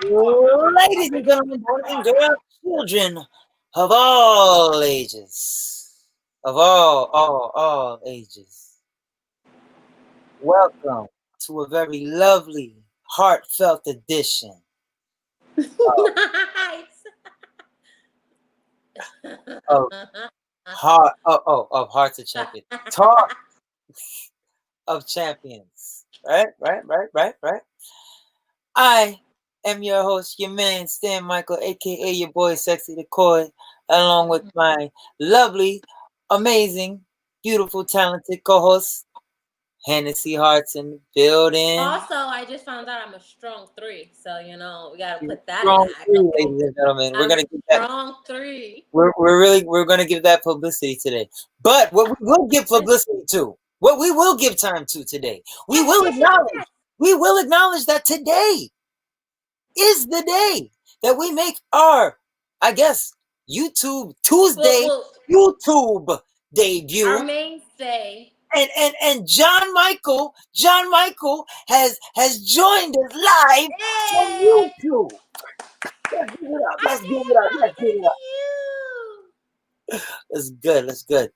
Ladies and gentlemen, boys and girls, children of all ages, of all ages, welcome to a very lovely, heartfelt edition Nice. of of Hearts of Champions. Talk of Champions. Right. I am your host, your man, Stan Michael, aka your boy Sexy D'Coy, along with my lovely, amazing, beautiful, talented co-host, Hennessy Hearts in the building. Also, I just found out I'm a strong 3, so we gotta put that Strong in the three, act. ladies and gentlemen. We're I'm gonna give that. strong 3. We're gonna give that publicity today. But what we will give publicity to, what we will give time to today, we will acknowledge that today is the day that we make our, I guess, YouTube Tuesday YouTube debut. Our mainstay. And John Michael has joined us live from YouTube. Let's give it up. Let's good.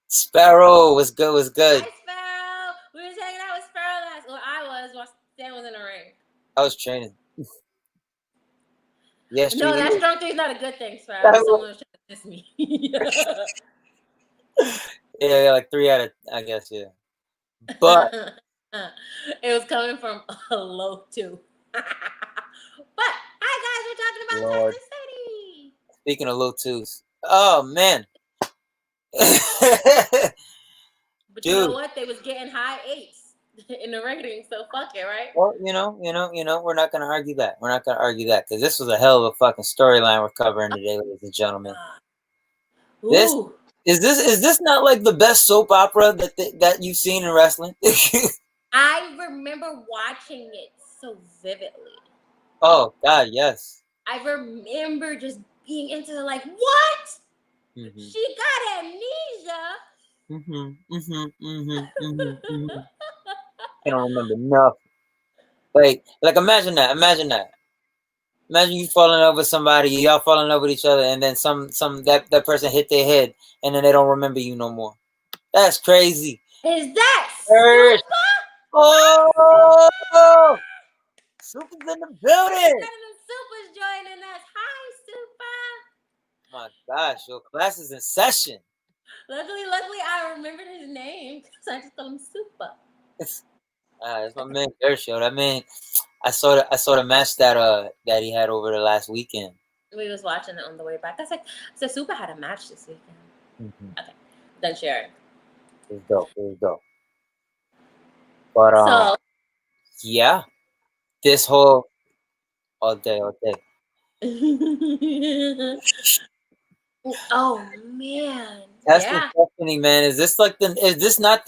Sparrow was good. Hi, Sparrow. We was hanging out with Sparrow last. Well, I was while Stan was in the ring. I was training. Yes. No, that strong 3 is not a good thing, Sparrow. Someone was trying to diss me. Yeah, like 3 out of, I guess, yeah. But it was coming from a low 2. But hi guys, we're talking about Texas City. Speaking of low 2s, oh man. But you know what? They was getting high 8s in the rating, so fuck it, right? Well, you know, we're not gonna argue that. We're not gonna argue that because this was a hell of a fucking storyline we're covering today, ladies and gentlemen. This is this not like the best soap opera that you've seen in wrestling? I remember watching it so vividly. Oh God, yes. I remember just being into the like, what? Mm-hmm. She got amnesia. I don't remember enough. Like imagine that. Imagine you falling in love with somebody, y'all falling in love with each other, and then that person hit their head, and then they don't remember you no more. That's crazy. Is that Super? Oh, Super's in the building. Super's joining us. Hi, Super. My gosh, your class is in session. Luckily, I remembered his name, so I just call him Super. It's my man Gershow. That man, I saw the match that he had over the last weekend. We was watching it on the way back. I was like, so Super had a match this weekend. Okay, then share it. It was dope. But yeah, this whole all day. Oh man. That's Stephanie, man. Is this not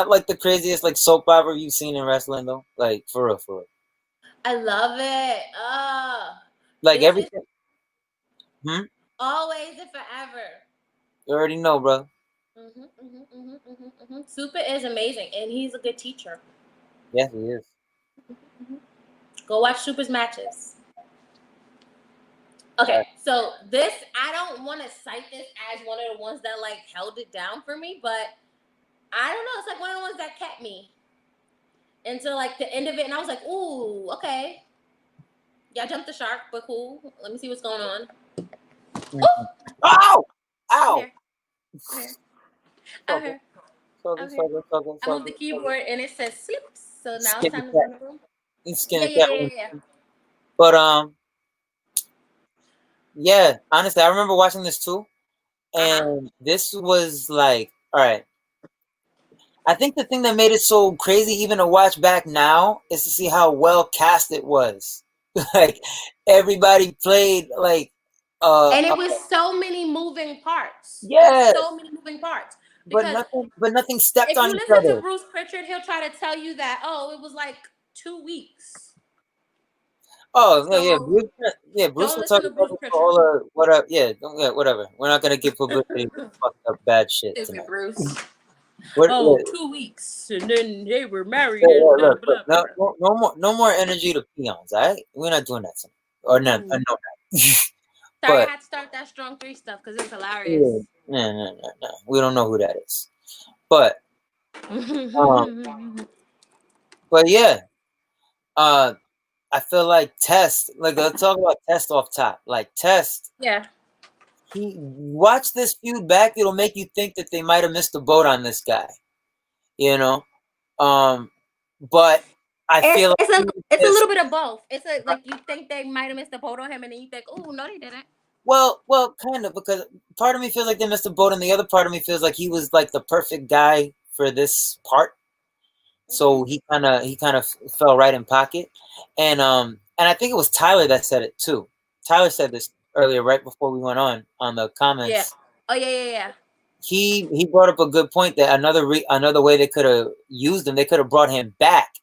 like the craziest like soap opera you've seen in wrestling though? Like for real. I love it. Like everything. Always and forever. You already know, bro. Super is amazing, and he's a good teacher. Yes, he is. Go watch Super's matches. Okay, so this, I don't want to cite this as one of the ones that like held it down for me, but I don't know. It's like one of the ones that kept me until like the end of it, and I was like, ooh, okay. Yeah, I jumped the shark, but cool. Let me see what's going on. Ow! Okay. Okay. I moved the keyboard and it says slips. So now it's time to run the room. Yeah. But yeah, honestly, I remember watching this too, and this was like, all right. I think the thing that made it so crazy, even to watch back now, is to see how well cast it was. Like everybody played like. And it was so many moving parts. Yeah. So many moving parts. But nothing stepped on each other. If you listen to Bruce Pritchard, he'll try to tell you that, it was like 2 weeks. Oh, so, yeah, Bruce will talk about all the whatever. Yeah, whatever. We're not gonna give publicity to fucked up bad shit tonight. Bruce. What? Oh, What 2 weeks, and then they were married, yeah, and blah look, blah no, blah. no more energy to peons. All right, we're not doing that tonight. Or none, Ooh. no. Sorry, I But had to start that strong three stuff because it was yeah, hilarious. no. We don't know who that is. But um, but yeah, uh, I feel like Test. Like let's talk about Test off top. Like Test, Yeah. he watch this feud back. It'll make you think that they might have missed the boat on this guy. You know, um, but I It's feel like it's a he was it's a just little bit of both. It's a, like you think they might have missed the boat on him, and then you think, oh no, they didn't. well, kind of because part of me feels like they missed the boat, and the other part of me feels like he was like the perfect guy for this part. So Hmm. he kind of fell right in pocket, and I think it was Tyler that said it too. Tyler said this earlier, right before we went on the Yeah. comments. Oh yeah. He brought up a good point that another way they could have used him, they could have brought him back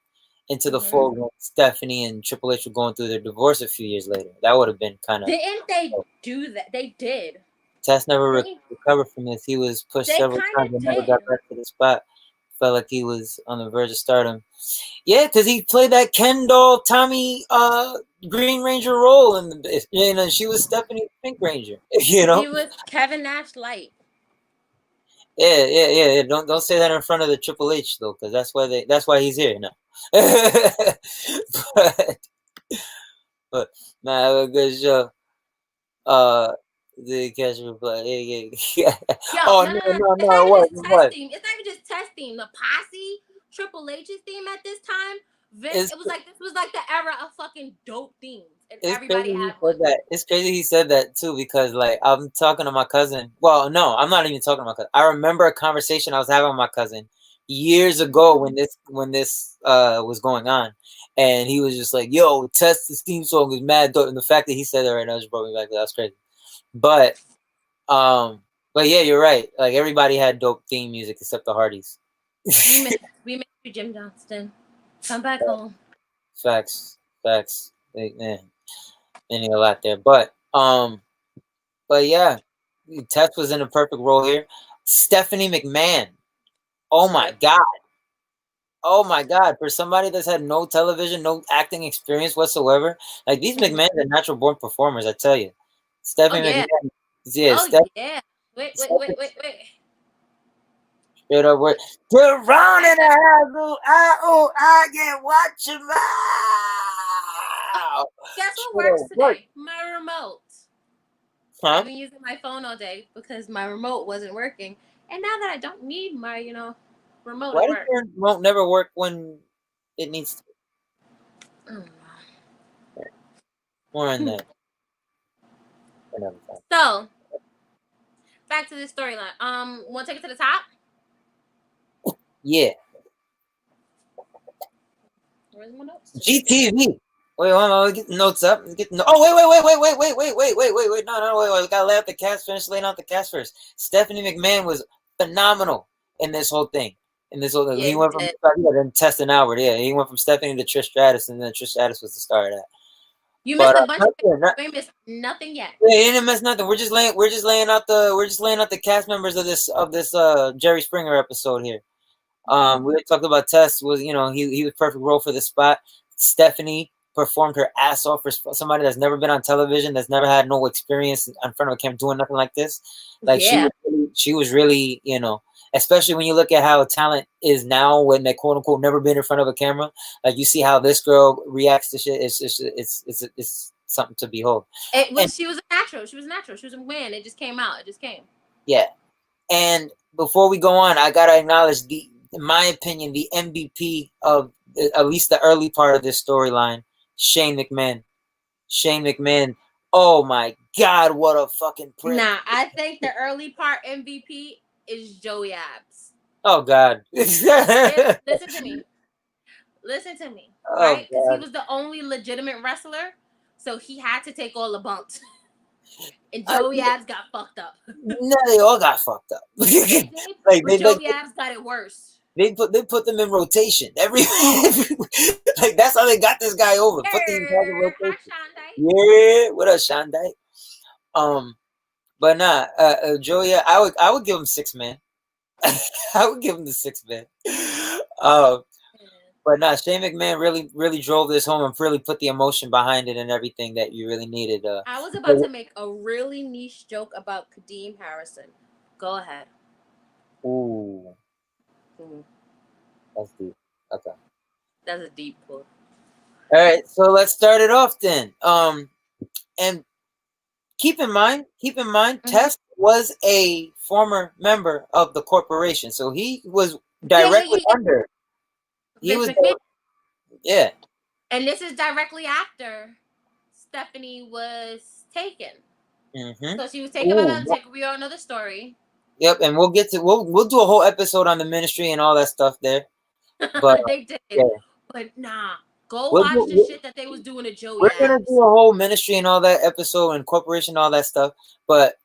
into the Hmm. fold when Stephanie and Triple H were going through their divorce a few years later. That would have been kind of. Didn't they do that? They did. Test never They recovered from this. He was pushed they several kind times of and never did. got back to the spot. Felt like he was on the verge of stardom. Yeah, because he played that Ken doll Tommy Green Ranger role, and she was Stephanie Pink Ranger. You know, He was Kevin Nash light. yeah. Don't say that in front of the Triple H though, because that's why he's here now. but but nah, a good show. Uh, the catch replay. Yeah. Yo, Oh no. It's no, not it even was, just it test was. team. It's not even just test team. The posse, Triple H's theme at this time, Vince. It's It was like this was like the era of fucking dope themes, and It's everybody crazy he had one. said that. It's crazy he said that too because like I'm talking to my cousin. Well, no, I'm not even talking to my cousin. I remember a conversation I was having with my cousin years ago when this was going on, and he was just like, "Yo, Test the theme song is mad dope." And the fact that he said that right now just brought me back. That's crazy. But um, but yeah, you're right. Like everybody had dope theme music except the Hardys. We missed you, Jim Johnston. Come back home. Facts. They need a lot there, but yeah, Tess was in a perfect role here. Stephanie McMahon. Oh my Yep. god. Oh my god. For somebody that's had no television, no acting experience whatsoever, like these Mhm. McMahons are natural born performers. I tell you, Oh Stephanie yeah. McMahon. Yeah, Oh yeah. Stephanie Wait. straight up word. They're round in the house. I get watch your mouth. Guess what Straight works up word. today? My remote. Huh? I've been using my phone all day because my remote wasn't working, and now that I don't need my remote, Why it does works. your remote never work when it needs to? Mm. More on that another time. So back to this storyline. Want to take it to the top? Yeah. Where's my notes? GTV. Wait, hold on. Get the notes up. Oh, wait. No, wait. We gotta lay out the cast. Finish laying out the cast first. Stephanie McMahon was phenomenal in this whole thing. Yeah, He he went from did. then Test and Albert. Yeah, he went from Stephanie to Trish Stratus, and then Trish Stratus was the star of that. You But missed a bunch of things. not, You ain't missed nothing yet. yeah, he didn't miss nothing. We're just laying out the cast members of this Jerry Springer episode here. We had talked about Tess was, he was perfect role for this spot. Stephanie performed her ass off for somebody that's never been on television, that's never had no experience in front of a camera doing nothing like this. Like Yeah. she was really, especially when you look at how talent is now when they quote unquote never been in front of a camera. Like you see how this girl reacts to shit. It's something to behold. It And was. She was a natural. She was a natural. She was a win. It just came out. It just came. yeah, and before we go on, I gotta acknowledge in my opinion, the MVP of at least the early part of this storyline, Shane McMahon. Shane McMahon. Oh my God, what a fucking prick! Nah, I think the early part MVP is Joey Abs. Oh God. Listen to me. Listen to me. Oh Right? Because he God. was the only legitimate wrestler, so he had to take all the bumps. And I, Joey Abs got fucked up. no, they all got fucked up. They did, like but Joey Abs got it worse. they put them in rotation. Like that's how they got this guy over. Put these guys in Hi, rotation. Shonda. Yeah, what up, Shandai? Um, but nah, Joey, I would give him 6, man. I would give him the 6 man. Uh, but nah, Shane McMahon really drove this home and really put the emotion behind it and everything that you really needed. I was about to make a really niche joke about Kadeem Harrison. Go ahead. Ooh, that's deep. Okay. That's a deep pull. All right, so let's start it off then. And keep in mind, Test was a former member of the corporation, so he was directly under. He Vince was, McMahon. yeah. And this is directly after Stephanie was taken. Mm-hmm. So she was taken by the Undertaker. We all know the story. Yep, and we'll get to we'll do a whole episode on the ministry and all that stuff there. But they did, yeah. but nah. Go watch the shit that they was doing to Joey. We're gonna do a whole ministry and all that episode and corporation and all that stuff. But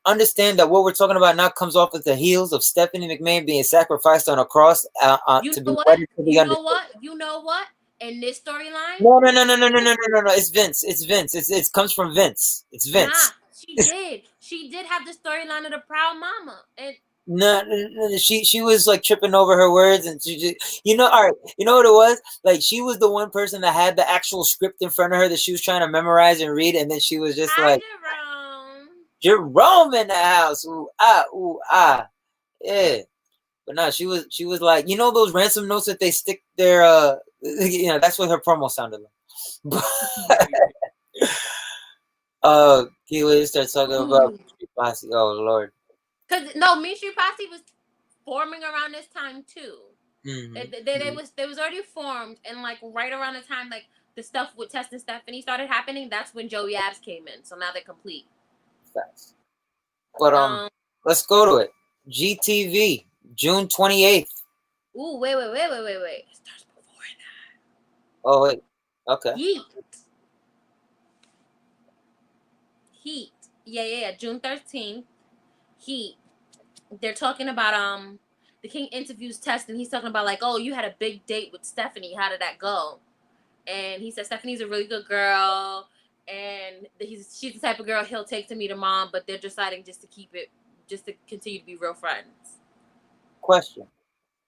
understand that what we're talking about now comes off at the heels of Stephanie McMahon being sacrificed on a cross to be wedded to the Undertaker. You know what? In this storyline, No. It's Vince. It comes from Vince. It's Vince. Nah, she did have the storyline of the proud mama, and no, she was like tripping over her words, and she just, all right, you know what it was? Like, she was the one person that had the actual script in front of her that she was trying to memorize and read, and then she was just like, Jerome in the house, ooh ah, yeah. But no, she was like, those ransom notes that they stick their that's what her promo sounded like. Keely started talking about Posse. Oh Lord. Because no, Mystery Posse was forming around this time too. Mm-hmm. They was already formed, and like right around the time like the stuff with Test and Stephanie started happening, that's when Joey Abs came in. So now they're complete. Facts. But let's go to it. GTV, June 28th. Ooh, wait. It starts before that. Oh wait. Okay. Heat. Yeah. June 13th. Heat. They're talking about the King interviews Test, and he's talking about like, oh, you had a big date with Stephanie. How did that go? And he said Stephanie's a really good girl, and she's the type of girl he'll take to meet her mom, but they're deciding just to continue to be real friends. Question.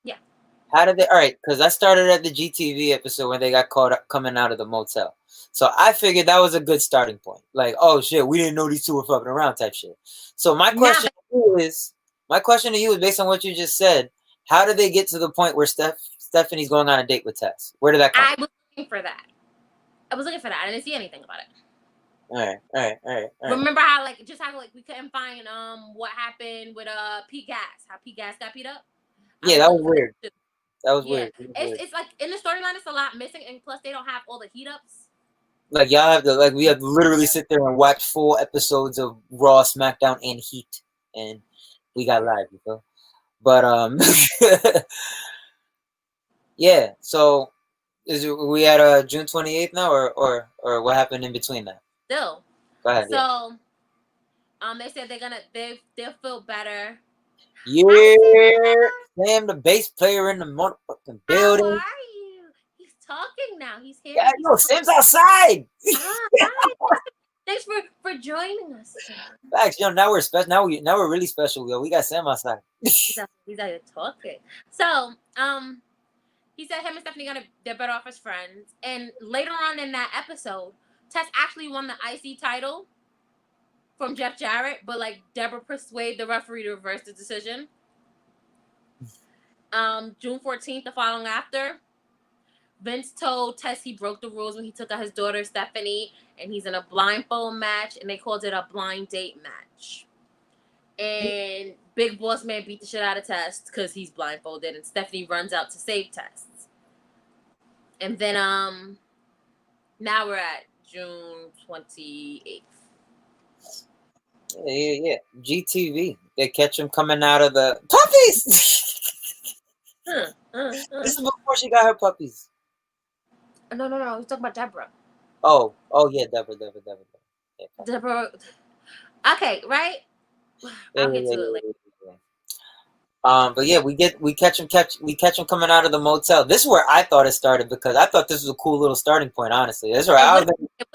Yeah. How did they? All right, because I started at the GTV episode when they got caught up coming out of the motel, so I figured that was a good starting point. Like, oh shit, we didn't know these two were fucking around, type shit. So my question to you is based on what you just said. How did they get to the point where Stephanie's going on a date with Tess? Where did that come from? I was looking for that. I didn't see anything about it. All right. Remember how we couldn't find what happened with Pete Gas? How Pete Gas got beat up? Yeah, that was weird. That was weird. It's like in the storyline, it's a lot missing, and plus they don't have all the heat ups. Like y'all have to we have to literally sit there and watch full episodes of Raw, SmackDown, and Heat, and we got live, you know. But yeah. So we at June 28th now, or what happened in between that? Still. Go ahead. So, they said they'll feel better. Yeah, Sam, the bass player in the motherfucking building. How are you? He's talking now. He's here. Yeah, no, Sam's outside. Hi. Thanks for joining us. Facts, now we're special. Now we're really special, yo. We got Sam outside. He's out here talking. So, he said him and Stephanie they're better off as friends. And later on in that episode, Tess actually won the IC title from Jeff Jarrett, but like Deborah persuaded the referee to reverse the decision. June 14th, the following after, Vince told Tess he broke the rules when he took out his daughter Stephanie, and he's in a blindfold match, and they called it a blind date match. And Big Boss Man beat the shit out of Tess because he's blindfolded, and Stephanie runs out to save Tess. And then now we're at June 28th. Yeah. GTV. They catch him coming out of the puppies. This is before she got her puppies. No. We're talking about Deborah. Oh yeah, Deborah. Yeah. Deborah. Okay, right? I'll get to it later. But yeah, we catch him coming out of the motel. This is where I thought it started because I thought this was a cool little starting point. Honestly, that's where I was. It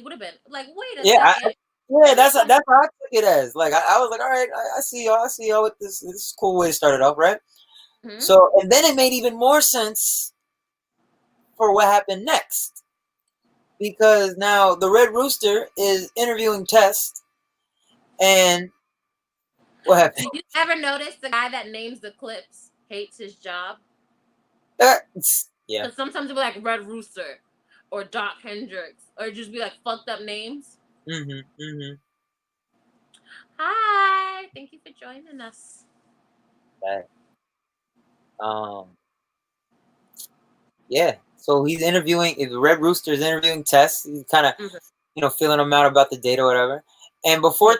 would have been like, wait a second. Yeah, that's how I took it as. Like I was like, all right, I see y'all. I see y'all with this. This is a cool way to start it off, right? Hmm. So, and then it made even more sense for what happened next because now the Red Rooster is interviewing Test, and what happened? Do you ever notice the guy that names the clips hates his job? Uh, yeah. Because sometimes it'll be like Red Rooster or Doc Hendricks or just be like fucked up names. Mhm. Mhm. Hi, thank you for joining us. Right. Yeah. So he's interviewing. The Red Rooster is interviewing Test. He's kind of Mhm. feeling him out about the date or whatever. And Yeah. before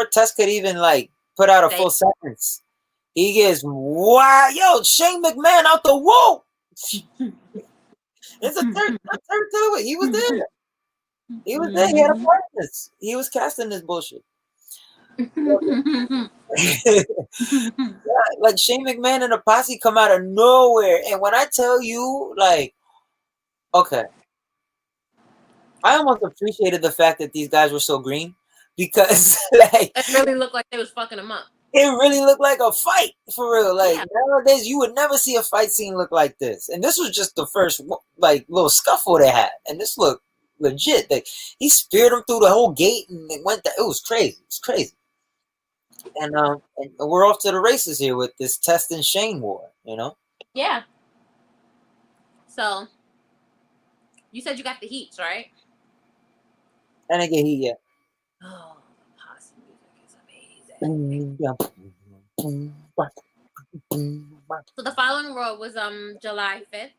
Test could even like put out a Say full sentence, he gets wow, yo, Shane McMahon out the whoa. It's a third to it. He was there. He was there. He had a Mhm. part in this. He was casting this bullshit. Like Shane McMahon and a posse come out of nowhere. And when I tell you, like, okay, I almost appreciated the fact that these guys were so green because like It really looked like they was fucking him up. it really looked like a fight for real. Like Yeah. nowadays, you would never see a fight scene look like this. And this was just the first like little scuffle they had, and this looked legit. Like he speared him through the whole gate, and it went. It was crazy. It was crazy. And we're off to the races here with this Test and Shane war. Yeah. So you said you got the heats, right? I didn't get heat yet. Oh, the posse music is amazing. Boom, yeah, boom, boom, bop, boom, bop. So the following row was July 5th.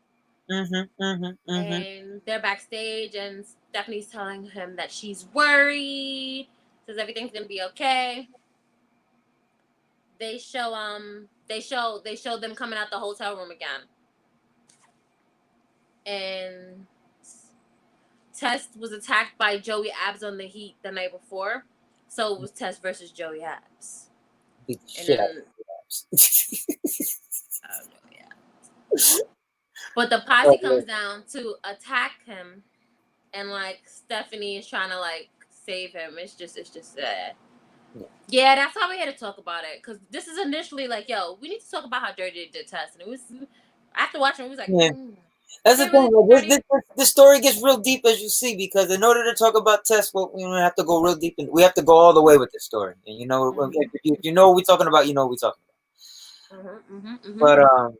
Mhm, mhm, mhm. And they're backstage and Stephanie's telling him that she's worried, says everything's gonna be okay. They show them coming out the hotel room again. And Test was attacked by Joey Abs on the Heat the night before. So it was Test versus Joey Abs. Beat the And shit out then of yeah. But the oh, posse yeah. comes down to attack him, and like Stephanie is trying to like save him. It's just yeah, that's why we had to talk about it, because this is initially like, yo, we need to talk about how dirty they did Test, and it was after watching it was like, Yeah. That's the they thing. really Like dirty. this story gets real deep as you see because in order to talk about Test, well, we have to go real deep and we have to go all the way with this story. And Mm-hmm. if you know what we're talking about, you know what we're talking Mm-hmm, mm-hmm, about. mm-hmm.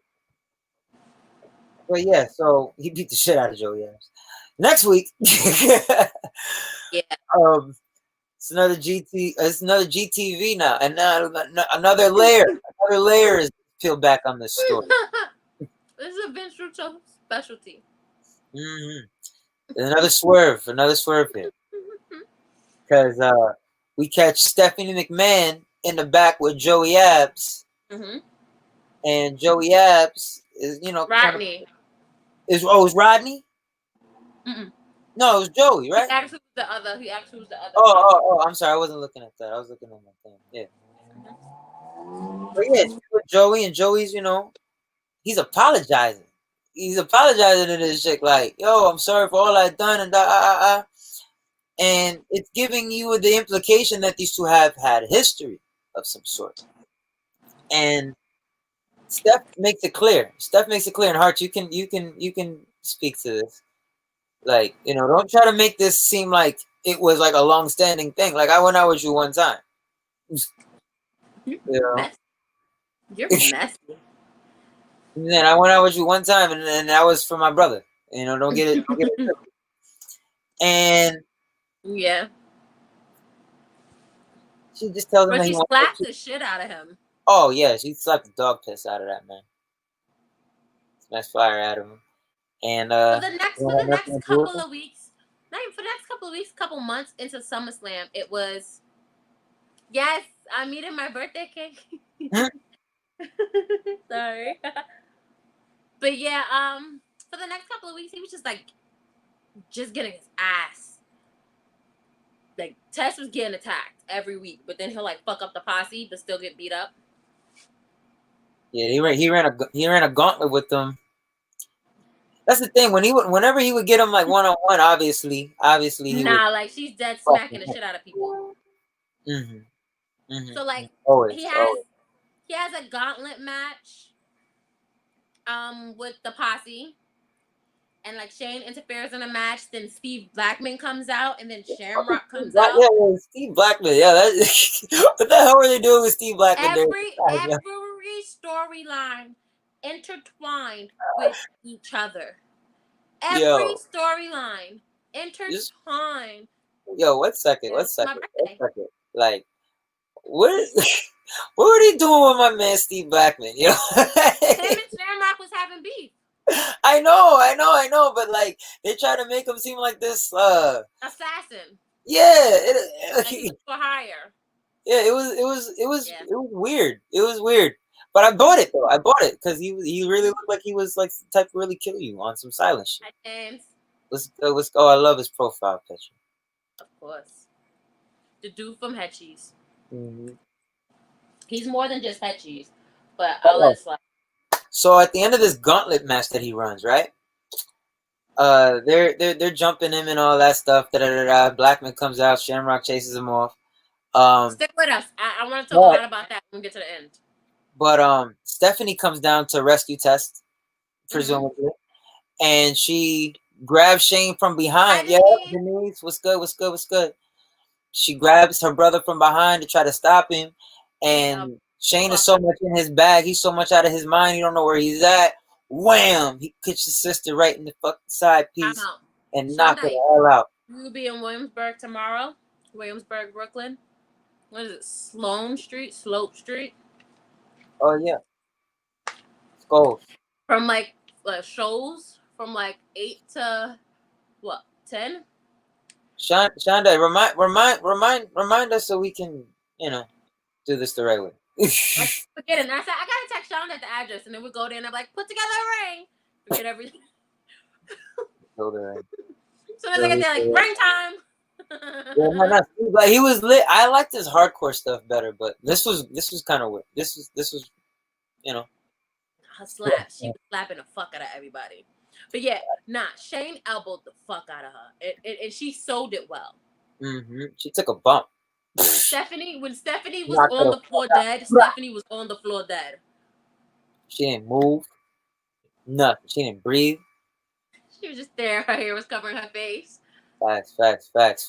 But yeah, so he beat the shit out of Joey Adams. Next week, Yeah. um, it's another GTV now, and now another layer is peeled back on this story. This is a Vince Russo specialty. Hmm. Another swerve here, because we catch Stephanie McMahon in the back with Joey Abs, Mm-hmm. and Joey Abs is kind of Rodney. is Rodney? Mm-mm. No, it was Joey, He right? actually was the other. He actually was the other Oh, posse. oh, oh! I'm sorry, I wasn't looking at that. I was looking at my thing. Yeah, but yeah, she's with Joey, and Joey's he's apologizing. He's apologizing to this chick like, "Yo, I'm sorry for all I've done," and and it's giving you the implication that these two have had history of some sort. And Steph makes it clear. Steph makes it clear. And Hart, you can speak to this. Like, don't try to make this seem like it was like a long-standing thing. Like I went out with you one time. You're You know, messy. You're messy. and then I went out with you one time, and that was for my brother. Don't get it. And Yeah. she just tells him But that she he wants. slapped the shit out of him. Oh yeah, she slapped the dog piss out of that man. Smashed fire out of him. And For the next it for had the nothing next to do with couple of weeks, not even for the next couple of weeks, couple months into SummerSlam, it was, yes, I'm eating my birthday cake. it. Sorry. But yeah, for the next couple of weeks, he was just like just getting his ass. Like Tess was getting attacked every week, but then he'll like fuck up the posse, but still get beat up. Yeah, he ran a gauntlet with them. That's the thing. Whenever he would get him like 1-on-1, obviously he would Nah, like she's dead fuck smacking him the up. shit out of people. Mhm. Mhm. So like he Always, has always. he has a gauntlet match with the posse, and like Shane interferes in the match, then Steve Blackman comes out, and then Fucking Shamrock Steve comes Black, out. yeah, yeah, Steve Blackman. Yeah, what the hell were they doing with Steve Blackman during this time? Yeah. Every storyline intertwined with each other. Every Yo, storyline just intertwined. yo, one second, It was my one birthday. second. Like, what? What were they doing with my man Steve Blackman? You know, Him and Shamrock was having beef. I know, but like they try to make him seem like this. Assassin. Yeah, Like he was for hire. yeah, Yeah. it was weird. It was weird. But I bought it though. I bought it because he really looked like he was like the type to really kill you on some silent shit. Hi, James. Let's go. Let's go. I love his profile picture. Of course. The dude from Head Cheese. Mm-hmm. He's more than just Head Cheese. But I'll let it slide. So at the end of this gauntlet match that he runs, right? They're jumping him and all that stuff. Da da da da. Blackman comes out. Shamrock chases him off. Stick with us. I want to talk a But lot about that when we get to the end. Stephanie comes down to rescue Test, presumably, and she grabs Shane from behind. Hi, Yeah, Denise. Denise, what's good? What's good? What's good? She grabs her brother from behind to try to stop him, and Shane is so much in his bag. He's so much out of his mind. He don't know where he's at. Wham! He kicks his sister right in the fucking side piece and knocked her all out. You will be in Williamsburg tomorrow. Williamsburg, Brooklyn. What is it? Slope Street. Oh yeah, Skulls. From like shows from like 8 to what 10. Shonda, remind us so we can do this the right way. Forgetting. I said I gotta text Shonda the address, and then we go there and I'm like, put together a ring. Forget everything. Go there. So as I get there, like ring time. Yeah, no, he was lit. I liked his hardcore stuff better, but this was kind of weird. This was Her slap. She was slapping the fuck out of everybody. But yeah, Shane elbowed the fuck out of her, and she sold it well. Mm-hmm. She took a bump. When Stephanie was on the floor dead, Stephanie was on the floor dead. She didn't move. Nothing. She didn't breathe. She was just there. Her hair was covering her face. Facts. Let's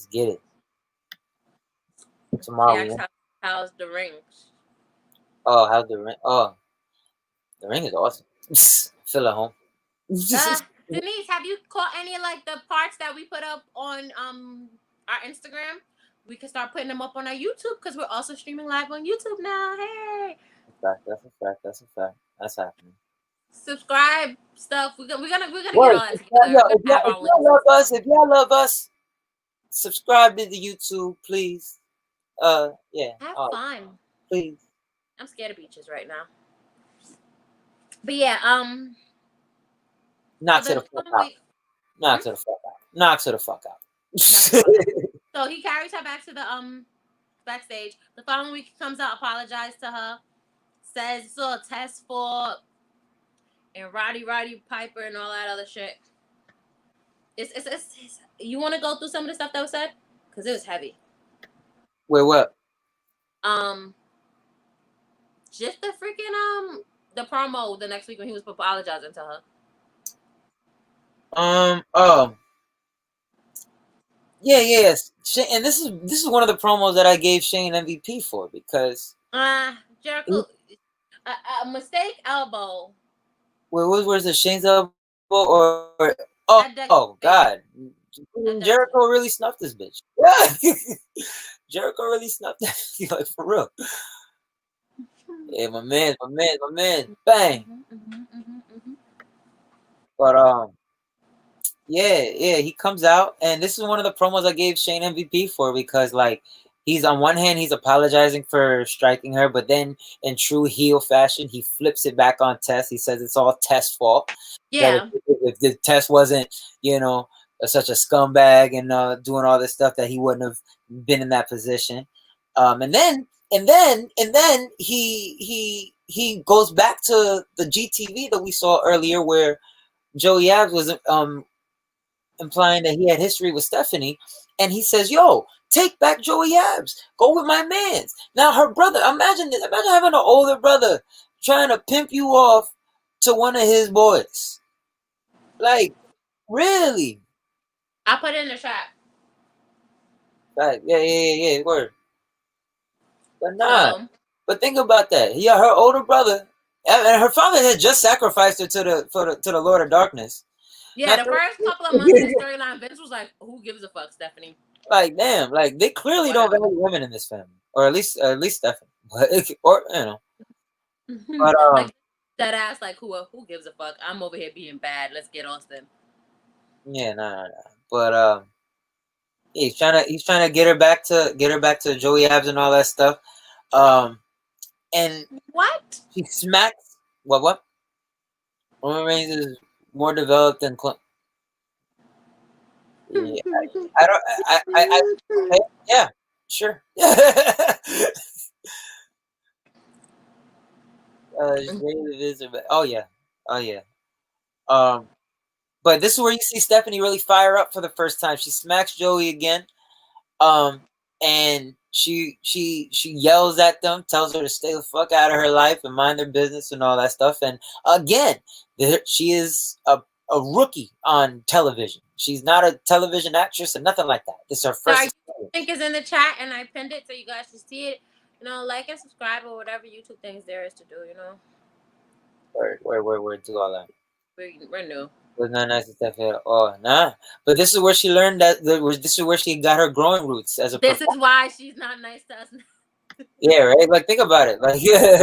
get it. Tomorrow. How's the ring? Oh, how's the ring? Oh, the ring is awesome. Feel at home. Denise, have you caught any of like the parts that we put up on our Instagram? We can start putting them up on our YouTube because we're also streaming live on YouTube now. Hey, That's a fact. That's happening. Subscribe stuff. We're gonna get all that together. If y'all love us, subscribe to the YouTube, please. Yeah. Have fun, please. I'm scared of beaches right now. But yeah, knock to the fuck out. Knock to the fuck out. Knock to the fuck out. So he carries her back to the backstage. The following week he comes out, apologizes to her, says it's all a test for and Roddy Piper and all that other shit. It's you want to go through some of the stuff that was said? Because it was heavy. Wait, what? Just the freaking the promo the next week when he was apologizing to her. Yes. And this is one of the promos that I gave Shane MVP for because Jericho a mistake elbow. Where's the Shane's elbow or God, Jericho really snuffed this bitch. Yeah. Jericho really snuffed that like for real. Yeah, my man, bang. But yeah, he comes out, and this is one of the promos I gave Shane MVP for because like he's on one hand he's apologizing for striking her, but then in true heel fashion he flips it back on Tess. He says it's all Tess' fault. Yeah. If the Tess wasn't such a scumbag and doing all this stuff that he wouldn't have been in that position. And then he he goes back to the GTV that we saw earlier, where Joey Abs was implying that he had history with Stephanie, and he says, "Yo, take back Joey Abs. Go with my man's." Now her brother, imagine this, imagine having an older brother trying to pimp you off to one of his boys. Like, really? I put it in the chat. Like, yeah, word. But nah. So But think about that. Yeah, her older brother, and her father had just sacrificed her to the Lord of Darkness. yeah, Now, the first couple of months of the storyline, Vince was like, "Who gives a fuck, Stephanie? like, damn, like they clearly don't Whatever." value women in this family, or at least Stephanie, but or but Like that ass, like who gives a fuck? I'm over here being bad. Let's get Austin. yeah, nah. But yeah, he's trying to get her back to Joey Abs and all that stuff. Um, and What? she smacks what? Roman Reigns is more developed than yeah. I don't. Okay, yeah, sure. Oh yeah, oh yeah. Um, but this is where you see Stephanie really fire up for the first time. She smacks Joey again. Um, and she yells at them, tells her to stay the fuck out of her life and mind their business and all that stuff. And again, she is a rookie on television. She's not a television actress and nothing like that. This is her Sorry, first. link is in the chat, and I pinned it so you guys can see it. Like and subscribe or whatever YouTube things there is to do. Where do all that? We're new. Was not nice stuff here. Oh nah, but this is where she learned that. This is where she got her growing roots as a. This is why she's not nice to us. Yeah, right. Like think about it. Like yeah,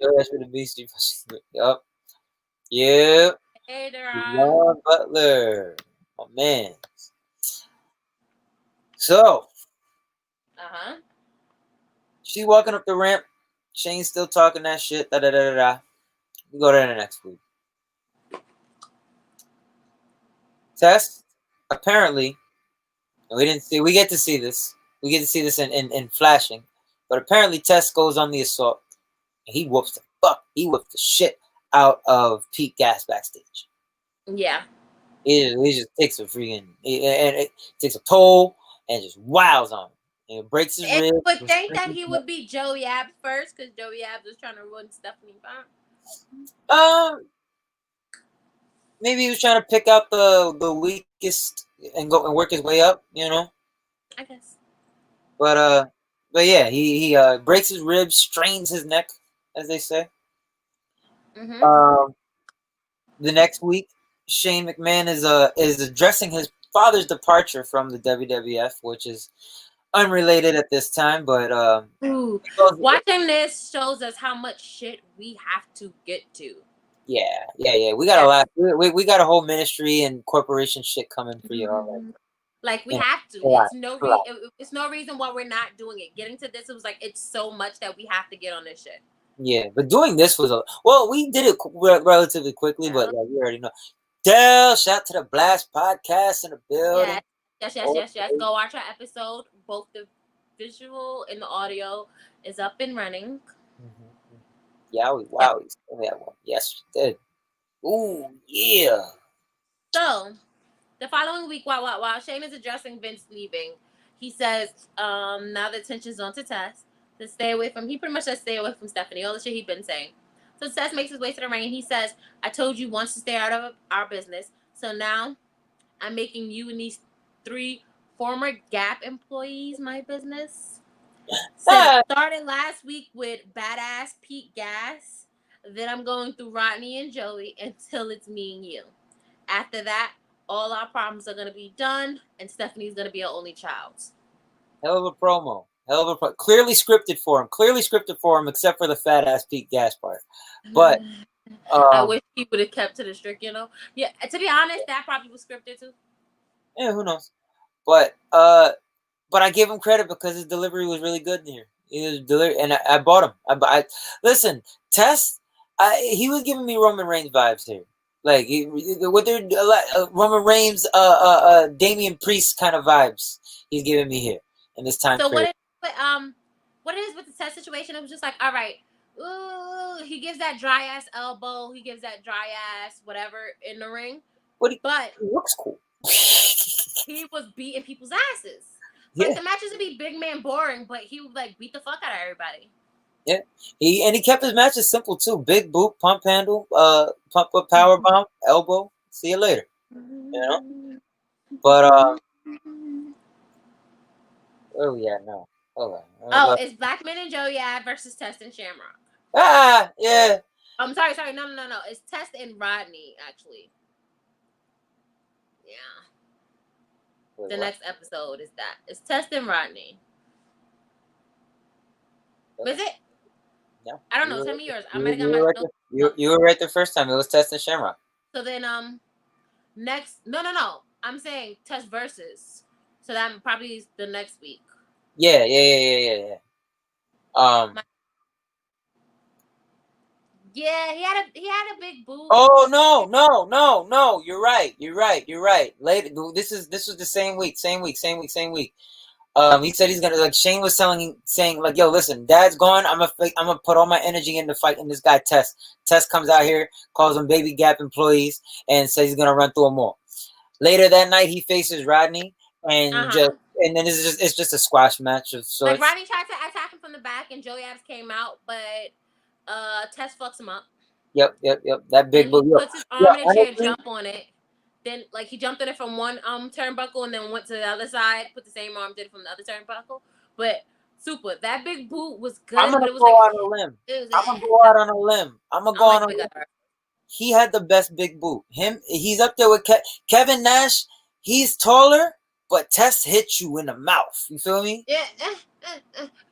that's for the beast. Yup. Yep. Hey, Deron. Ron Butler, my man. So Uh-huh. she's walking up the ramp. Shane's still talking that shit. Da da da da da. We go to the next week. Test. Apparently, we didn't see. We get to see this. We get to see this in flashing. But apparently, Test goes on the assault. And he whoops the fuck. He whoops the shit out of Pete Gas backstage. Yeah. He just takes a freaking and it takes a toll and just wows on him. And it breaks his And ribs. you would think that he would be Joey Abs first, because Joey Abs was trying to ruin Stephanie Fine. Maybe he was trying to pick out the weakest and go and work his way up, I guess. But yeah, he breaks his ribs, strains his neck, as they say. Mm-hmm. The next week, Shane McMahon is addressing his father's departure from the WWF, which is unrelated at this time, but Ooh. Watching this shows us how much shit we have to get to. Yeah. We got a lot. We got a whole ministry and corporation shit coming for you all right. Like we Yeah, have to. It's no reason why we're not doing it. Getting to this, it was like it's so much that we have to get on this shit. Yeah, but doing this was we did it relatively quickly, but like you already know. Del, shout to the Blast Podcast in the building. Yes. Go watch our episode. Both the visual and the audio is up and running. Wow, we still had one. Yes, we did. Ooh, yeah. So, the following week, while Shane is addressing Vince leaving, he says, now the tension's on to Tess to stay away from. He pretty much says stay away from Stephanie. All the shit he'd been saying. So Tess makes his way to the ring and he says, "I told you once to stay out of our business. So now I'm making you and these 3 former Gap employees my business." So started last week with badass Pete Gas. Then I'm going through Rodney and Joey until it's me and you. After that, all our problems are going to be done, and Stephanie's going to be our only child. Hell of a promo. Clearly scripted for him, except for the fat ass Pete Gas part. But I wish he would have kept to the strict, Yeah, to be honest, that probably was scripted too. Yeah, who knows? But I give him credit because his delivery was really good in here. He was and I bought him. I listen, Test. He was giving me Roman Reigns vibes here. Like with their Roman Reigns, Damian Priest kind of vibes. He's giving me here in this time. So what it is with the Test situation? It was just like, all right, Ooh, he gives that dry ass elbow. He gives that dry ass whatever in the ring. But But he looks cool. he was beating people's asses. So like Yeah, the matches would be big man boring, but he would like beat the fuck out of everybody. yeah. He kept his matches simple too. Big boot, pump handle, pump up, power bomb, elbow. See you later. You know. But where we at now? Hold Oh, on. it's Blackman and Joe versus Test and Shamrock. Yeah. I'm sorry, no. It's Test and Rodney, actually. Yeah. Wait, The what? next episode is that. It's Test and Rodney. Was it? No, I don't you know. were Tell right. me yours. I might You, have got you my were right. notes. You were right the first time. It was Test and Shamrock. So then next no. I'm saying Test versus. So that probably is the next week. Yeah. My, yeah, he had a big boot. Oh no! You're right. Later, this was the same week. He said he's gonna like Shane was saying like, yo, listen, Dad's gone. I'm gonna put all my energy into fighting this guy Test. Test comes out here, calls them Baby Gap employees, and says he's gonna run through them all. Later that night, he faces Rodney, Uh-huh. and then it's just a squash match of Like sorts. Rodney tried to attack him from the back and Joey Abs came out, but Test fucks him up. Yep. That Then big he boy. puts his Yo, arm in a chair, honestly, jump on it. Then like he jumped on it from one turnbuckle and then went to the other side, put the same arm, did it from the other turnbuckle. But super. That big boot was I'm good, gonna but it was go like on a limb. it was I'm gonna go out on a limb. I'm gonna I go don't on like a the big limb. guy. He had the best big boot. He's up there with Kevin Nash. He's taller, but Test hits you in the mouth. You feel me? Yeah.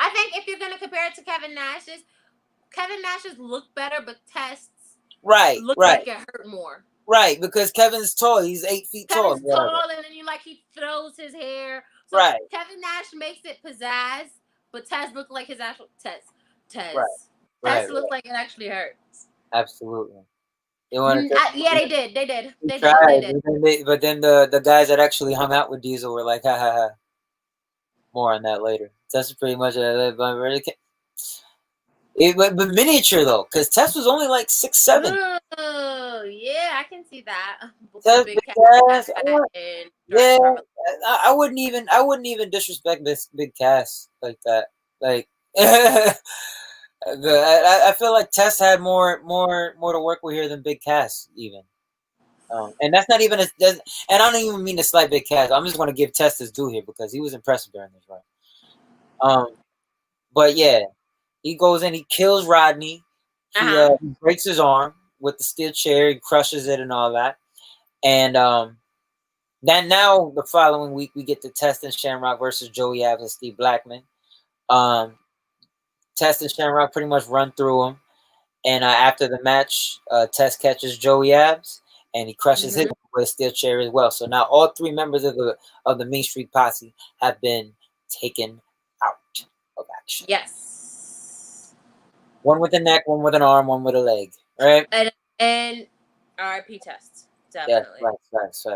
I think if you're gonna compare it to Kevin Nash's look better, but Test's Right, looked right, like it hurt more. right. Because Kevin's tall. He's 8 feet tall. Kevin's Whatever. tall, and then he throws his hair. So Right, Kevin Nash makes it pizzazz, but Tez looked like his actual right, Tez. right, Tez right. looked like it actually hurts. Absolutely. They wanted to. Yeah, they did. They did. He They tried, did. They did. but then the guys that actually hung out with Diesel were like, ha ha ha. More on that later. That's pretty much but miniature though, because Test was only like 6'7". Oh, yeah, I can see that. Before Test Big Cat big got ass. fat and Yeah, started. I wouldn't even disrespect this big cast like that. Like, I feel like Test had more to work with here than Big Cass even. And that's not even and I don't even mean to slight Big Cass. I'm just going to give Test his due here because he was impressive during this run. But yeah, he goes in, he kills Rodney, he breaks his arm with the steel chair, he crushes it and all that, and then now the following week we get the Test and Shamrock versus Joey Abs and Steve Blackman. Test and Shamrock pretty much run through him. And after the match, Test catches Joey Abs, and he crushes him with a steel chair as well. So now all three members of the Main Street Posse have been taken out of action. Yes. One with a neck, one with an arm, one with a leg. Right? And RIP Test. Yeah, Definitely. facts.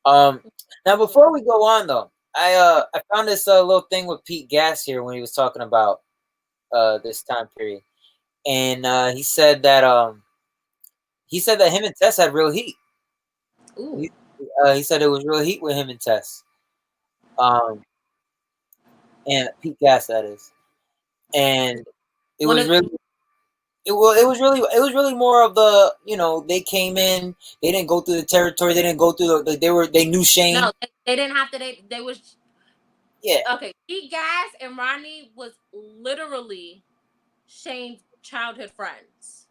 Now before we go on though, I found this little thing with Pete Gas here when he was talking about this time period, and he said that him and Tess had real heat. Ooh. He said it was real heat with him and Tess, and Pete Gas that is, and it was really. It was really more of the they came in, they didn't go through the territory, they didn't go through they knew Shane. No, they didn't have to. They was yeah. Okay. Pete Gas and Ronnie was literally Shane's childhood friends.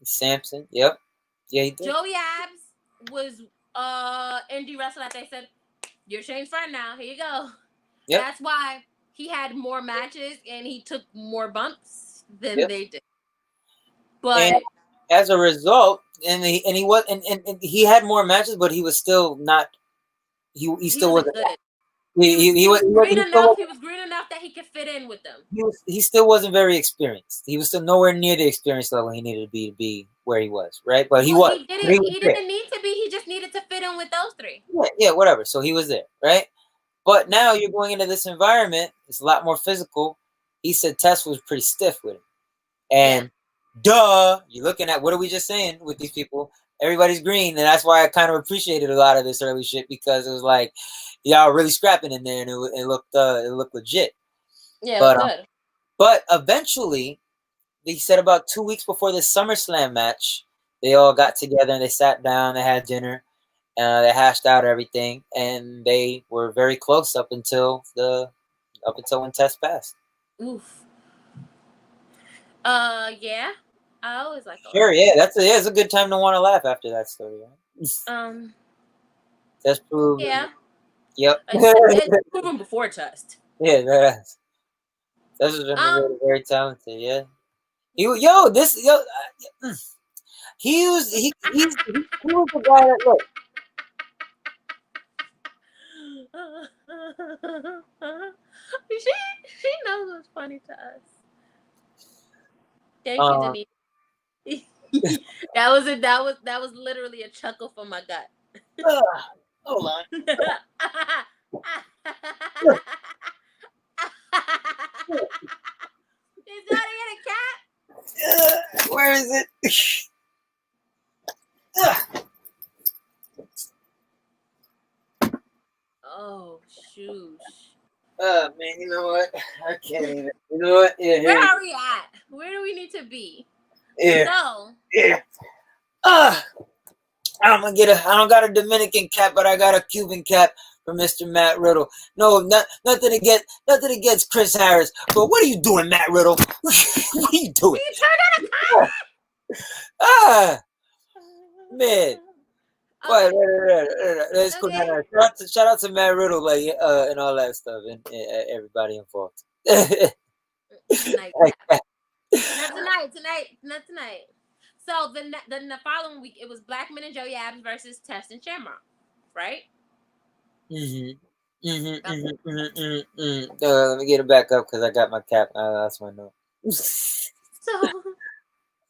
Samson, yep, yeah, he did. Joey Abs was indie wrestler that they said, "You're Shane's friend now. Here you go." Yep. That's why he had more matches and he took more bumps than they did. But and as a result, he had more matches, but he was still not. He still wasn't good. He was green enough. He was green enough that he could fit in with them. He still wasn't very experienced. He was still nowhere near the experience level he needed to be where he was, right? But he was. He didn't need to be. He just needed to fit in with those three. Yeah, whatever. So he was there, right? But now you're going into this environment. It's a lot more physical. he said Test was pretty stiff with him. Yeah. And duh, you're looking at what are we just saying with these people? Everybody's green, and that's why I kind of appreciated a lot of this early shit because it was like y'all really scrapping in there, and it looked legit. Yeah, it was But good. but eventually, they said about 2 weeks before the SummerSlam match, they all got together and they sat down, they had dinner, they hashed out everything, and they were very close up until when Test passed. Oof. Yeah. I always like a Sure, laugh. yeah, it's a good time to want to laugh after that story. Right? Um. Test proved, Yeah. yep, It's proven before Test. yeah, Test has been very, Um. very talented. Yeah, yo, this yo, he was the guy that look. she knows what's funny to us. Thank you, Um, Denise. that was literally a chuckle from my gut. hold on. Is that in a cat? Where is it? Oh shoot. Oh man, you know what? I can't even. You know what? Yeah, Where here, are we at? Where do we need to be? yeah, So yeah. I'm gonna get I don't got a Dominican cap, but I got a Cuban cap for Mr. Matt Riddle. No, nothing against Chris Harris. But what are you doing, Matt Riddle? What are you doing? he turned on a Ah, man. What? Okay. That's cool. Okay. Shout out to Matt Riddle, like and all that stuff, and everybody involved. Nightcap. Not tonight. Not tonight. So the following week, it was Blackman and Joey Abs versus Test and Shamrock, right? Let me get it back up because I got my cap. That's my note. So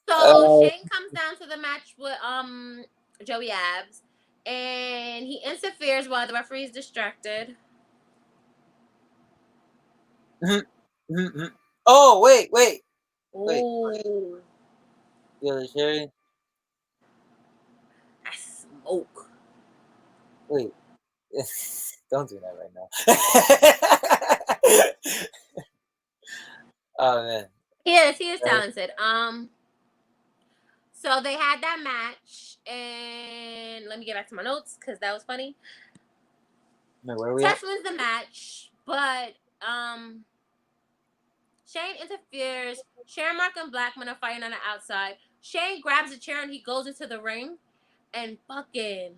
uh, Shane comes down to the match with Joey Abs, and he interferes while the referee is distracted. oh wait. Oh, Yeah, Sherry. I smoke. Wait. Don't do that right now. Oh man. He is talented. So they had that match, and let me get back to my notes because that was funny. Wait, where are we at? Test wins the match, but Shane interferes. Shamrock and Blackman are fighting on the outside. Shane grabs a chair and he goes into the ring, and fucking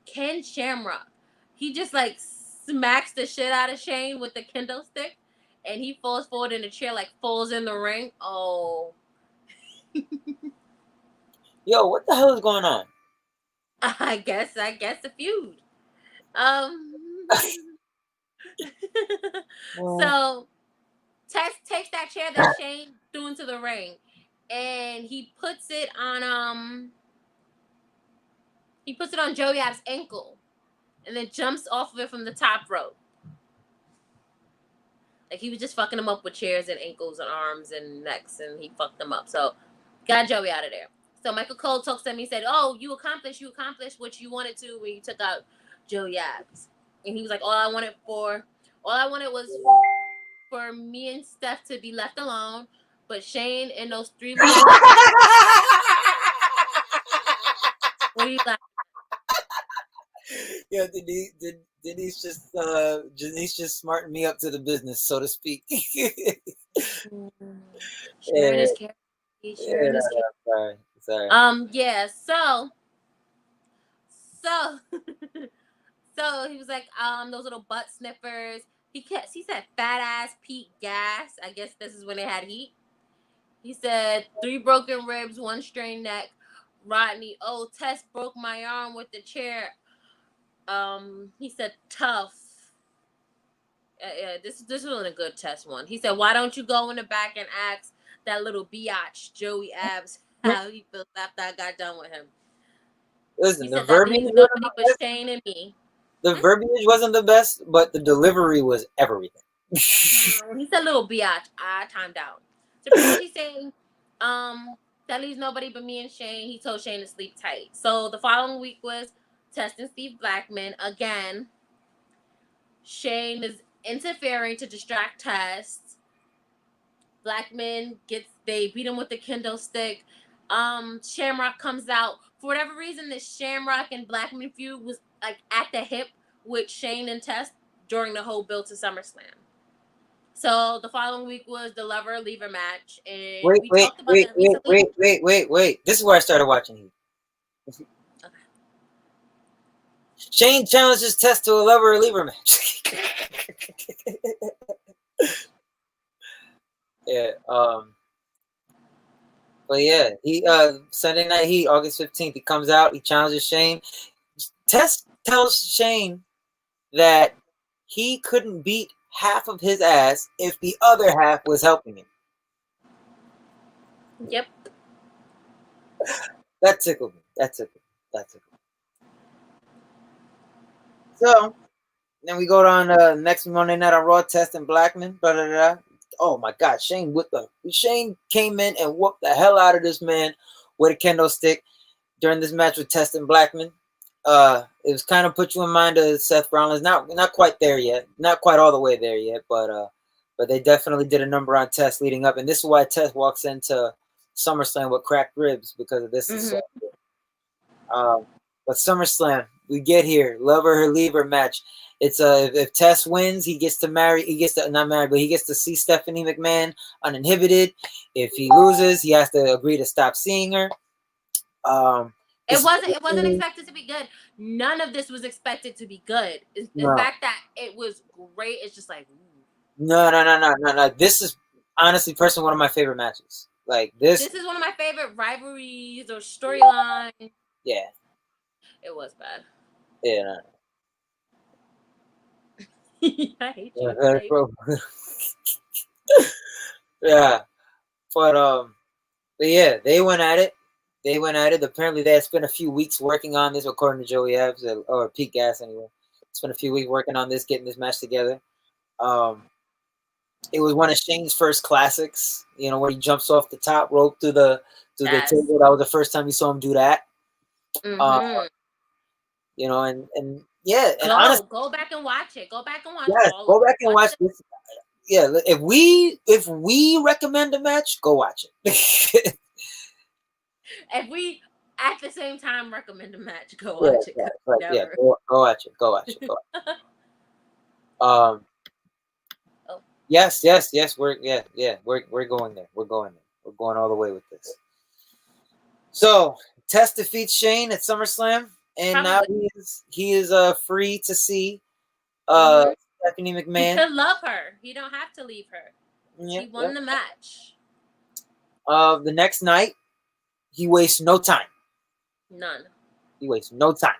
Ken Shamrock, he just like smacks the shit out of Shane with the kendo stick, and he falls forward in the chair, like falls in the ring. Oh, Yo, what the hell is going on? I guess a feud. Um. Well, So Test takes that chair that Shane threw into the ring, and he puts it on Joey Ab's ankle, and then jumps off of it from the top rope. Like he was just fucking him up with chairs and ankles and arms and necks, and he fucked them up. So got Joey out of there. So Michael Cole talks to him. He said, "Oh, you accomplished what you wanted to when you took out Joey Abs." And he was like, all I wanted was for me and Steph to be left alone, but Shane and those three little. What are you laughing? yeah, Denise just smartened me up to the business, so to speak. Sharing Yeah, his character. He's sharing his character. sorry. Yeah. So, so he was like, those little butt sniffers. He said fat ass Pete Gas. I guess this is when they had heat. He said 3 broken ribs, 1 strained neck. Rodney, oh, Tess broke my arm with the chair. He said tough. Yeah, this wasn't a good Test one. He said, why don't you go in the back and ask that little biatch Joey Abs how he feels after I got done with him. Listen, He the said that verbiage leaves wasn't nobody the but best. Shane and me. The verbiage wasn't the best, but the delivery was everything. He said little biatch. I timed out. So pretty much he's saying, that leaves nobody but me and Shane. He told Shane to sleep tight. So the following week was Test and Steve Blackman. Again, Shane is interfering to distract Test. Blackman they beat him with the kendo stick. Shamrock comes out. For whatever reason, the Shamrock and Blackman feud was like at the hip with Shane and Test during the whole build to SummerSlam. So the following week was the Lover Leaver match, and Wait, we wait, talked about wait, that wait, recently. wait, wait, wait, wait. This is where I started watching you. Okay. Shane challenges Test to a lover or leaver match. Yeah. But yeah, he Sunday Night Heat, August 15th. He comes out. He challenges Shane. Test tells Shane that he couldn't beat half of his ass if the other half was helping him. Yep. That tickled me. That tickled me. That tickled me. So then we go on next Monday night on Raw, Test and Blackman. Blah, blah, blah. Oh my God, Shane came in and whooped the hell out of this man with a kendo stick during this match with Test and Blackman. It was kind of put you in mind of Seth Rollins. Not quite there yet. Not quite all the way there yet, but they definitely did a number on Test leading up. And this is why Test walks into SummerSlam with cracked ribs, because of this. Mm-hmm. But SummerSlam, we get here, lover or leaver match. It's if Test wins, he gets to not marry, but he gets to see Stephanie McMahon uninhibited. If he loses, he has to agree to stop seeing her. It wasn't expected to be good. None of this was expected to be good. The fact that it was great, it's just like no. This is honestly, personally, one of my favorite matches. Like this. This is one of my favorite rivalries or storylines. Yeah. It was bad. Yeah. No. I hate you. Yeah. But yeah, they went at it. Apparently, they had spent a few weeks working on this, according to Joey Abs or Pete Gas anyway. Spent a few weeks working on this, getting this match together. It was one of Shane's first classics. You know, where he jumps off the top rope to the table. That was the first time you saw him do that. Mm-hmm. You know, and yeah, and honestly, go back and watch it. Go back and watch. Yes, go back and watch this. Yeah, if we recommend a match, go watch it. If we at the same time recommend a match, go watch it. Right, yeah, go watch it. Go watch it. Go watch it. Oh. Yes. We're going there. We're going there. We're going all the way with this. So Test defeats Shane at SummerSlam, and now he is free to see Stephanie McMahon. He could love her. He don't have to leave her. He won the match. The next night, he wastes no time. None. He wastes no time.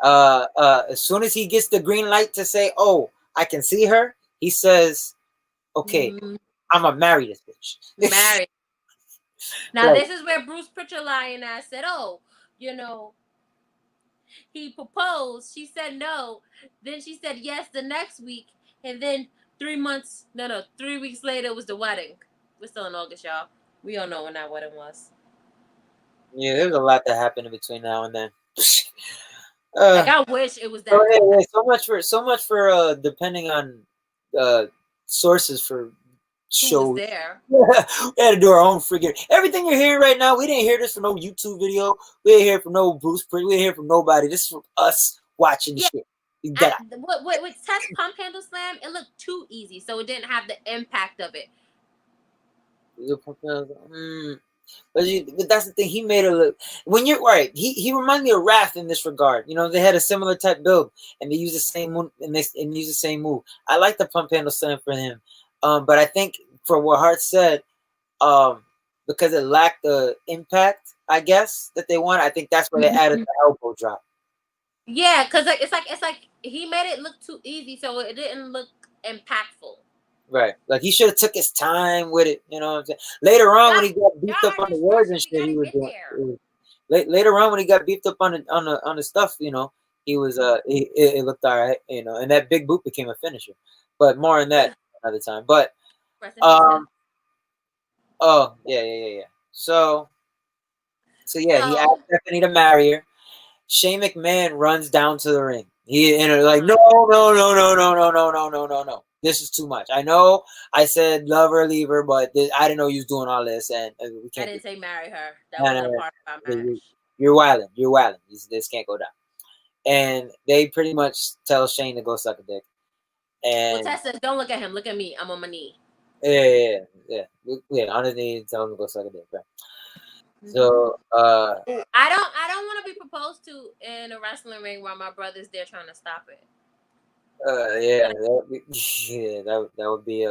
As soon as he gets the green light to say, "Oh, I can see her," he says, "Okay, I'm gonna marry this bitch." Marry. Now this is where Bruce Pritchard lying ass said, "Oh, you know, he proposed." She said no. Then she said yes the next week, and then 3 weeks later was the wedding. We're still in August, y'all. We all know when that wedding was. Yeah, there's a lot that happened in between now and then. Like I wish it was that. So much for depending on sources for shows. There. We had to do our own freaking everything you're hearing right now. We didn't hear this from no YouTube video. We didn't hear from no Bruce. We didn't hear from nobody. This is from us watching shit. With Test Pump Handle Slam, it looked too easy, so it didn't have the impact of it. But that's the thing. He made it look. When you're right, he reminds me of Wrath in this regard. You know, they had a similar type build, and they use the same move, and use the same move. I like the pump handle slam for him, but I think for what Hart said, because it lacked the impact, I guess that they want. I think that's where they added the elbow drop. Yeah, because it's like he made it look too easy, so it didn't look impactful. Right, like he should have took his time with it. You know what I'm saying? Later on, when he got beefed up on the words and shit, he was doing. Later on, when he got beefed up on the stuff, you know, He was it looked all right, and that big boot became a finisher. But more on that another time. But Rest in peace, Tiff. um oh yeah. So yeah, he asked So Stephanie to marry her. Shane McMahon runs down to the ring. He and like, uh, no. This is too much. I know I said love her, leave her, but I didn't know you was doing all this, and we I can't do didn't say marry her. That no, no, wasn't a no. part of our You- marriage. You're wilding. You're wilding. This can't go down. And they pretty much tell Shane to go suck a dick. Well, And Tess says, don't look at him. Look at me. I'm on my knee. yeah. On his knees, tell him to go suck a dick. Right. Mm-hmm. So I don't want to be proposed to in a wrestling ring while my brother's there trying to stop it. yeah, Like, that would be, yeah, that would be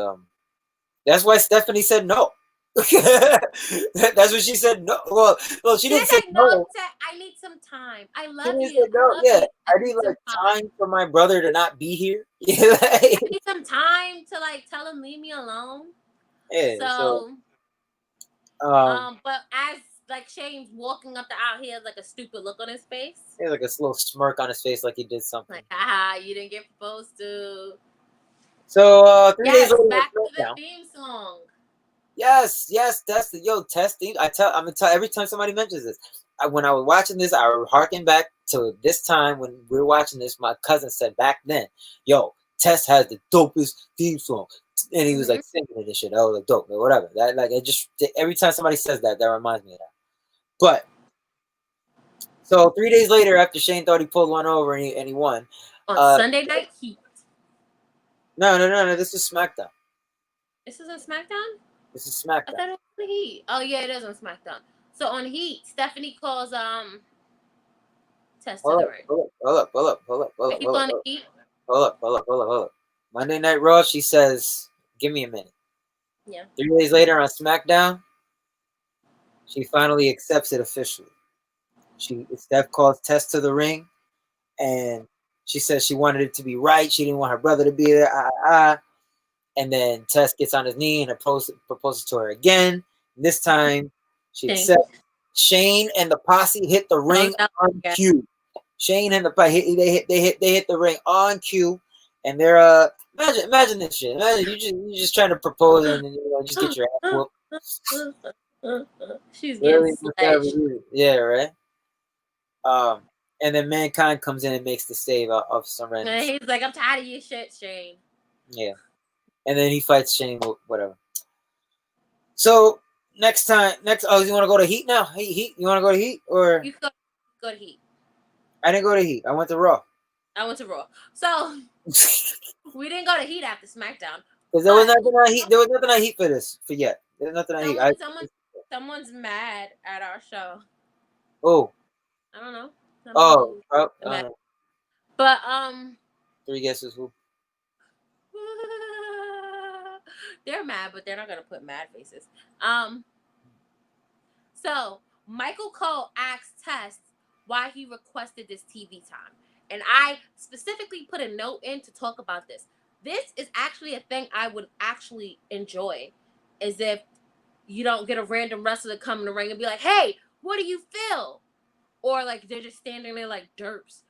That's why Stephanie said no. That's what she said no. Well, she she didn't didn't say say no. no. She said, I need some time. I She love didn't you. say no. I love Yeah, you. I I need need some like time. time for my brother to not be here. Yeah, I need some time to like tell him leave me alone. yeah. So So, um, but as like Shane's walking up the aisle, he has like a stupid look on his face. he had like a little smirk on his face, like he did something. Like, haha, you didn't get proposed to. So 3 days Yes, later, on back to the SmackDown. theme song. Yes, that's the testing. I'm gonna tell every time somebody mentions this. When I was watching this, I harken back to this time when we were watching this. My cousin said back then, "Yo, Test has the dopest theme song," and he was Mm-hmm. like singing it and shit. I was like, "Dope," or whatever. That like it just every time somebody says that, that reminds me of that. But so 3 days later, after Shane thought he pulled one over and he won, On uh, Sunday Night Heat. no, this is SmackDown. This is on SmackDown? This is I SmackDown. thought it was on Heat. Oh yeah, it is on SmackDown. So on Heat, Stephanie calls Test to the ring. Are you going to Heat? Hold up. Monday Night Raw, she says, "Give me a minute." Yeah. 3 days later on SmackDown, she finally accepts it officially. Steph calls Test to the ring, and she says she wanted it to be right. She didn't want her brother to be there. And then Test gets on his knee and proposes to her again. This time, she Dang. accepts. Shane and the posse hit the Oh, ring no. on Yeah. cue. Shane and the posse they hit the ring on cue, and they're imagine this shit. Imagine you just trying to propose and just get your ass whooped. She's getting Really, sledged. yeah, right. Um, and then Mankind comes in and makes the save of some random And shit. he's like, I'm tired of your shit, Shane. Yeah, and then he fights Shane, whatever. So next, you want to go to Heat now? Heat, you want to go to Heat or? You go to Heat. I didn't go to Heat. I went to Raw. I went to Raw. So we didn't go to Heat after SmackDown. Because there was But nothing on Heat. There was nothing on Heat for this for yet. There's nothing on Heat. someone's mad at our show. Oh, I don't know. oh, Mad. But 3 guesses who? they're mad, but they're not gonna put mad faces. So Michael Cole asked Test why he requested this TV time, and I specifically put a note in to talk about this. This is actually a thing I would actually enjoy, is if you don't get a random wrestler to come in the ring and be like, "Hey, what do you feel?" Or like they're just standing there like derps.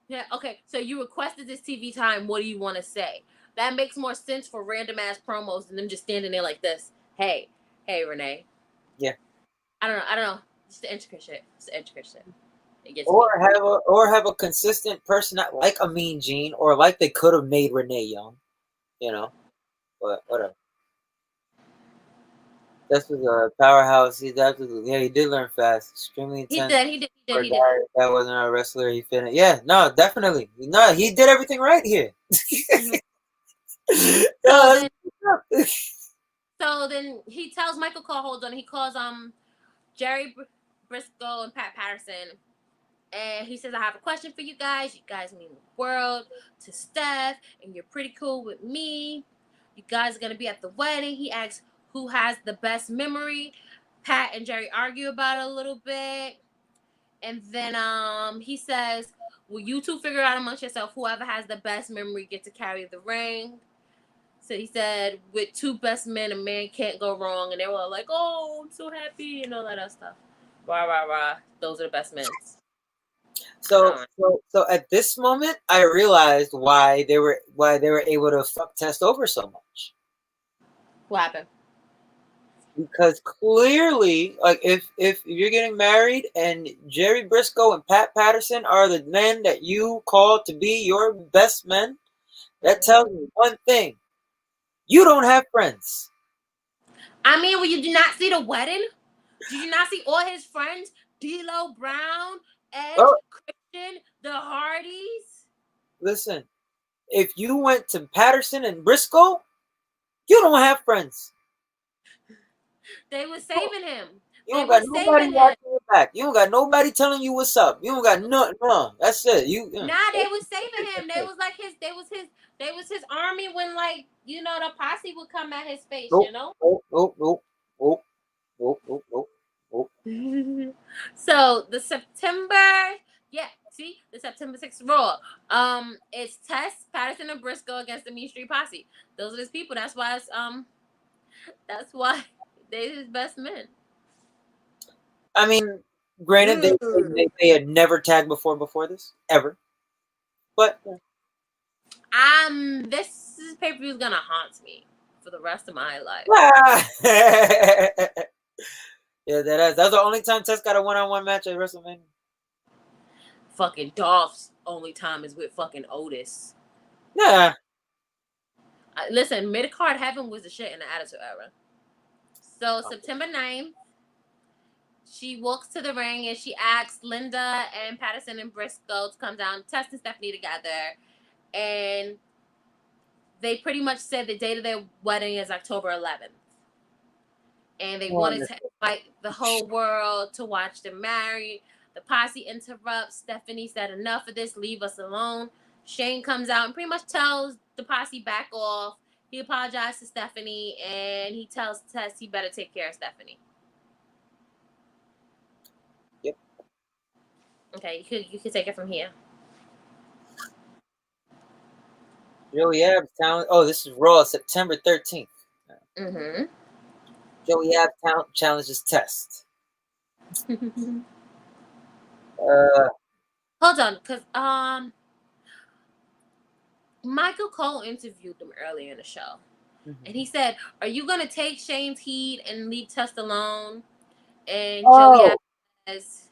Yeah, okay. So you requested this TV time. What do you want to say? That makes more sense for random ass promos than them just standing there like this. Hey, Renee. Yeah. I don't know. Just the intricate shit. It gets Or me. have a consistent person that like a Mean Gene, or like they could have made Renee Young, but whatever. This was a powerhouse. He did learn fast. Extremely He intense. did. For a guy that wasn't a wrestler, he finished. Yeah, no, definitely. No, he did everything right here. So then he tells Michael Cole, hold on. He calls Jerry Briscoe and Pat Patterson. And he says, I have a question for you guys. You guys mean the world to Steph, and you're pretty cool with me. You guys are going to be at the wedding. He asks who has the best memory. Pat and Jerry argue about it a little bit. And then he says, will you two figure out amongst yourself whoever has the best memory get to carry the ring? So he said, with two best men, a man can't go wrong. And they were all like, oh, I'm so happy, and all that other stuff. Rah, rah, rah. Those are the best men. So at this moment, I realized why they were able to fuck Test over so much. What happened? Because clearly, like if you're getting married and Jerry Briscoe and Pat Patterson are the men that you call to be your best men, that tells me one thing: you don't have friends. I mean, when you did not see the wedding, did you not see all his friends? D'Lo Brown, Edge, Oh, Christian, the Hardys. listen, if you went to Patterson and Briscoe, you don't have friends. They were saving him. You They don't were got nobody saving him. watching your back. You don't got nobody telling you what's up. You don't got nothing wrong. That's it. Nah, they was saving him. They was like his. They was his army when, like, you know, the posse would come at his face. Nope, You know. nope, nope, nope, nope, nope, nope, nope, nope. So the September, yeah, see the September 6th Raw. It's Tess, Patterson, and Briscoe against the Mean Street Posse. Those are his people. That's why it's That's why they're his best men. I mean, granted, they had never tagged before this ever, but This pay per view is gonna haunt me for the rest of my life. yeah, that's the only time Tess got a one-on-one match at WrestleMania. Fucking Dolph's only time is with fucking Otis. Yeah. Listen, mid card heaven was the shit in the Attitude Era. So September 9th, she walks to the ring and she asks Linda and Patterson and Briscoe to come down, Tess and Stephanie together, and they pretty much said the date of their wedding is October 11th. And they wanted to invite the whole world to watch them marry. The posse interrupts. Stephanie said, enough of this, leave us alone. Shane comes out and pretty much tells the posse back off. He apologized to Stephanie and he tells Tess he better take care of Stephanie. Yep. Okay, you could take it from here. Joey Abs oh, this is Raw, September 13th. Mm-hmm. Joey Abs challenges Test. Hold on, because Michael Cole interviewed them earlier in the show. Mm-hmm. And he said, are you going to take Shane's heat and leave Test alone? And Joey Abs says,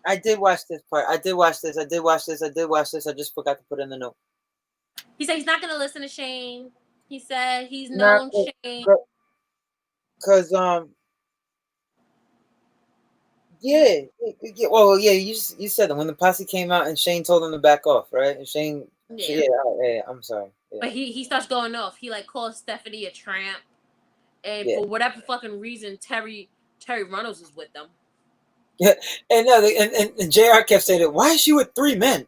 I did watch this part. I did watch this. I just forgot to put in the note. He said he's not going to listen to Shane. He said he's known Shane. Because, yeah. Well, yeah, you said that when the posse came out and Shane told him to back off, right? And Shane, yeah, I'm sorry. Yeah. But he starts going off. He, like, calls Stephanie a tramp. And for whatever fucking reason, Terry Runnels is with them. Yeah, and and JR kept saying, why is she with three men?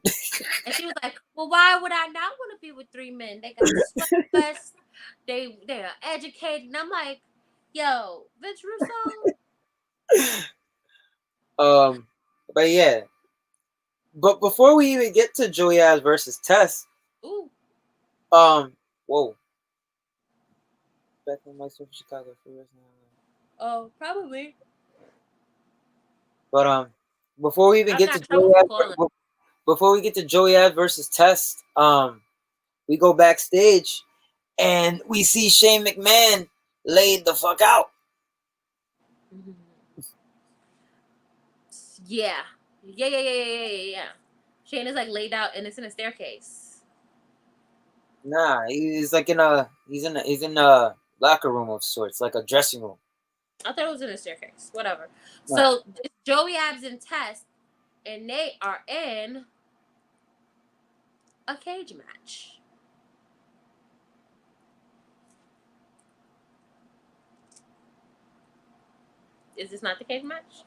And she was like, well, why would I not want to be with three men? They got sweat, they are educated. And I'm like, yo, Vince Russo. But yeah. But before we even get to Joey Abs versus Tess, ooh. Whoa. Back in my Chicago for oh, probably. But before we even get to Joey Abs, before we get to Joey Abs versus Test, we go backstage and we see Shane McMahon laid the fuck out. Mm-hmm. Yeah. Shane is like laid out and it's in a staircase. Nah, he's like in a locker room of sorts, like a dressing room. I thought it was in a staircase. Whatever. Nah. So it's Joey Abs and Test, and they are in a cage match. Is this not the cage match?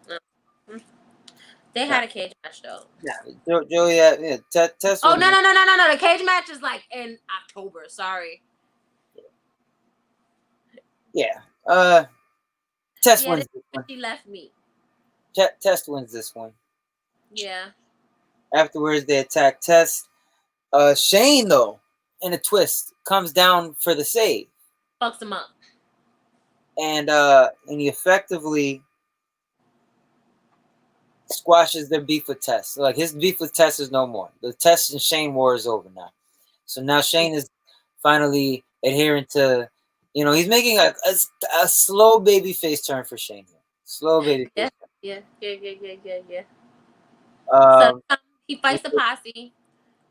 No. They had a cage match though. Yeah, Joey, yeah, Test. Oh no! The cage match is like in October. Sorry. Yeah. Test wins this one. She left me. Test wins this one. Yeah. Afterwards, they attack Test. Shane, though, in a twist, comes down for the save. Fucks him up. And he effectively squashes their beef with Test. So, like, his beef with Test is no more. The Test and Shane war is over now. So now Shane is finally adhering to, he's making a slow baby face turn for Shane here. Slow baby face. Yeah. So Um, he fights the posse.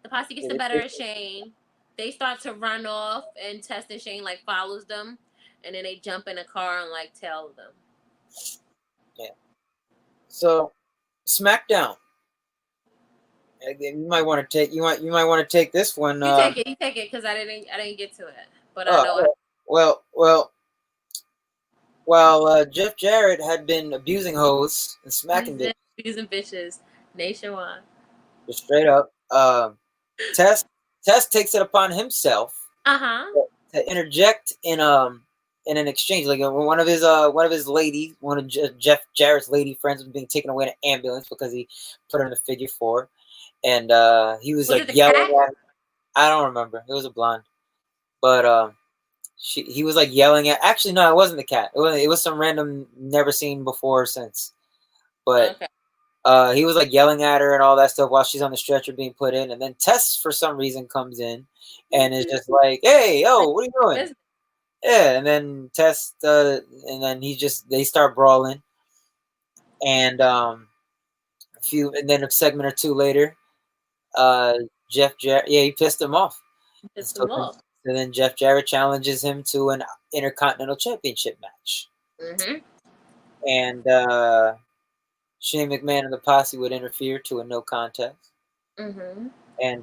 The posse gets the better of Shane. They start to run off, and Test and Shane like follows them, and then they jump in a car and like tail them. Yeah. So SmackDown. You might want to take you might want to take this one. You take it, because I didn't get to it, but I know. Well, Jeff Jarrett had been abusing hoes and smacking bitches. Abusing bitches nationwide. Just straight up. Test takes it upon himself to interject in an exchange. Like one of his ladies, one of Jeff Jarrett's lady friends, was being taken away in an ambulance because he put her in a figure four, and he was like yelling at her. I don't remember. It was a blonde, but he was like yelling at. Actually, no, it wasn't the cat. It was some random, never seen before or since. But he was like yelling at her and all that stuff while she's on the stretcher being put in, and then Tess for some reason comes in and is just like, "Hey, yo, what are you doing?" Yeah, and then Tess, and then they start brawling, and and then a segment or two later, Jeff Jarrett, he pissed him off. So then Jeff Jarrett challenges him to an Intercontinental Championship match. And Shane McMahon and the posse would interfere to a no contest. And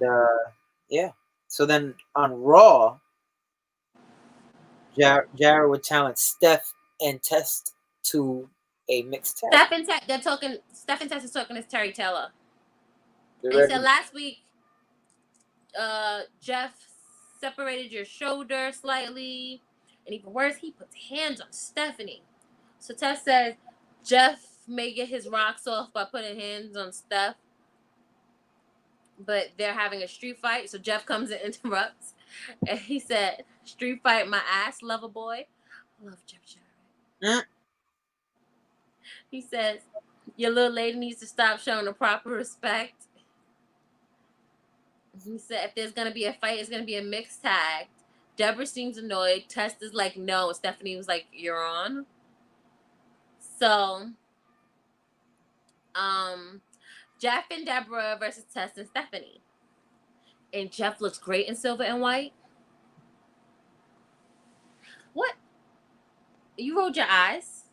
so then on Raw, Jarrett would challenge Steph and Test to a mixed tag. Steph and Test is talking to Terry Taylor. They said last week, Jeff separated your shoulder slightly, and even worse, he puts hands on Stephanie. So Tess says Jeff may get his rocks off by putting hands on Steph, but they're having a street fight. So Jeff comes and interrupts, and he said, "Street fight my ass, lover boy." I love Jeff Jarrett. He says, "Your little lady needs to stop showing the proper respect." He said, "If there's gonna be a fight, it's gonna be a mixed tag." Deborah seems annoyed. Test is like, "No." Stephanie was like, "You're on." So, Jeff and Deborah versus Test and Stephanie. And Jeff looks great in silver and white. What? You rolled your eyes?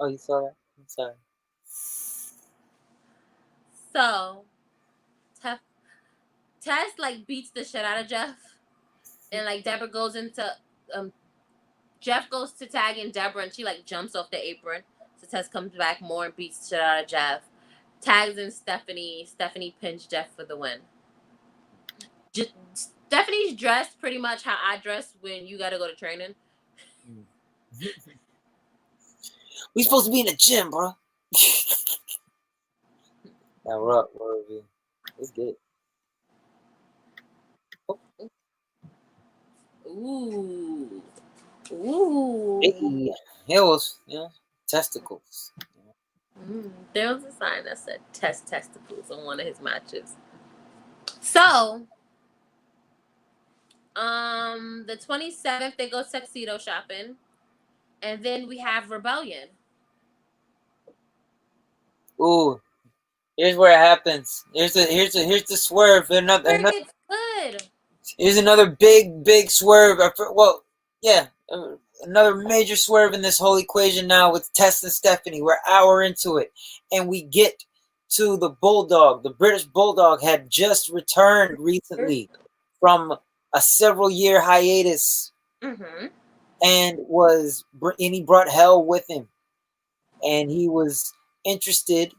Oh, you saw that? I'm sorry. So, Tess like beats the shit out of Jeff, and like Deborah goes into Jeff goes to tag in Deborah, and she like jumps off the apron. So Tess comes back more and beats the shit out of Jeff. Tags in Stephanie. Stephanie pins Jeff for the win. Stephanie's dressed pretty much how I dress when you gotta go to training. We supposed to be in the gym, bro. Now we're up. Let's get it. Ooh. Hey, hills, testicles. There was a sign that said "test testicles" on one of his matches. So, the 27th they go tuxedo shopping, and then we have Rebellion. Ooh, here's where it happens. Here's the swerve. Another good. Here's another big swerve. Well, yeah, another major swerve in this whole equation now with Tess and Stephanie. We're an hour into it, and we get to the Bulldog. The British Bulldog had just returned recently from a several-year hiatus, and he brought hell with him, and he was interested.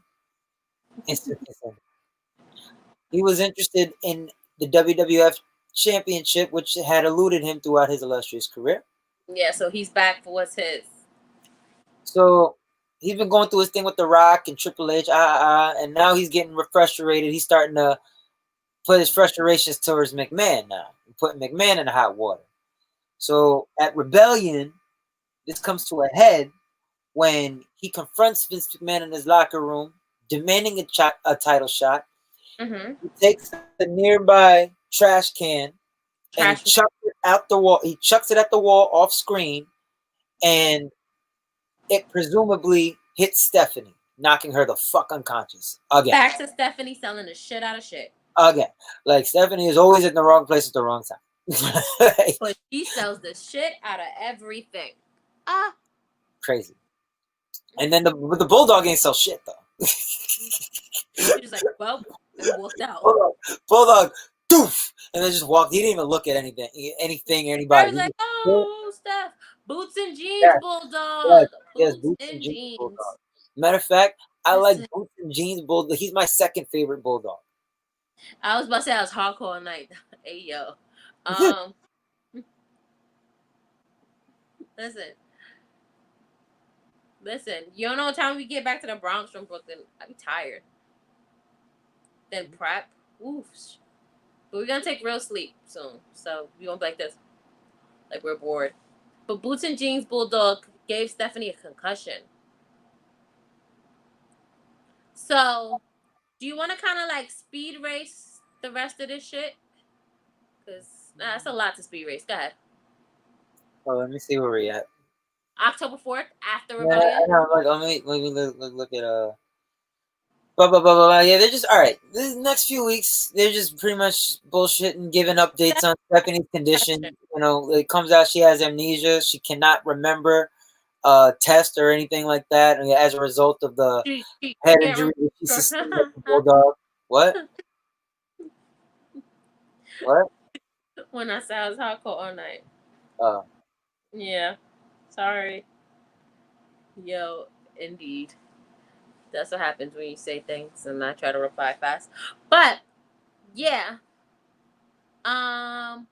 He was interested in the WWF Championship, which had eluded him throughout his illustrious career. Yeah, so he's back for what's his. So he's been going through his thing with The Rock and Triple H, and now he's getting frustrated. He's starting to put his frustrations towards McMahon now, putting McMahon in the hot water. So at Rebellion, this comes to a head when he confronts Vince McMahon in his locker room, demanding a title shot. Mm-hmm. He takes a nearby trash can and he Trash. chucks it out the wall. He chucks it at the wall off screen, and it presumably hits Stephanie, knocking her the fuck unconscious again. Back to Stephanie selling the shit out of shit. Again, like Stephanie is always in the wrong place at the wrong time. But she sells the shit out of everything. Ah. Crazy. And then the bulldog ain't sell shit though. She was like, well, and walked out. Bulldog, doof, and then just walked. He didn't even look at anything, I anybody. was like, Just, oh, Steph. Boots and jeans, yes, bulldog. yes, Boots Boots and and Jeans jeans. bulldog. Matter of fact, I like Listen, Boots and Jeans bulldog. He's my second favorite bulldog. I was about to say I was hardcore all night. Hey, yo. Um, listen. Listen. You don't know what time we get back to the Bronx from Brooklyn. I be tired. Then prep. Oof. But we're gonna take real sleep soon. So we won't be like this. Like we're bored. But Boots and Jeans Bulldog gave Stephanie a concussion. So do you want to kind of like speed race the rest of this shit? Because that's a lot to speed race. Go ahead. Oh, let me see where we're at. October 4th, after Yeah, I Rebellion. know. Like, let me look at blah blah blah blah blah. Yeah, they're just all right. The next few weeks, they're just pretty much bullshitting, giving updates on Stephanie's condition. You know, it comes out she has amnesia. She cannot remember test or anything like that, and as a result of the She head can't injury that she sustained at the remember bulldog. What? What? when I said I was hardcore all night. Uh, Yeah. Sorry. Yo, indeed. That's what happens when you say things and I try to reply fast. But yeah. Um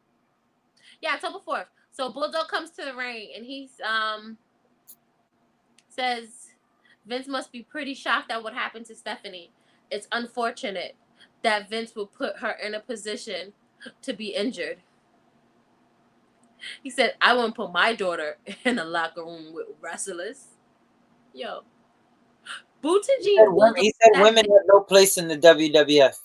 yeah, October 4th. So Bulldog comes to the ring and he's says Vince must be pretty shocked at what happened to Stephanie. It's unfortunate that Vince will put her in a position to be injured. He said, I wouldn't put my daughter in a locker room with wrestlers. Yo. Boots and jeans Bulldog. he said women have no place in the WWF.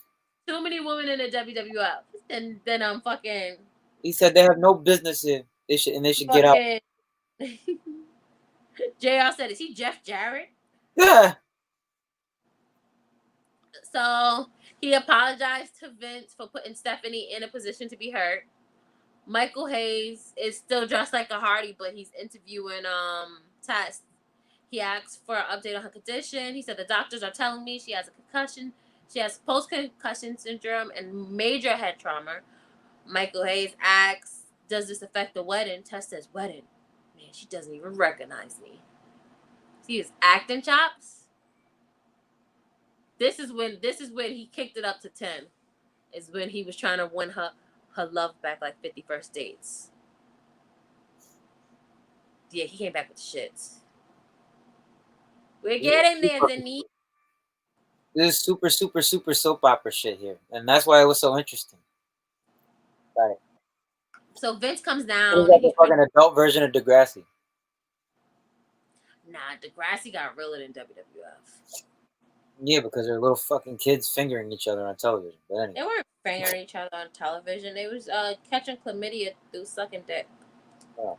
Too many women in the WWF. And then I'm fucking He said they have no business here. They should get out. fucking JR said, is he Jeff Jarrett? Yeah. So he apologized to Vince for putting Stephanie in a position to be hurt. Michael Hayes is still dressed like a Hardy, but he's interviewing Tess. He asked for an update on her condition. He said the doctors are telling me she has a concussion. She has post-concussion syndrome and major head trauma. Michael Hayes asks, does this affect the wedding? Tess says, wedding? Man, she doesn't even recognize me. See his acting chops? This is when he kicked it up to 10. Is when he was trying to win her love back like 51st dates. Yeah, he came back with the shits. We're getting there, Denise. This is super soap opera shit here, and that's why it was so interesting. Right. So Vince comes It was down. like a fucking adult version of Degrassi. Nah, Degrassi got realer than WWF. Yeah, because they're little fucking kids fingering each other on television. But anyway. They weren't fingering each other on television. They was catching chlamydia through sucking dick. Oh.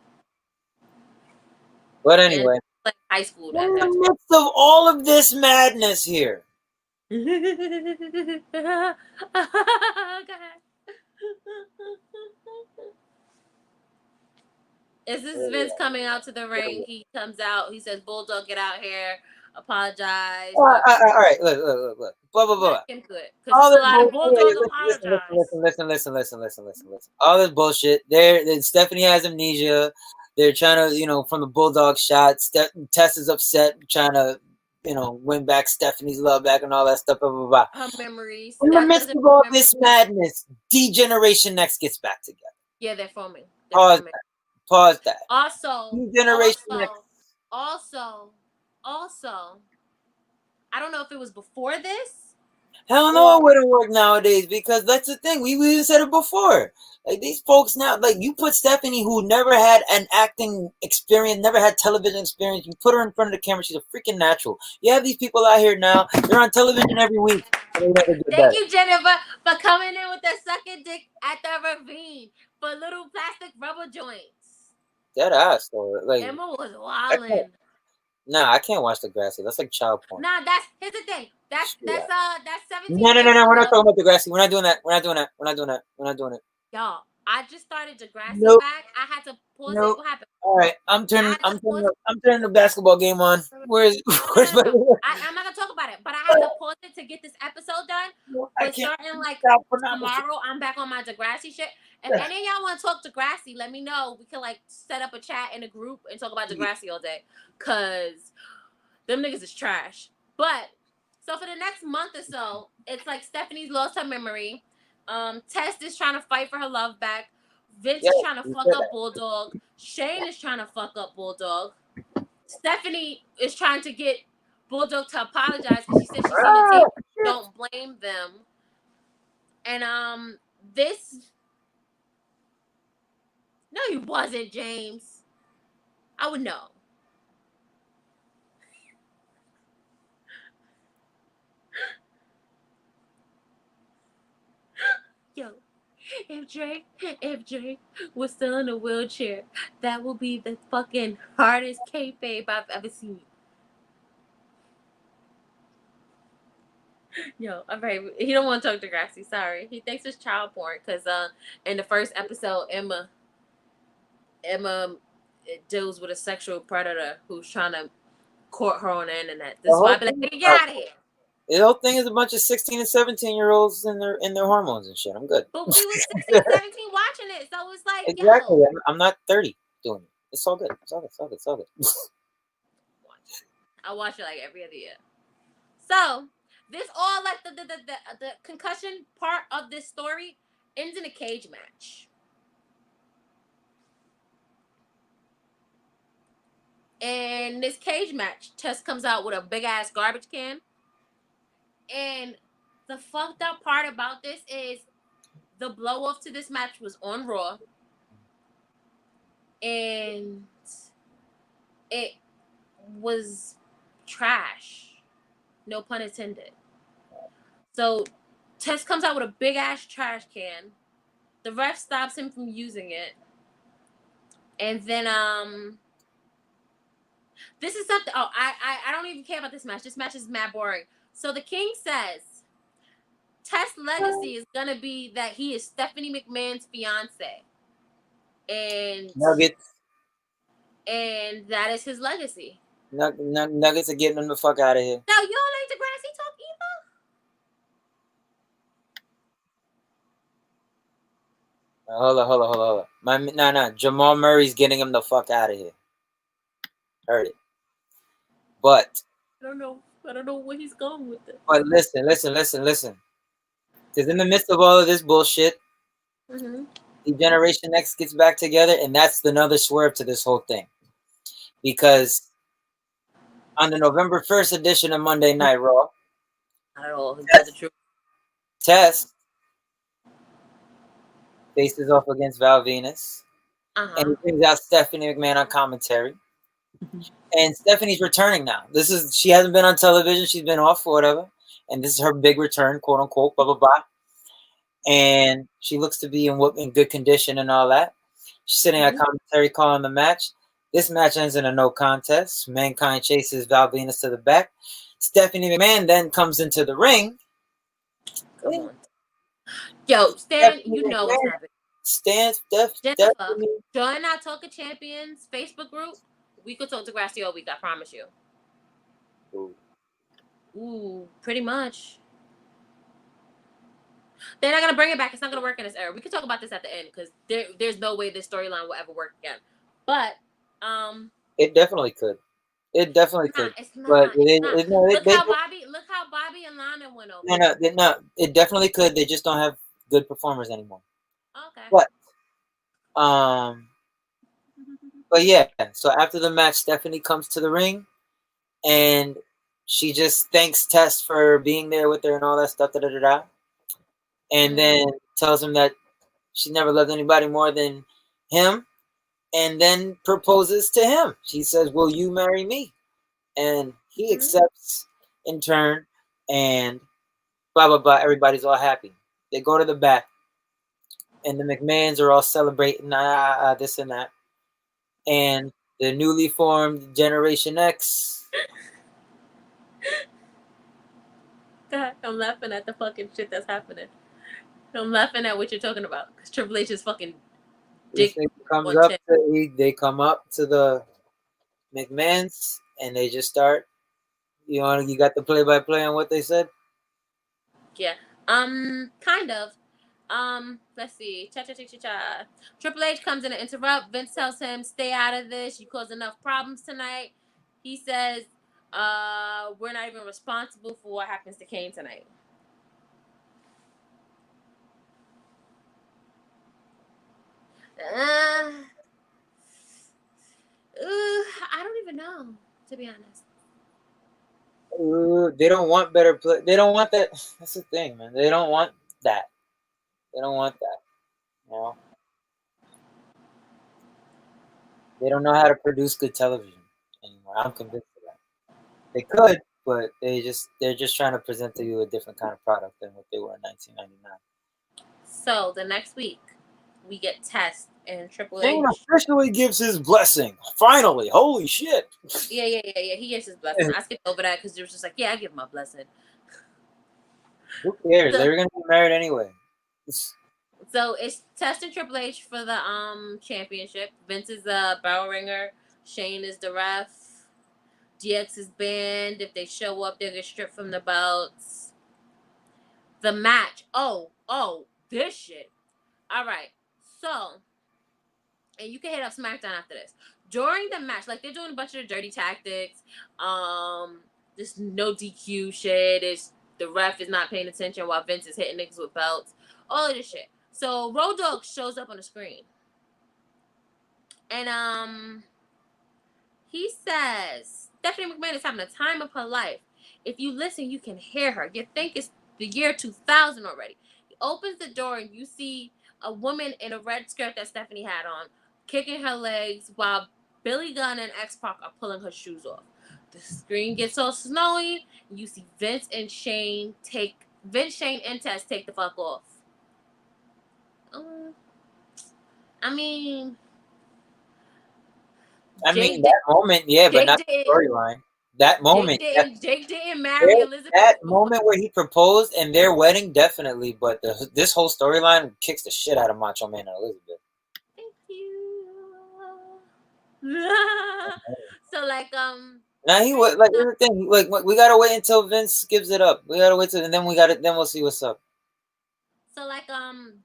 But And anyway, like high school. in the midst of all of this madness here, Is this Vince coming out to the ring? He comes out. He says, "Bulldog, get out here. Apologize." all right, look, blah blah blah. Let him do it because All there's a this lot of bullshit. Bulldog Listen. All this bullshit. Then Stephanie has amnesia. They're trying to, from the bulldog shot. Tess is upset, trying to, win back Stephanie's love back and all that stuff. Blah blah blah. her memories. In the midst of all this madness, D-Generation Next gets back together. Yeah, they're forming. Pause that. Also, D-Generation Next. also, I don't know if it was before this Hell no, it wouldn't work nowadays because that's the thing. We said it before. Like these folks now, like you put Stephanie, who never had an acting experience, never had television experience. You put her in front of the camera, she's a freaking natural. You have these people out here now; they're on television every week, and they never get Thank better. you, Jennifer, for coming in with the sucking dick at the ravine for little plastic rubber joints. Dead ass though. Like Emma was I can't. wildin'. Nah, I can't watch Degrassi. That's like child porn. Nah, here's the thing. That's Screw that's that. uh that's 17 No. We're not episodes. talking about Degrassi. We're not doing that. We're not doing that. We're not doing that. We're not doing it. Y'all, I just started Degrassi Nope. back. I had to pause it. Nope. What happened? All right, I had to pause it. I'm turning the basketball game on. Where's where's my? I'm not gonna talk about it, but I had to pause it to get this episode done. I But can't starting like stop pornography. tomorrow, I'm back on my Degrassi shit. If any of y'all want to talk Degrassi, let me know. We can like set up a chat in a group and talk about Degrassi all day. Cause them niggas is trash. But so for the next month or so, it's like Stephanie's lost her memory. Tess is trying to fight for her love back. Vince Yeah, is trying to you fuck said up that. Bulldog. Shane is trying to fuck up Bulldog. Stephanie is trying to get Bulldog to apologize because she said she's seen the Ah, tape. shit. Don't blame them. And this. No, you wasn't, James. I would know. Yo, if Drake was still in a wheelchair, that would be the fucking hardest kayfabe I've ever seen. Yo, I'm very. He don't want to talk to Grassy. Sorry, he thinks it's child porn because in the first episode, Emma deals with a sexual predator who's trying to court her on the internet. The This is why whole I be like, thing is nigga, get about out of here. the whole thing is a bunch of 16 and 17-year-olds in their hormones and shit. I'm good. But we was 16, 17 watching it, so it's like, Exactly. yo. I'm not 30 doing it. It's all good. It's all good. It's all good. It's all good. I watch it like every other year. So this all like the concussion part of this story ends in a cage match. And this cage match, Tess comes out with a big ass garbage can. And the fucked up part about this is the blow off to this match was on Raw. And it was trash. No pun intended. So Tess comes out with a big ass trash can. The ref stops him from using it. And then this is something. Oh, I don't even care about this match. This match is mad boring. So the King says Tess' legacy is gonna be that he is Stephanie McMahon's fiance, and Nuggets. that is his legacy. Nuggets are getting them the fuck out of here. Now you don't like Degrassi talk either. Hold on. No. Jamal Murray's getting him the fuck out of here. Heard it. But I don't know where he's going with it. but listen. Because in the midst of all of this bullshit, the Generation X gets back together, and that's another swerve to this whole thing. Because on the November 1st edition of Monday Night Raw, Not at all. That's the truth. Test faces off against Val Venus, and he brings out Stephanie McMahon on commentary. And Stephanie's returning now. She hasn't been on television. She's been off or whatever. And this is her big return, quote unquote, blah, blah, blah. And she looks to be in good condition and all that. She's sitting at commentary calling the match. This match ends in a no contest. Mankind chases Val Venus to the back. Stephanie McMahon then comes into the ring. Come on. Yo, Stan, you know what's happening. Jennifer, join our Talk of Champions Facebook group. We could talk to Grassy all week, I promise you. Ooh, pretty much. They're not gonna bring it back. It's not gonna work in this era. We could talk about this at the end because there's no way this storyline will ever work again. But it definitely could. It definitely could. It's not. But Look how Bobby and Lana went over. No. It definitely could. They just don't have good performers anymore. Okay. But yeah. So after the match, Stephanie comes to the ring, and she just thanks Test for being there with her and all that stuff, da da da da. And then tells him that she never loved anybody more than him, and then proposes to him. She says, "Will you marry me?" And he accepts in turn, and blah blah blah. Everybody's all happy. They go to the back, and the McMahons are all celebrating this and that, and the newly formed Generation X. God, I'm laughing at the fucking shit that's happening. I'm laughing at what you're talking about because Triple H is fucking This dick thing comes on up chin. they come up to the McMahons, and they just start. You got the play-by-play on what they said. Yeah. Kind of. Let's see. Cha cha cha cha cha. Triple H comes in to interrupt. Vince tells him, "Stay out of this. You caused enough problems tonight." He says, we're not even responsible for what happens to Kane tonight." Uh, I don't even know, to be honest. They don't want better play. They don't want that. That's the thing, man. They don't want that. They don't want that. You know, they don't know how to produce good television anymore. I'm convinced of that. They could, but they're just trying to present to you a different kind of product than what they were in 1999. So the next week, we get Test and Triple Kane H. officially gives his blessing. Finally, holy shit! Yeah. He gets his blessing. I skipped over that because it was just like, yeah, I give him a blessing. Who cares? The, They were gonna be married anyway. so it's Test and Triple H for the championship. Vince is the bell ringer. Shane is the ref. DX is banned. If they show up, they'll get stripped from the belts. The match. This shit. All right. So, and you can hit up SmackDown after this. During the match, like they're doing a bunch of dirty tactics. There's no DQ shit. It's the ref is not paying attention while Vince is hitting niggas with belts. All of this shit. So Road Dogg shows up on the screen, and he says Stephanie McMahon is having the time of her life. If you listen, you can hear her. You think it's the year 2000 already. He opens the door and you see a woman in a red skirt that Stephanie had on, kicking her legs while Billy Gunn and X-Pac are pulling her shoes off. The screen gets all snowy. You see Shane, and Tess take the fuck off. I mean, Jake That moment, yeah, but Jake not the didn't. storyline. That moment, yeah. Jake didn't marry Elizabeth. That moment where he proposed and their wedding, definitely. But this whole storyline kicks the shit out of Macho Man and Elizabeth. Thank you. So Now he was like the thing. Like we gotta wait until Vince gives it up. We gotta wait till, and then then we'll see what's up. So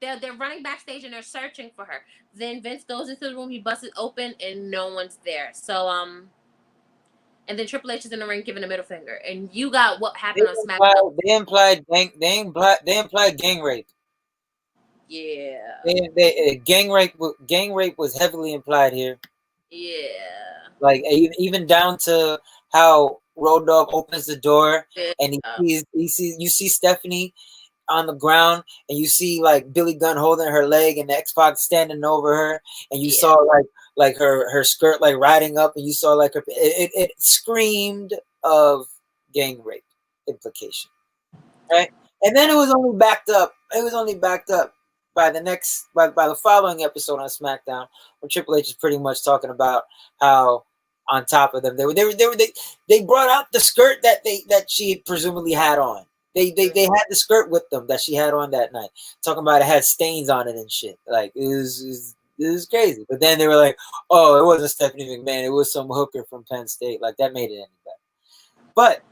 they're running backstage and they're searching for her. Then Vince goes into the room, he busts it open, and no one's there. So and then Triple H is in the ring giving a middle finger. And you got what happened on SmackDown. They implied gang rape. Yeah. Gang rape was heavily implied here. Yeah. Like even down to how Road Dogg opens the door and you see Stephanie on the ground, and you see like Billy Gunn holding her leg and the X-Pac standing over her, and you saw like her skirt like riding up, and you saw like it screamed of gang rape implication, right? And then it was only backed up. It was only backed up by the following episode on SmackDown, where Triple H is pretty much talking about how on top of them they brought out the skirt that she presumably had on. They had the skirt with them that she had on that night, talking about it had stains on it and shit. Like it was crazy. But then they were like, "Oh, it wasn't Stephanie McMahon. It was some hooker from Penn State." Like that made it any better. But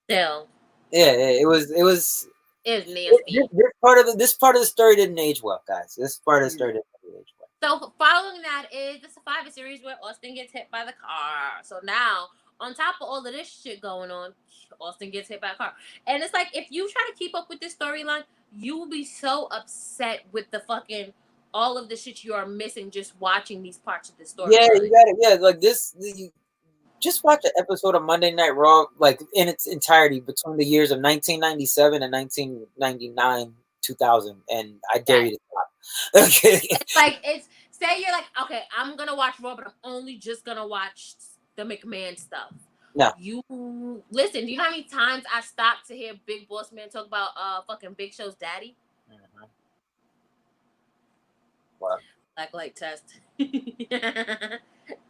still, yeah, it was nasty. This part of the story didn't age well, guys. This part of the story didn't age well. So following that is the Survivor Series where Austin gets hit by the car. So now, on top of all of this shit going on, Austin gets hit by a car. And it's like, if you try to keep up with this storyline, you will be so upset with the fucking all of the shit you are missing just watching these parts of the story. Yeah, you got it. Yeah, like this. Just watch an episode of Monday Night Raw, like in its entirety between the years of 1997 and 1999, 2000, and I dare Yes. you to stop. Okay. It's like it's say you're like, okay, I'm gonna watch Raw, but I'm only just gonna watch the McMahon stuff. No. You listen, do you know how many times I stopped to hear Big Boss Man talk about fucking Big Show's daddy? Mhm. Well, Black light test.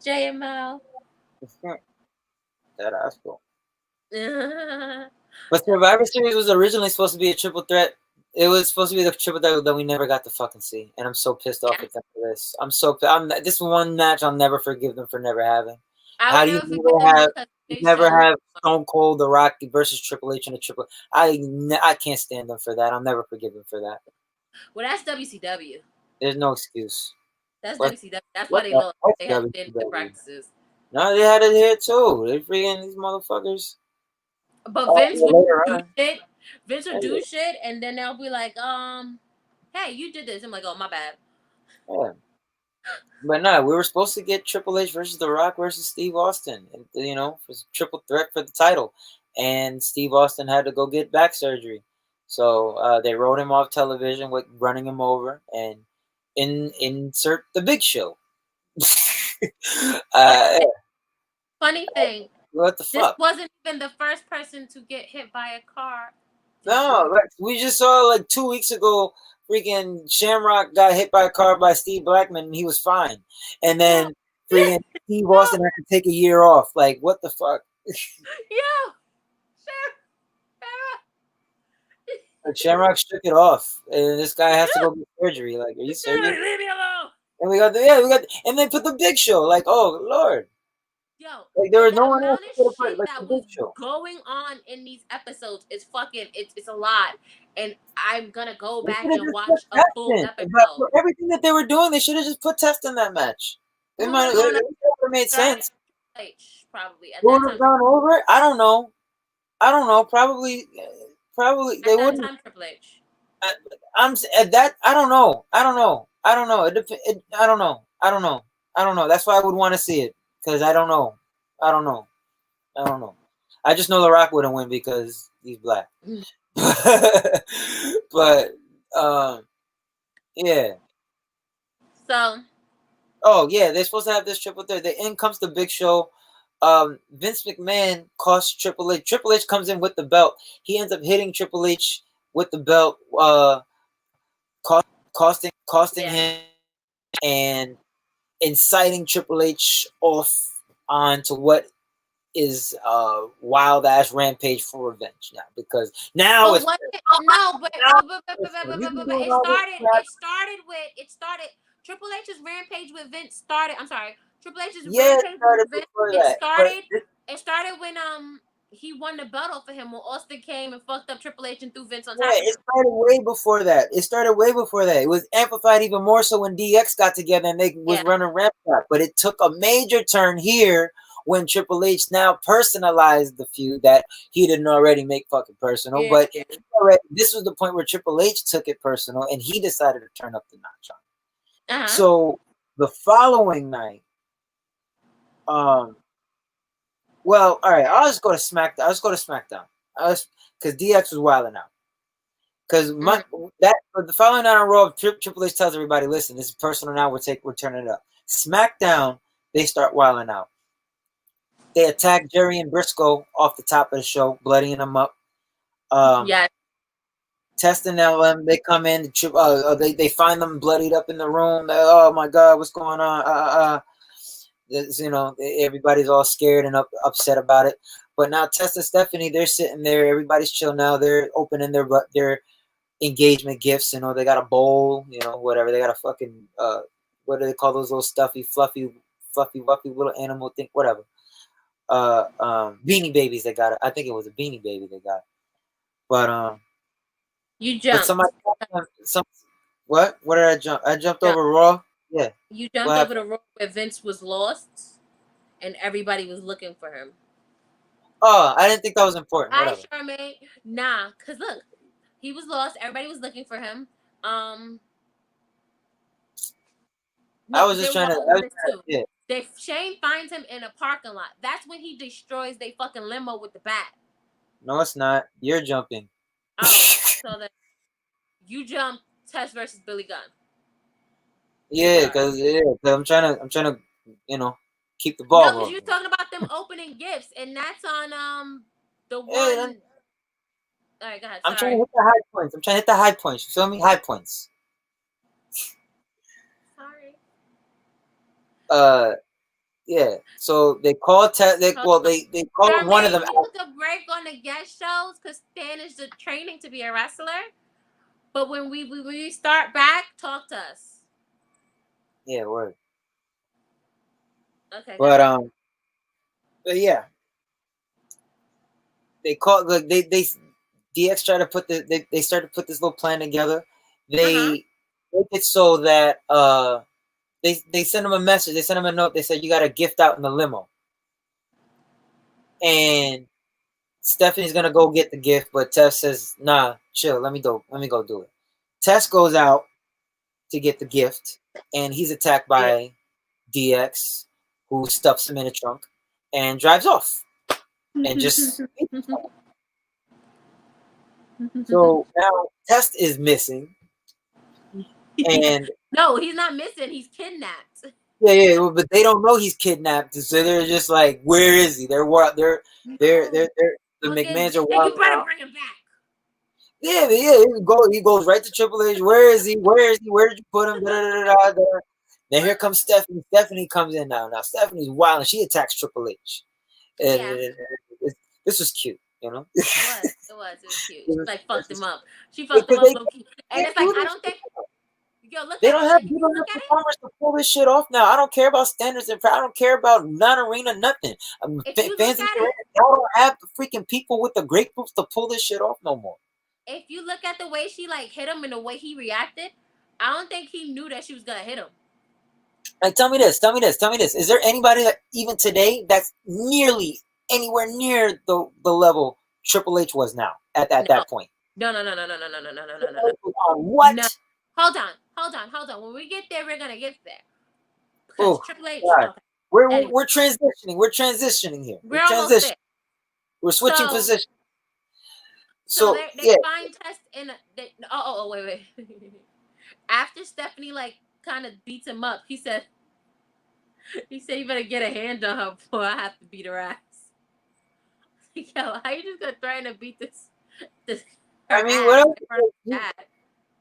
JML. that asshole. But Survivor Series was originally supposed to be a triple threat. It was supposed to be the triple threat that we never got to fucking see, and I'm so pissed off Yeah. with them for this. I'm this one match I'll never forgive them for never having. I How would do you never forget never them have because you they never showed have Stone Cold, The Rock versus Triple H in a triple? I can't stand them for that. I'll never forgive them for that. well, that's WCW. There's no excuse. That's What WCW. That's why what they the lost. fuck They had been the WCW? practices. No, they had it here too. They freaking these motherfuckers. But Oh, Vince yeah, would later do on. shit. Vince would Yeah, do shit, and then they'll be like, hey, you did this. I'm like, oh, my bad. yeah. But no, we were supposed to get Triple H versus The Rock versus Steve Austin, and for triple threat for the title. And Steve Austin had to go get back surgery, so they wrote him off television with running him over and insert the Big Show. uh, Funny thing, what the this fuck? wasn't even the first person to get hit by a car this No, year. like we just saw like 2 weeks ago. Freaking Shamrock got hit by a car by Steve Blackman and he was fine. And Yo, then freaking Steve Austin had to take a year off. Like, what the fuck? yo, Like Shamrock shook it off, and this guy has to go get surgery. Like, are you serious? leave me alone. And and they put the Big Show. Like, oh Lord, Yo, like there was the no one else amount who of could have put shit like the that Big was Show. going on in these episodes is fucking, it's a lot. And I'm gonna go They back should have and just put watch a Test full in. But episode. for everything that they were doing, they should have just put Test in that match. It Who would might have it gone would have made started sense. H probably at Who that would have time. gone over it? I don't know. I don't know. Probably At they that wouldn't. time, Triple H. I, I'm at that. I don't know. I don't know. I don't know. I don't know. I don't know. I don't know. That's why I would want to see it because I don't know. I don't know. I don't know. I just know The Rock wouldn't win because he's black. But yeah. So Oh yeah, they're supposed to have this triple threat. The in comes the Big Show. Vince McMahon costs Triple H. Triple H comes in with the belt. He ends up hitting Triple H with the belt, costing yeah. him and inciting Triple H off onto what is wild ass rampage for revenge now because now But it's what? No, but now you've been but doing it all this started. crap. It started. Triple H's rampage with Vince started. I'm sorry. Triple H's Yeah, it rampage started with Vince. before It that, but started. It started when he won the belt off of him when Austin came and fucked up Triple H and threw Vince on yeah, top of it him. started way before that. It started way before that. It was amplified even more so when DX got together and they was Yeah. running Rampart. But it took a major turn here when Triple H now personalized the feud that he didn't already make fucking personal. Yeah. But this was the point where Triple H took it personal and he decided to turn up the notch on it. Uh-huh. So the following night, well, all right, I'll just go to SmackDown. I'll just go to SmackDown. Because DX was wilding out. Because the following night on Raw, Triple H tells everybody, "Listen, this is personal now. We're turning it up." SmackDown, they start wilding out. They attack Jerry and Briscoe off the top of the show, bloodying them up. Yeah. Testing them, they come in. They find them bloodied up in the room. Oh my God, what's going on? Everybody's all scared and upset about it. But now Test and Stephanie, they're sitting there. Everybody's chill now. They're opening their engagement gifts. They got a bowl. Whatever. They got a fucking what do they call those little stuffy, fluffy, wuffy little animal thing? Whatever. Beanie babies. They got it. I think it was a beanie baby they got. But You but jumped. what? What did I jump? I jumped Jump. over Raw. Yeah. You What jumped over happened? the road where Vince was lost and everybody was looking for him. Oh, I didn't think that was important. Hi, Whatever. Charmaine. Nah, cause look, he was lost. Everybody was looking for him. No, was just there trying to. was this too. Yeah. Shane finds him in a parking lot. That's when he destroys they fucking limo with the bat. No, it's not. You're jumping. Oh, so then you jump Test versus Billy Gunn. Yeah, Sorry. because I'm trying to, you know, keep the No, ball because you're rolling. talking about them opening gifts, and that's on the Hey, one. All right, go ahead. I'm trying to Sorry. hit the high points. I'm trying to hit the high points. You feel me? High points. Sorry. Yeah. So they call Hold on. they call one of Charmaine, them we out. took a break on the guest shows because Stan is the training to be a wrestler. But when we start back, talk to us. Yeah, word. Okay, go But ahead. but yeah, they call like they DX try to put they start to put this little plan together. Uh-huh. They make it so that they send him a message. They send him a note. They said you got a gift out in the limo, and Stephanie's gonna go get the gift, but Tess says, "Nah, chill. Let me go do it." Tess goes out to get the gift, and he's attacked Yeah. by DX, who stuffs him in a trunk and drives off, and just so now Test is missing, and No, he's not missing. He's kidnapped. yeah, but they don't know he's kidnapped, so they're just like, "Where is he?" No. The Fucking, McMahons are hey, you wild better out. bring him back. Yeah, he goes right to Triple H. Where is he? Where is he? Where did you put him? Da, da, da, da, da. Then here comes Stephanie. Stephanie comes in now. Now Stephanie's wild and she attacks Triple H. And Yeah. this was cute, you know. It was cute. She like fucked This him was up. She fucked him because up low key. And they it's like do I this. don't think yo, look They at don't it. have Like if you you don't look have at it, performers to pull this shit off now. I don't care about standards and I don't care about non-arena nothing. if you look Fans in at the arena, it, y'all don't have the freaking people with the great groups to pull this shit off no more. if you look at the way she like hit him and the way he reacted, I don't think he knew that she was gonna hit him. Like, tell me this. Is there anybody that even today that's nearly anywhere near the level Triple H was now at No. that point? No. No. What? Hold on. When we get there, we're gonna get there. Because Oh Triple H, God, okay. Anyway, we're transitioning. Wewe're transitioning here. We're we're almost transitioning. there. We're switching So positions. so So they yeah, find Test in a wait. After Stephanie like kind of beats him up, he said you better get a hand on her before I have to beat her ass. Yo, how you just gonna threaten to beat this her I mean, what ass else? in front of her dad?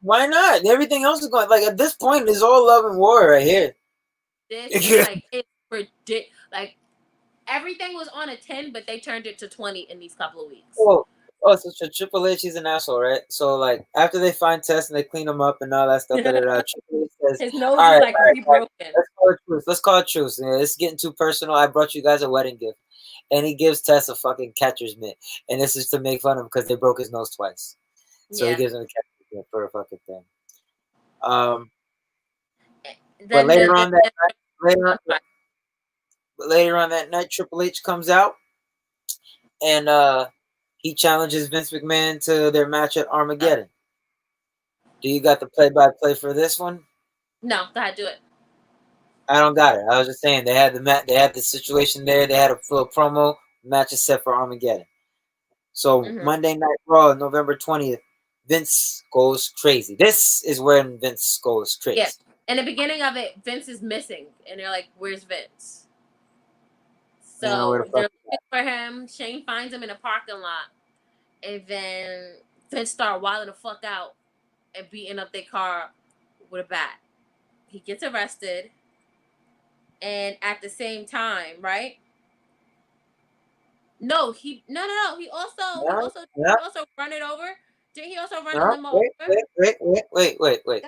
Why not? Everything else is going like at this point it's all love and war right here. This is like it's ridiculous. Like everything was on a 10, but they turned it to 20 in these couple of weeks. So Triple H is an asshole, right? So like after they find Test and they clean him up and all that stuff, Triple H says, His nose "All is right, like guys, rebroken. let's call it truce. Let's call it truce. You know, it's getting too personal. I brought you guys a wedding gift." And he gives Tess a fucking catcher's mitt, and this is to make fun of him because they broke his nose twice. So he Yeah. gives him a catcher's mitt for a fucking thing. But Then later on that night, Triple H comes out and he challenges Vince McMahon to their match at Armageddon. Do you got the play-by-play for this one? no, go ahead, do it. I don't got it. I was just saying they had they had the situation there. They had a full promo. Match is set for Armageddon. So Monday Night Raw, November 20th, Vince goes crazy. This is when Vince goes crazy. Yeah. In the beginning of it, Vince is missing, and they're like, "Where's Vince?" So they're looking for him. Shane finds him in a parking lot, and then Vince start wilding the fuck out and beating up their car with a bat. He gets arrested, and at the same time, right? No. He also run it over. Did he also run the limo over? Wait.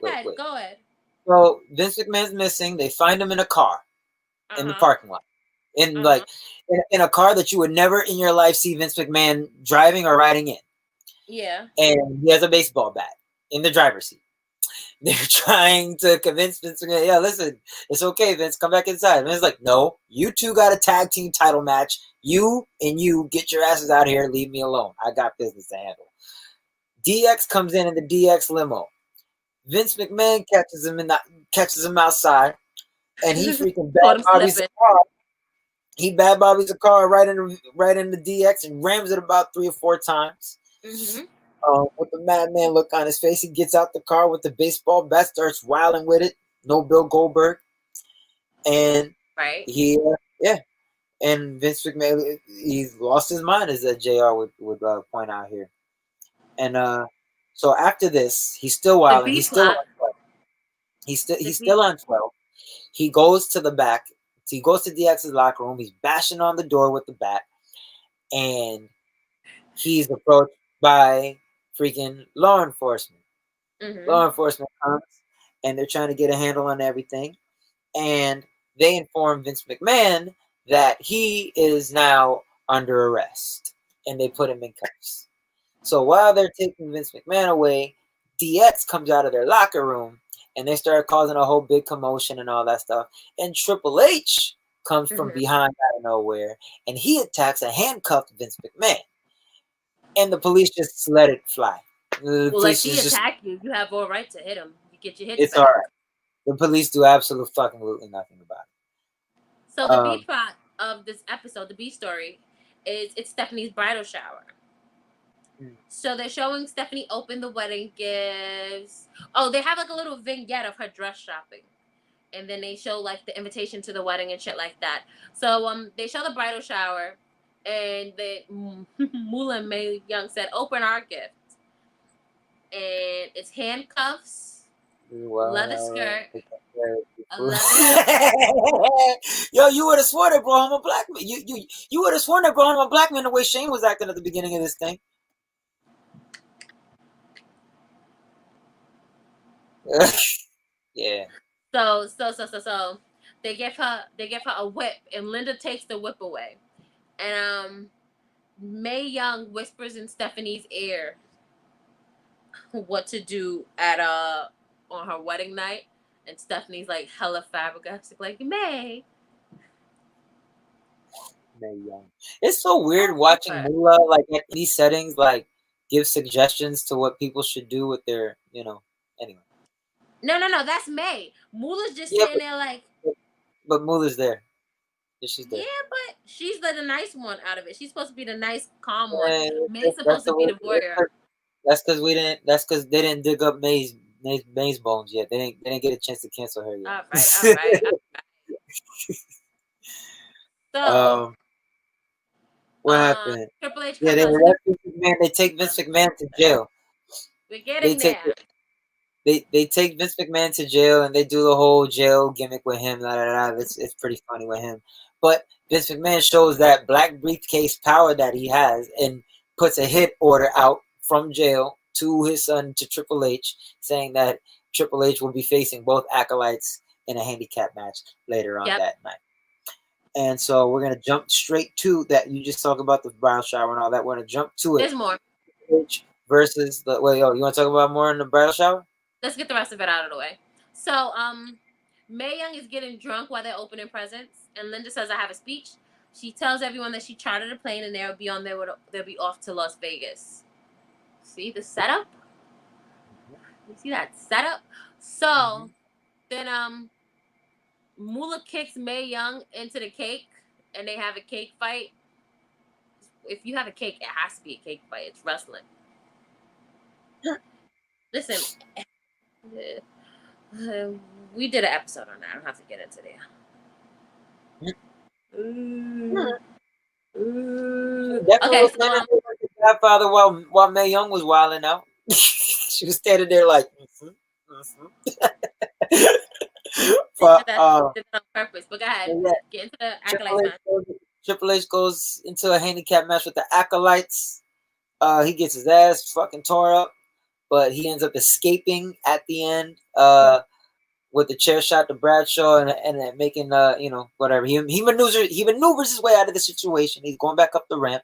Go ahead. So Vince McMahon's missing. They find him in a car in the parking lot. In in a car that you would never in your life see Vince McMahon driving or riding in. Yeah. And he has a baseball bat in the driver's seat. They're trying to convince Vince McMahon, yeah, listen, it's okay, Vince, come back inside. And Vince's like, no, you two got a tag team title match. You get your asses out of here. Leave me alone. I got business to handle. DX comes in the DX limo. Vince McMahon catches him outside. and he freaking Caught bad him bobbies the slipping. car. He bad bobbies the car right in the DX and rams it about 3 or 4 times. Mm-hmm. With the madman look on his face, he gets out the car with the baseball bat, starts wilding with it. No Bill Goldberg, and Right. yeah, and Vince McMahon, he's lost his mind, as Jr. would point out here. And so after this, he's still The wilding. B He's still plot. on 12. The He's B. still on 12. He goes to the back. He goes to DX's locker room. He's bashing on the door with the bat, and he's approached by freaking law enforcement. Mm-hmm. Law enforcement comes, and they're trying to get a handle on everything. And they inform Vince McMahon that he is now under arrest, and they put him in cuffs. So while they're taking Vince McMahon away, DX comes out of their locker room, and they start causing a whole big commotion and all that stuff. And Triple H comes from Mm-hmm. behind out of nowhere, and he attacks a handcuffed Vince McMahon. And the police just let it fly. The Well, like police he is just, attacked you, you have all right to hit him. You get your hits it's all right. back. The police do absolutely nothing about So it. the B plot of this episode, the B story, is it's Stephanie's bridal shower. So they're showing Stephanie open the wedding gifts. Oh, they have like a little vignette of her dress shopping. And then they show like the invitation to the wedding and shit like that. So they show the bridal shower, and the Mula and May Young said, "Open our gift," and it's handcuffs, leather skirt, a leather. Yo, you would have sworn they brought him a black man. You would have sworn they brought him a black man the way Shane was acting at the beginning of this thing. Yeah. So they give her a whip, and Linda takes the whip away, and May Young whispers in Stephanie's ear what to do at on her wedding night, and Stephanie's like hella flabbergasted, like May. Mae Young. It's so weird watching Moolah like in these settings, like give suggestions to what people should do with their, Anyway. No, that's May. Moolah's just Yeah, sitting there like, but Moolah's there. Yeah, she's there. yeah, but she's the nice one out of it. She's supposed to be the nice, calm one. And May's supposed to be the warrior. that's because we didn't. That's because they didn't dig up May's bones yet. They didn't get a chance to cancel her All yet. right, all right, all right. So, um, what happened? Triple H Yeah, comes they out. arrest Vince McMahon. They take Vince McMahon to jail. We're They getting take there. they take Vince McMahon to jail, and they do the whole jail gimmick with him. La, la, la. It's pretty funny with him. But Vince McMahon shows that black briefcase power that he has, and puts a hit order out from jail to his son, to Triple H, saying that Triple H will be facing both acolytes in a handicap match later on Yep. that night. And so we're gonna jump straight to that. You just talk about the bridal shower and all that. We're gonna jump to it. There's more. Versus the wait. Oh, you want to talk about more in the bridal shower? Let's get the rest of it out of the way. So, Mae Young is getting drunk while they're opening presents, and Linda says, "I have a speech." She tells everyone that she chartered a plane and they'll be off to Las Vegas. See the setup? You see that setup? So then Moolah kicks Mae Young into the cake, and they have a cake fight. If you have a cake, it has to be a cake fight. It's wrestling. Listen, we did an episode on that. I don't have to get into there. Okay, so Godfather while Mae Young was wilding out. She was standing there like, but, did that on purpose. But go ahead, yeah. get into the acolytes match. Triple H goes into a handicap match with the acolytes. He gets his ass fucking tore up, but he ends up escaping at the end. With the chair shot to Bradshaw and making whatever he maneuvers his way out of the situation. He's going back up the ramp,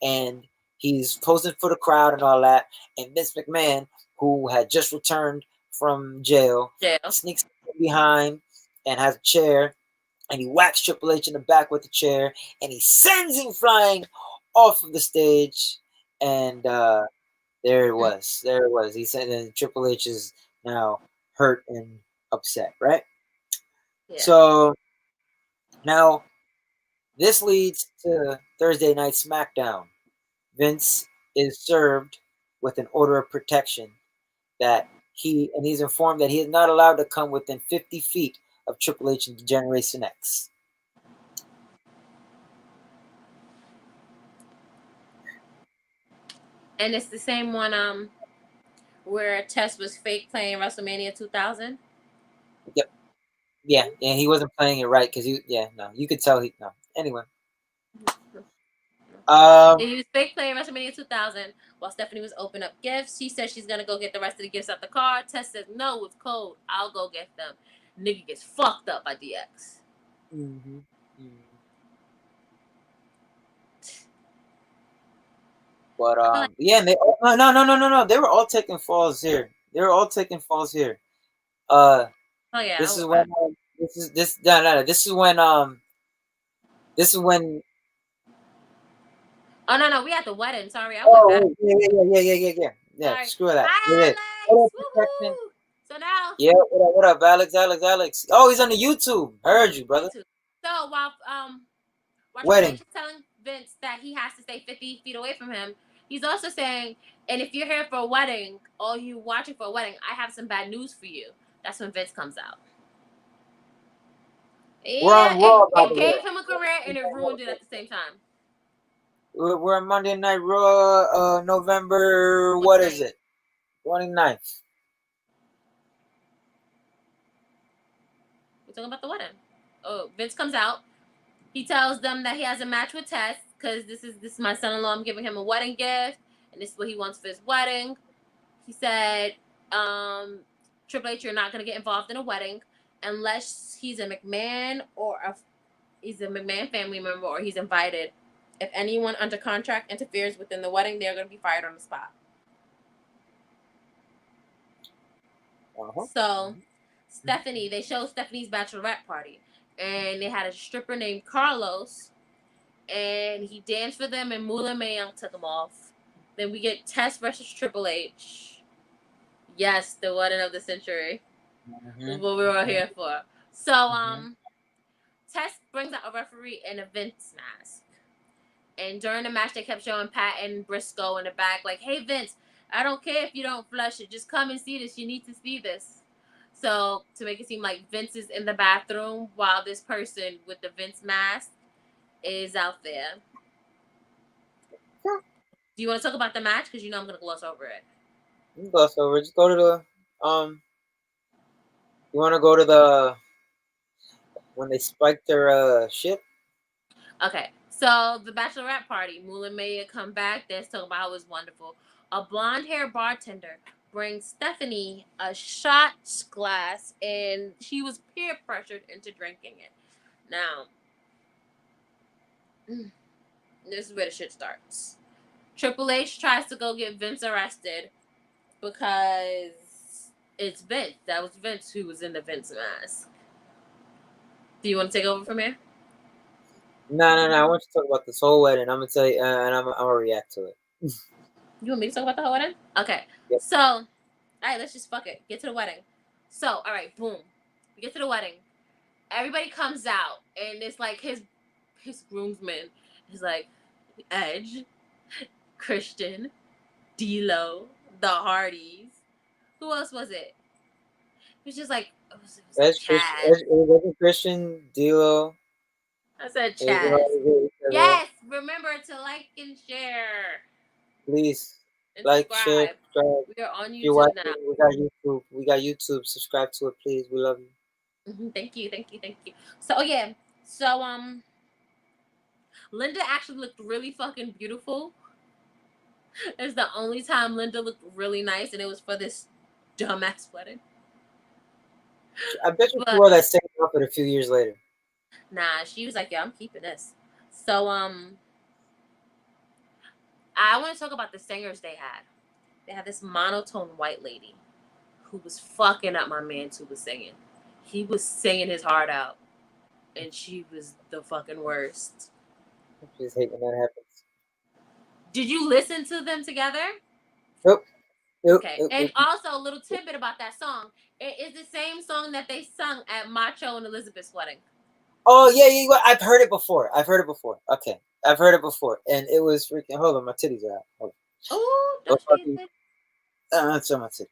and he's posing for the crowd and all that. And Vince McMahon, who had just returned from jail, sneaks behind and has a chair, and he whacks Triple H in the back with the chair, and he sends him flying off of the stage. And there it was. He said, and Triple H is now hurt and upset, right? Yeah. So now this leads to Thursday Night SmackDown. Vince is served with an order of protection that he's informed that he is not allowed to come within 50 feet of Triple H and Generation X. And it's the same one where Test was fake playing WrestleMania 2000. Yep. Yeah, and he wasn't playing it right because you could tell he no. Anyway, um, He was fake playing WrestleMania 2000 while Stephanie was opening up gifts. She said she's gonna go get the rest of the gifts out the car. Tess says no, it's cold. I'll go get them. Nigga gets fucked up by DX. mm-hmm, mm-hmm. But I feel like yeah, and they no, they were all taking falls here. They were all taking falls here. Uh, oh yeah, this I is will when watch. this is this no no no. This is when Oh no, we at the wedding. Sorry, I went back. oh yeah. Sorry. Screw that. Hi Yeah. Order Alex. of Woo protection. woo. So now Yeah, what up, Alex? Oh, he's on the YouTube. Heard you, brother. YouTube. So while Triple H Wedding. is telling Vince that he has to stay 50 feet away from him, he's also saying, and if you're here for a wedding, or you watching for a wedding, I have some bad news for you. That's when Vince comes out. We're Yeah, on it, Raw, by it the way. gave him a career and it ruined it at the same time. We're on Monday Night Raw, November, what is 29th. it? 29th. We're talking about the wedding. Oh, Vince comes out. He tells them that he has a match with Tess because this is my son-in-law. I'm giving him a wedding gift, and this is what he wants for his wedding. He said, Triple H, you're not gonna get involved in a wedding unless he's a McMahon he's a McMahon family member or he's invited. If anyone under contract interferes within the wedding, they're gonna be fired on the spot. Uh-huh. So Mhm. Stephanie, they showed Stephanie's bachelorette party, and they had a stripper named Carlos, and he danced for them, and Moolah Mayong took him off. Then we get Test versus Triple H. Yes, the wedding of the century. This is Mhm. what we were all Mhm. here for. So Mhm. Test brings out a referee in a Vince mask. And during the match, they kept showing Pat and Briscoe in the back, like, hey, Vince, I don't care if you don't flush it. Just come and see this. You need to see this. So, to make it seem like Vince is in the bathroom while this person with the Vince mask is out there. Yeah. Do you want to talk about the match? Because you know I'm going to gloss over it. You can gloss over. Just go to you want to go to the when they spiked their ship? Okay, so the bachelorette party, Moolah Maya come back. They're talking about how it was wonderful. A blonde hair bartender brings Stephanie a shot glass, and she was peer pressured into drinking it. Now, this is where the shit starts. Triple H tries to go get Vince arrested because it's Vince. That was Vince who was in the Vince mask. Do you want to take over from here? No. I want you to talk about this whole wedding. I'm gonna tell you, and I'm gonna react to it. You want me to talk about the whole wedding? Okay. Yep. So, all right, let's just fuck it. Get to the wedding. So, all right, boom. We get to the wedding. Everybody comes out, and it's like his groomsmen. He's like Edge, Christian, D'Lo, the Hardys. Who else was it? It was just like it was like Chad. It wasn't Christian D'Lo. I said It Chaz. was Yes, remember to like and share please and like, share, subscribe. subscribe. We are on If you're YouTube now. watching, we got YouTube. We got YouTube. Subscribe to it, please. We love you. Thank you, thank you, thank you. So yeah, so Linda actually looked really fucking beautiful. It's the only time Linda looked really nice, and it was for this dumbass wedding. I bet you she But wore that same outfit a few years later. nah, she was like, "Yeah, I'm keeping this." So I want to talk about the singers they had. They had this monotone white lady who was fucking up my man who was singing. He was singing his heart out, and she was the fucking worst. I just hate when that happens. Did you listen to them together? Yep. Yep. Okay. Yep. And Yep. also, a little tidbit about that song. It is the same song that they sung at Macho and Elizabeth's wedding. Oh yeah, yeah. I've heard it before. I've heard it before. Okay, I've heard it before, and it was freaking. Hold on, my titties are out. Hold Oh, on. don't show your titties. That's on my titties.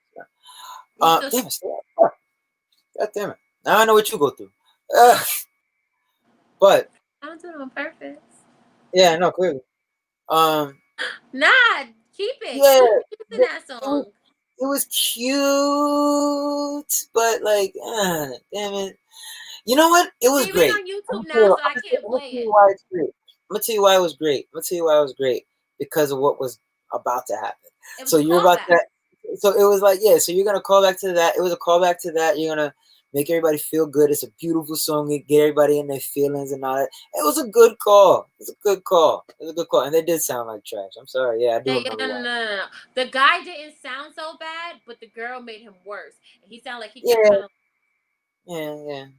You still Damn it. Oh, God damn it. Now I know what you go through. Ugh. But I don't do it on purpose. yeah, no, clearly. Um, Nah, keep it. yeah, Keep using it, that it was song. it was cute, but like, damn it. You know what? It was Leave it great. on I'm YouTube gonna tell now you, so I can't I'm gonna play tell you it. why it's great. I'm gonna tell you why it was great. I'm gonna tell you why it was great because of what was about to happen. It was So a you're about callback. to. So it was like, yeah. So you're gonna call back to that. It was a callback to that. You're gonna make everybody feel good. It's a beautiful song. You get everybody in their feelings and all that. It was a good call. It was a good call. It was a good call. And they did sound like trash. I'm sorry. Yeah, I do Yeah, yeah, remember no, no, that. no, no, no. The guy didn't sound so bad, but the girl made him worse. And he sounded like he kept Yeah, trying to.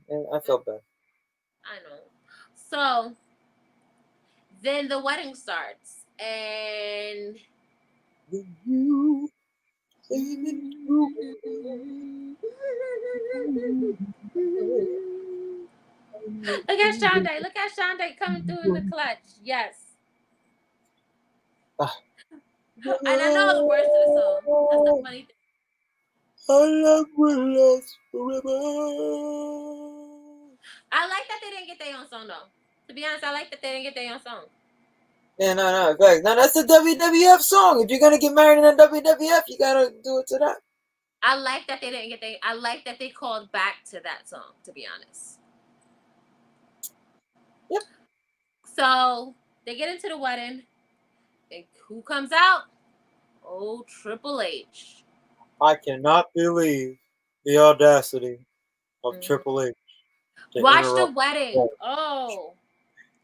yeah. I felt bad. I know. So then the wedding starts, and You came into look at Shonda. Look at Shonda coming through in the clutch. Yes. Ah. And I know the words to the song. That's the funny thing. Our love will last forever. I like that they didn't get their own song though. To be honest, I like that they didn't get their own song. Yeah, no, in fact, no, that's a WWF song. If you're gonna get married in a WWF, you gotta do it to that. I like that they didn't get their. I like that they called back to that song. To be honest. Yep. So they get into the wedding. And who comes out? Oh, Triple H. I cannot believe the audacity of Mhm. Triple H to Watch the interrupt. wedding. Oh.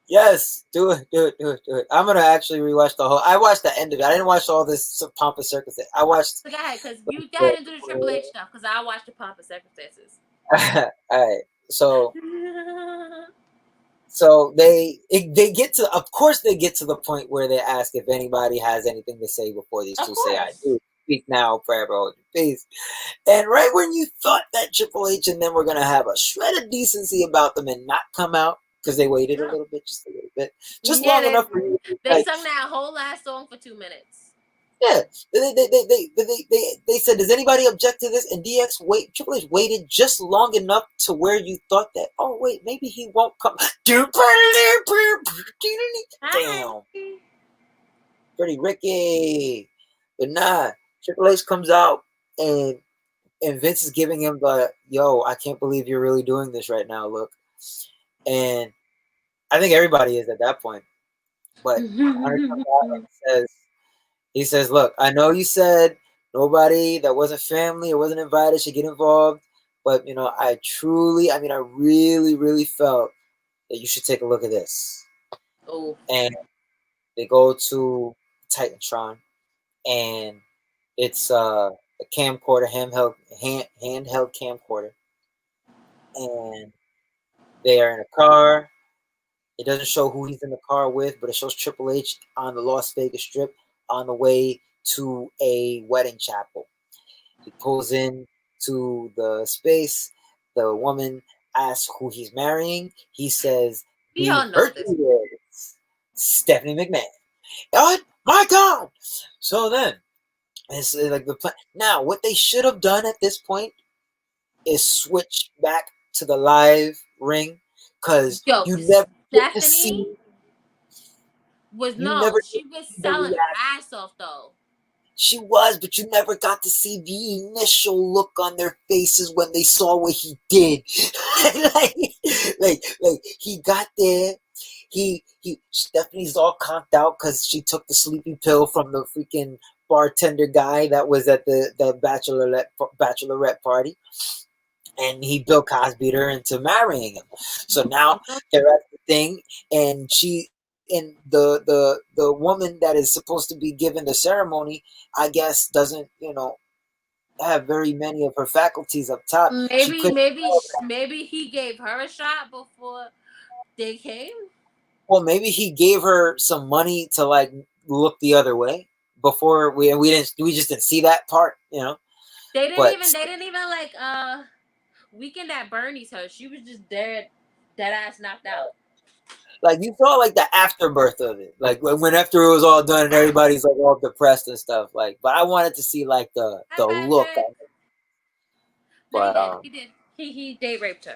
Yes, do it. I'm gonna actually rewatch the whole. I watched the end of it. I didn't watch all this pomp and circus. I watched. So go ahead, because you go ahead and do the Triple H stuff, because I watched the Pomp and Circumstances. All right, so they get to, of course they get to the point where they ask if anybody has anything to say before these Of two say I course. do. Speak now, forever hold your peace. And right when you thought that Triple H and them were gonna have a shred of decency about them and not come out because they waited a No. little bit, just a little bit, just Yeah, long enough for you to be they like, sung that whole last song for 2 minutes. yeah. They said, does anybody object to this? And Triple H waited just long enough to where you thought that, oh wait, maybe he won't come. Hi. Damn, pretty Ricky. But nah, Triple H comes out and Vince is giving him the, yo, I can't believe you're really doing this right now, look. And I think everybody is at that point. But Hunter comes out and he says, look, I know you said nobody that wasn't family or wasn't invited should get involved, but I really, really felt that you should take a look at this. Oh. And they go to Titantron, and it's a camcorder, handheld camcorder, and they are in a car. It doesn't show who he's in the car with, but it shows Triple H on the Las Vegas Strip on the way to a wedding chapel. He pulls in to the space. The woman asks who he's marrying. He says We the all know this. virtuous Stephanie McMahon. Oh my God! So then it's like the plan. Now, what they should have done at this point is switch back to the live ring, because Yo, you never get to see. Stephanie was You no, never get she to was see the selling her reaction. ass off though. She was, but you never got to see the initial look on their faces when they saw what he did. like he got there. Stephanie's all conked out because she took the sleeping pill from the freaking bartender guy that was at the bachelorette party, and he Bill Cosby'd her into marrying him. So now they're at the thing, and the woman that is supposed to be given the ceremony, I guess, doesn't have very many of her faculties up top. She Maybe, couldn't. maybe, maybe he gave her a shot before they came. Well, maybe he gave her some money to like look the other way before we just didn't see that part. But They didn't even like Weekend at Bernie's her. She was just dead ass knocked out. like you saw like the afterbirth of it, like when after it was all done and everybody's like all depressed and stuff. Like, but I wanted to see like Hi the look. Patrick. No, he But did. He did. He date raped her.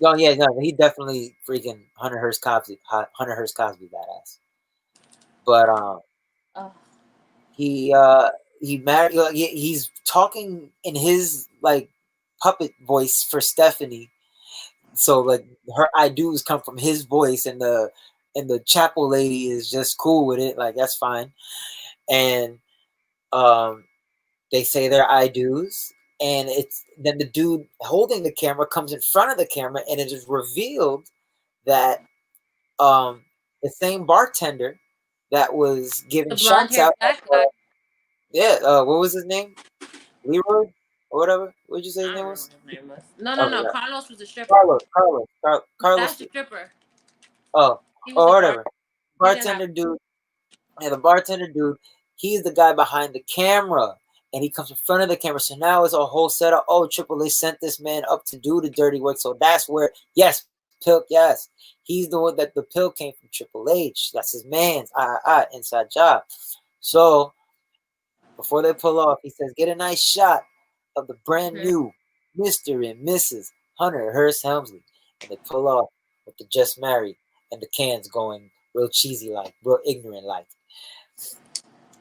oh yeah, no, he definitely freaking Hunter Hearst Cosby badass. But Oh. he he married. He's talking in his like puppet voice for Stephanie. So like her I do's come from his voice, and the chapel lady is just cool with it. Like that's fine. And um, they say their I do's, and it's then the dude holding the camera comes in front of the camera, and it is revealed that um, the same bartender that was The giving blonde shots haired out. black guy. Yeah, what was his name? Leroy or whatever. What did you say his I don't name remember was? what his name was. No, Oh, no. yeah. Carlos was a stripper. Carlos. That's the stripper. Oh, He was oh, a bar. whatever. He didn't have. Bartender dude. Yeah, the bartender dude. He's the guy behind the camera, and he comes in front of the camera. So now it's a whole setup. Oh, Triple H sent this man up to do the dirty work. So that's where, yes, Pilk, yes, he's the one that the pill came from Triple H. That's his man's inside job. So before they pull off, he says, "Get a nice shot of the brand Mhm. new Mr. and Mrs. Hunter Hearst Helmsley," and they pull off with the just married and the cans going real cheesy like, real ignorant like.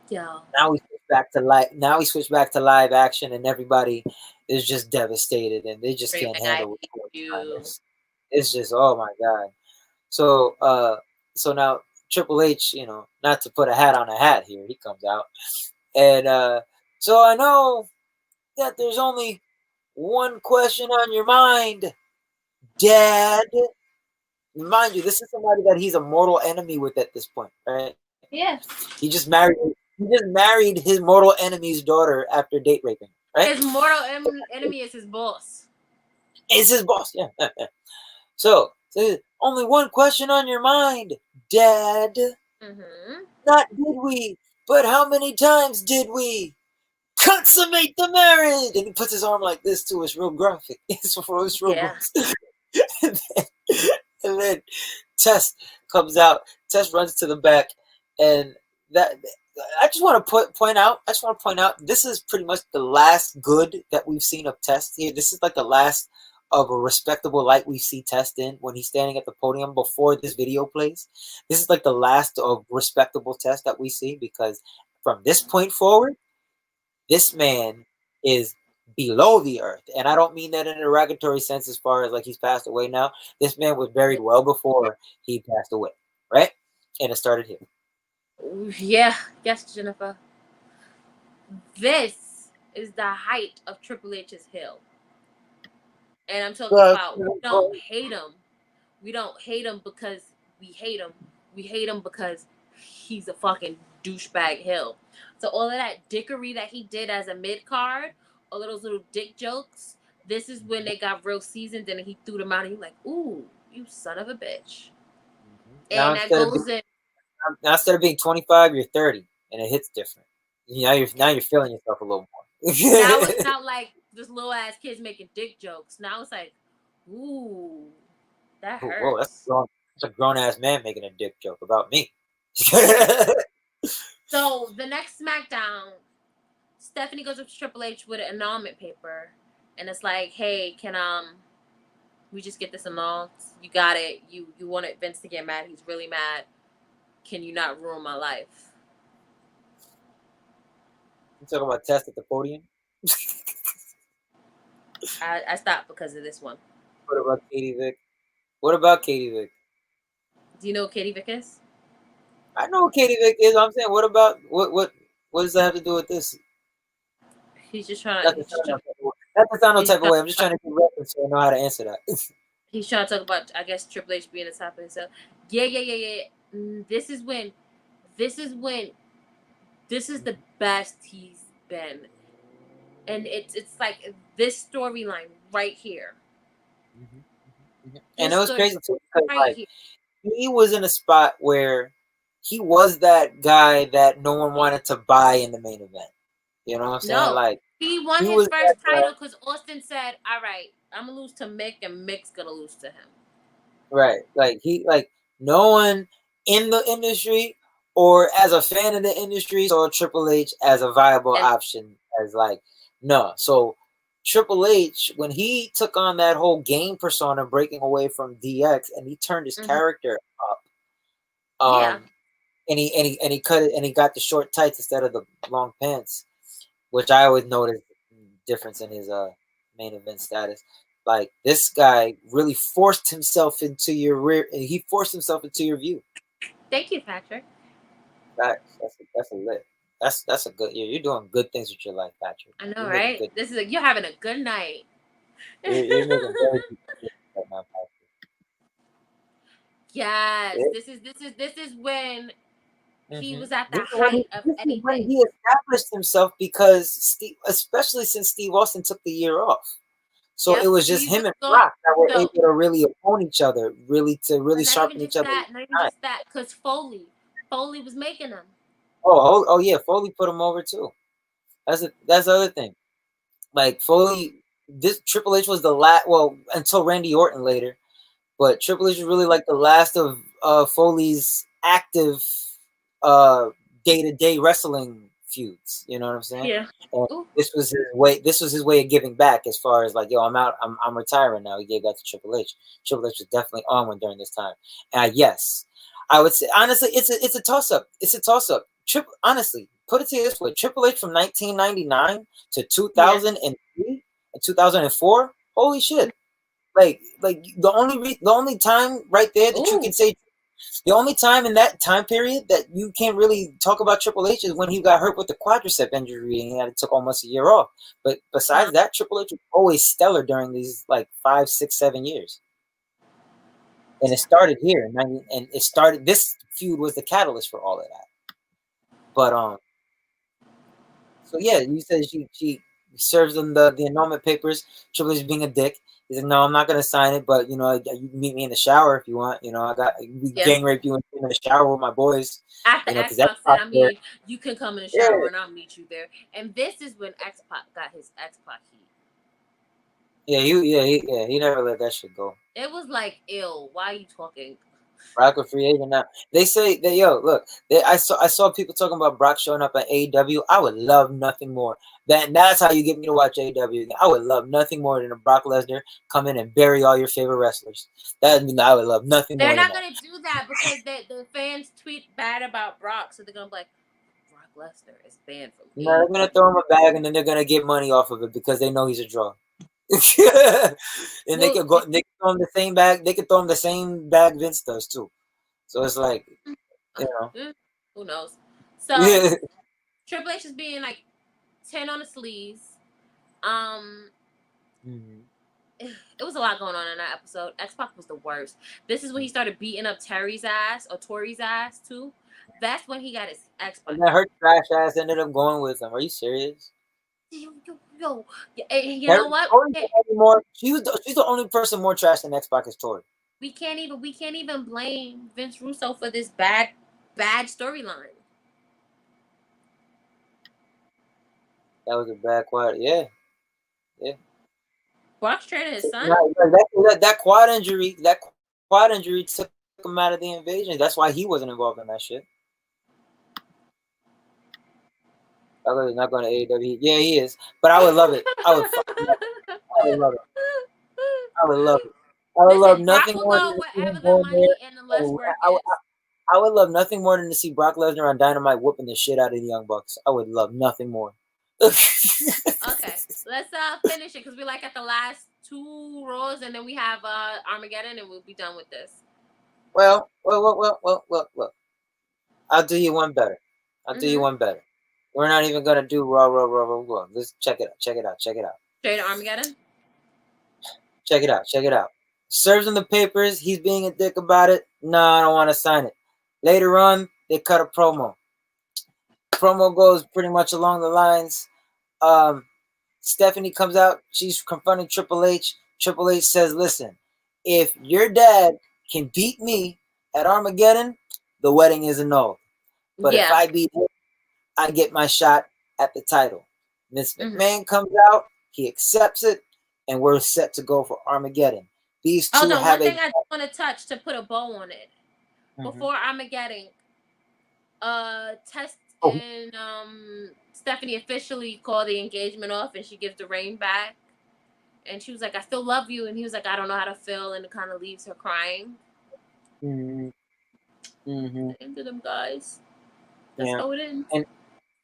Yo. Now we switch back to live. Now we switch back to live action, and everybody is just devastated, and they just can't Screaming, I handle what's hate going on. you. It's just oh my god. So so now Triple H, not to put a hat on a hat here, he comes out, and so I know that there's only one question on your mind, Dad. Mind you, this is somebody that he's a mortal enemy with at this point, right? Yeah. He just married. He just married his mortal enemy's daughter after date raping, right? His mortal enemy is his boss. It's his boss, yeah. So only one question on your mind, Dad. Mm-hmm. Not did we, but how many times did we consummate the marriage? And he puts his arm like this too. It's real graphic. It's real Yeah. gross. and, then, and then Tess comes out. Tess runs to the back, and that I just want to point out. I just want to point out this is pretty much the last good that we've seen of Tess here. This is like the last of a respectable light we see Test in when he's standing at the podium before this video plays. This is like the last of respectable Test that we see, because from this point forward, this man is below the earth. And I don't mean that in a derogatory sense as far as like he's passed away now. This man was buried well before he passed away, right? And it started here. Yeah. Yes, Jennifer. This is the height of Triple H's hill. And I'm talking about we don't hate him. We don't hate him because we hate him. We hate him because he's a fucking douchebag hill. So all of that dickery that he did as a mid card, all of those little dick jokes, this is when they got real seasoned and he threw them out and he like, ooh, you son of a bitch. Now And that goes in. now instead of being 25, you're 30, and it hits different. Now you're feeling yourself a little more. Now it's not like this little ass kids making dick jokes. Now it's like, ooh, that Whoa, hurts. that's a grown ass man making a dick joke about me. So the next SmackDown, Stephanie goes up to Triple H with an annulment paper, and it's like, hey, can we just get this annulled? You got it. You wanted Vince to get mad. He's really mad. Can you not ruin my life? You talking about Test at the podium? I stopped because of this one. What about Katie Vick? What about Katie Vick? Do you know who Katie Vick is? I know what Katie Vick is. I'm saying, what about what does that have to do with this? He's just trying Not to. to sound no type of way. I'm just Trying, trying to get reference so I know how to answer that. he's trying to talk about, I guess, Triple H being the top of himself. Yeah. This is the best he's been, and it's like this storyline right here. And it was crazy too because right like here. he was in a spot where he was that guy that no one wanted to buy in the main event. You know what I'm saying? No, Like He won He his was first title because Austin said, "All right, I'm gonna lose to Mick, and Mick's gonna lose to him." right. Like no one in the industry or as a fan of the industry saw Triple H as a viable And option. As like no, so Triple H when he took on that whole game persona, breaking away from DX, and he turned his mhm. character up. Yeah, And he cut it and he got the short tights instead of the long pants, which I always noticed difference in his main event status. Like this guy really forced himself into your rear. He forced himself into your view. thank you, Patrick. That's a lit. That's a good. You're doing good things with your life, Patrick. I know, You're making right? good. You're having a good night. You're making very good decisions right now, Yes, Patrick. this is when he Mm-hmm. was at the height of This is when everything. he established himself because Steve, especially since Steve Austin took the year off. So it Yep, was just he him was and going. Brock that were Yo, able to really own each other, really but not even sharpen each just other's that. Not even time. just that. Cause Foley was making them. Oh yeah, Foley put him over too. That's the other thing. Like Foley, this Triple H was the last. Well, until Randy Orton later, but Triple H was really like the last of Foley's active uh, day-to-day wrestling feuds. You know what I'm saying? Yeah. And Ooh. this was his way. This was his way of giving back, as far as like, yo, I'm out. I'm retiring now. He gave that to Triple H. Triple H was definitely on one during this time. And yes, I would say honestly, it's a toss up. It's a toss up. Honestly, put it to you this way: Triple H from 1999 to Yeah. 2003 and 2004. Holy shit! Like the only time right there that you can Ooh. say the only time in that time period that you can't really talk about Triple H is when he got hurt with the quadricep injury and he had to took almost a year off. But Uh, besides that, Triple H was always stellar during these like 5, 6, 7 years. And it started here, and it started. This feud was the catalyst for all of that. But so yeah, you said she serves them the annulment papers. Triple H being a dick. He said, "No, I'm not gonna sign it, but you know, you can meet me in the shower if you want. You know, we yeah. gang rape you in the shower with my boys. After You know, X because that's Pac said, out I there. mean, you can come in the Yeah, shower and I'll meet you there. And this is when X Pac got his X Pac heat. he never let that shit go. It was like, ill. Why are you talking? Brock a free agent now. They say that yo, look, I saw people talking about Brock showing up at AEW. I would love nothing more. That's how you get me to watch AEW. I would love nothing more than a Brock Lesnar come in and bury all your favorite wrestlers. I would love nothing They're more than not that. gonna do that because the fans tweet bad about Brock, so they're gonna be like, Brock Lesnar is banned from No, they're gonna AEW. throw him a bag and then they're gonna get money off of it because they know he's a draw. And they Well, could go. They could throw him the same bag. They could throw him the same bag Vince does too. So it's like you know. who knows? So Triple H is being like 10 on the sleeves. Um, Mhm. it was a lot going on in that episode. X Pac was the worst. This is when he started beating up Terry's ass or Tori's ass too. That's when he got his X Pac And then heat. her trash ass ended up going with him. Are you serious? Yo. You know what? Tori's the only more. She's the only person more trash than X Pac is Tori. We can't even blame Vince Russo for this bad storyline. That was a bad quad. Yeah, yeah. Brock's training his son. That quad injury. That quad injury took him out of the invasion. That's why he wasn't involved in that shit. That was not going to AEW. Yeah, he is. But I would love it. I would fucking love it. I would love it. I would love it. I would love Listen, Brock nothing will more than go to see him wherever the go in there. money and the less And work is. I would love nothing more than to see Brock Lesnar on Dynamite whooping the shit out of the Young Bucks. I would love nothing more. Okay, let's finish it because we like at the last two rows, and then we have Armageddon, and we'll be done with this. Well. I'll do you one better. I'll do you Mm-hmm. one better. We're not even gonna do raw. Let's check it out. Check it out. Check it out. Straight to Armageddon. Check it out. Check it out. Serves him the papers. He's being a dick about it. No, I don't want to sign it. Later on, they cut a promo. Promo goes pretty much along the lines. Um, Stephanie comes out. She's confronting Triple H. Triple H says, "Listen, if your dad can beat me at Armageddon, the wedding is annulled. But if Yeah. I beat him, I get my shot at the title." Vince Mhm. McMahon comes out, he accepts it, and we're set to go for Armageddon. These Oh, two the have one a. thing I want to touch to put a bow on it Mhm. before Armageddon, Test Oh, and Stephanie officially call the engagement off, and she gives the ring back, and she was like, "I still love you," and he was like, "I don't know how to feel," and it kind of leaves her crying. hmm hmm The end of them guys. That's yeah, how it ends.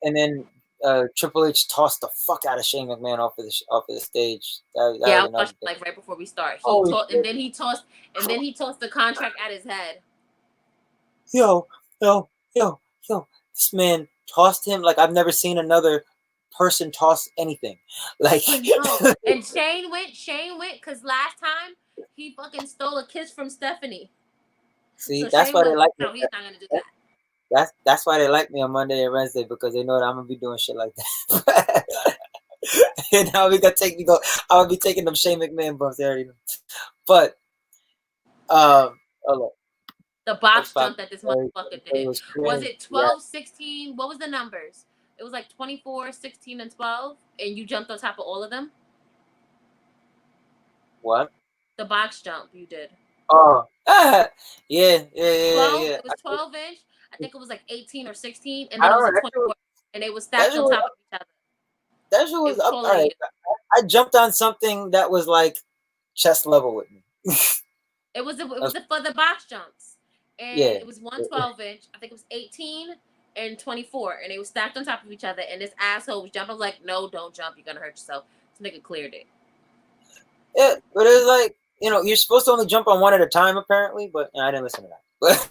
and then Triple H tossed the fuck out of Shane McMahon off of the stage. That Yeah, I was was another watching thing. like right before we start. He Holy taught, shit! and then he tossed the contract at his head. Yo, yo, yo! This man tossed him like I've never seen another person toss anything. Like, I know. And Shane went, because last time he fucking stole a kiss from Stephanie. see, So that's Shane why they was like like, me. no, he's not gonna do that. That's why they like me on Monday and Wednesday because they know that I'm gonna be doing shit like that. And now we gonna take me go. I will be taking them Shane McMahon bumps. They already know. But hold The up. box Fuck, jump that this it motherfucker did. was Was cringe. it Yeah. 12, 16? What was the numbers? It was like 24, 16, and 12. And you jumped on top of all of them? What? The box jump you did. Oh, yeah, 12, yeah. it was 12 inch. I think it was like 18 or 16. And I then it don't was know. a 24. And they were That stacked shit on was top of each other. that shit It was was up. taller All than right, you. I jumped on something that was like chest level with me. It was That's- for the box jumps, and yeah, it was one 12 inch. I think it was 18 and 24, and they were stacked on top of each other. And this asshole was jumping. I was like, "No, don't jump. You're gonna hurt yourself." This nigga cleared it, yeah. But it was like you're supposed to only jump on one at a time apparently, but I didn't listen to that.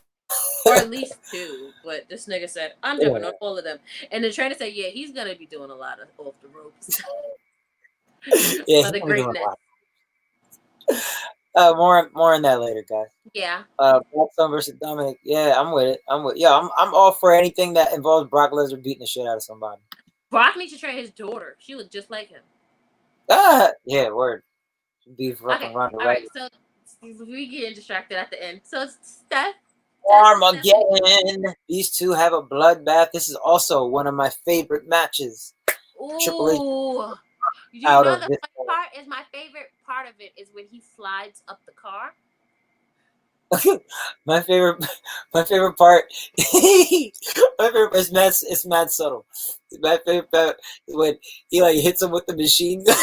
or at least two. But this nigga said, "I'm jumping Yeah. on all of them," and the trainer said, "Yeah, he's gonna be doing a lot of off the ropes Yeah, for he's the gonna be doing a greatness." lot. More on that later, guys. Yeah, Blackstone versus Dominic. Yeah, I'm with it. I'm all for anything that involves Brock Lesnar beating the shit out of somebody. Brock needs to train his daughter. She looked just like him. Yeah, word. Be fucking Okay, Ronda all right. Rousey. So we get distracted at the end. So Steph and Stephanie. Armageddon. These two have a bloodbath. This is also one of my favorite matches. Triple H Ooh. You out know of the this. funny part is my favorite part of it is when he slides up the car. my favorite, my favorite part. My favorite is mad. It's mad subtle. My favorite part is when he like hits him with the machine gun.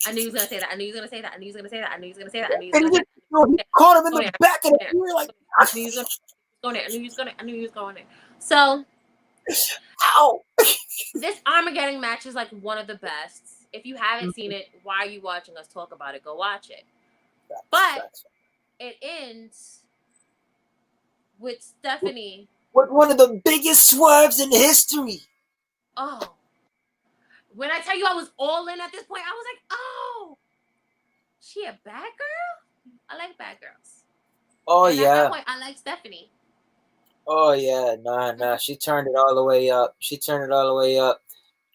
I knew he was gonna say that. I knew he was gonna say that. I knew he was gonna say that. I knew he was gonna say that. I knew he was And gonna say he that. caught him in Go the there. back of Go the there. ear, like, I knew he was gonna go there. I knew he was gonna. I knew he was going there. So ow! this Armageddon match is like one of the best. If you haven't seen it, why are you watching us talk about it? Go watch it. But it ends with Stephanie. With one of the biggest swerves in history. Oh, when I tell you I was all in at this point, I was like, oh, she a bad girl? I like bad girls. Oh And at that yeah. point, I like Stephanie. Oh yeah. Nah. She turned it all the way up.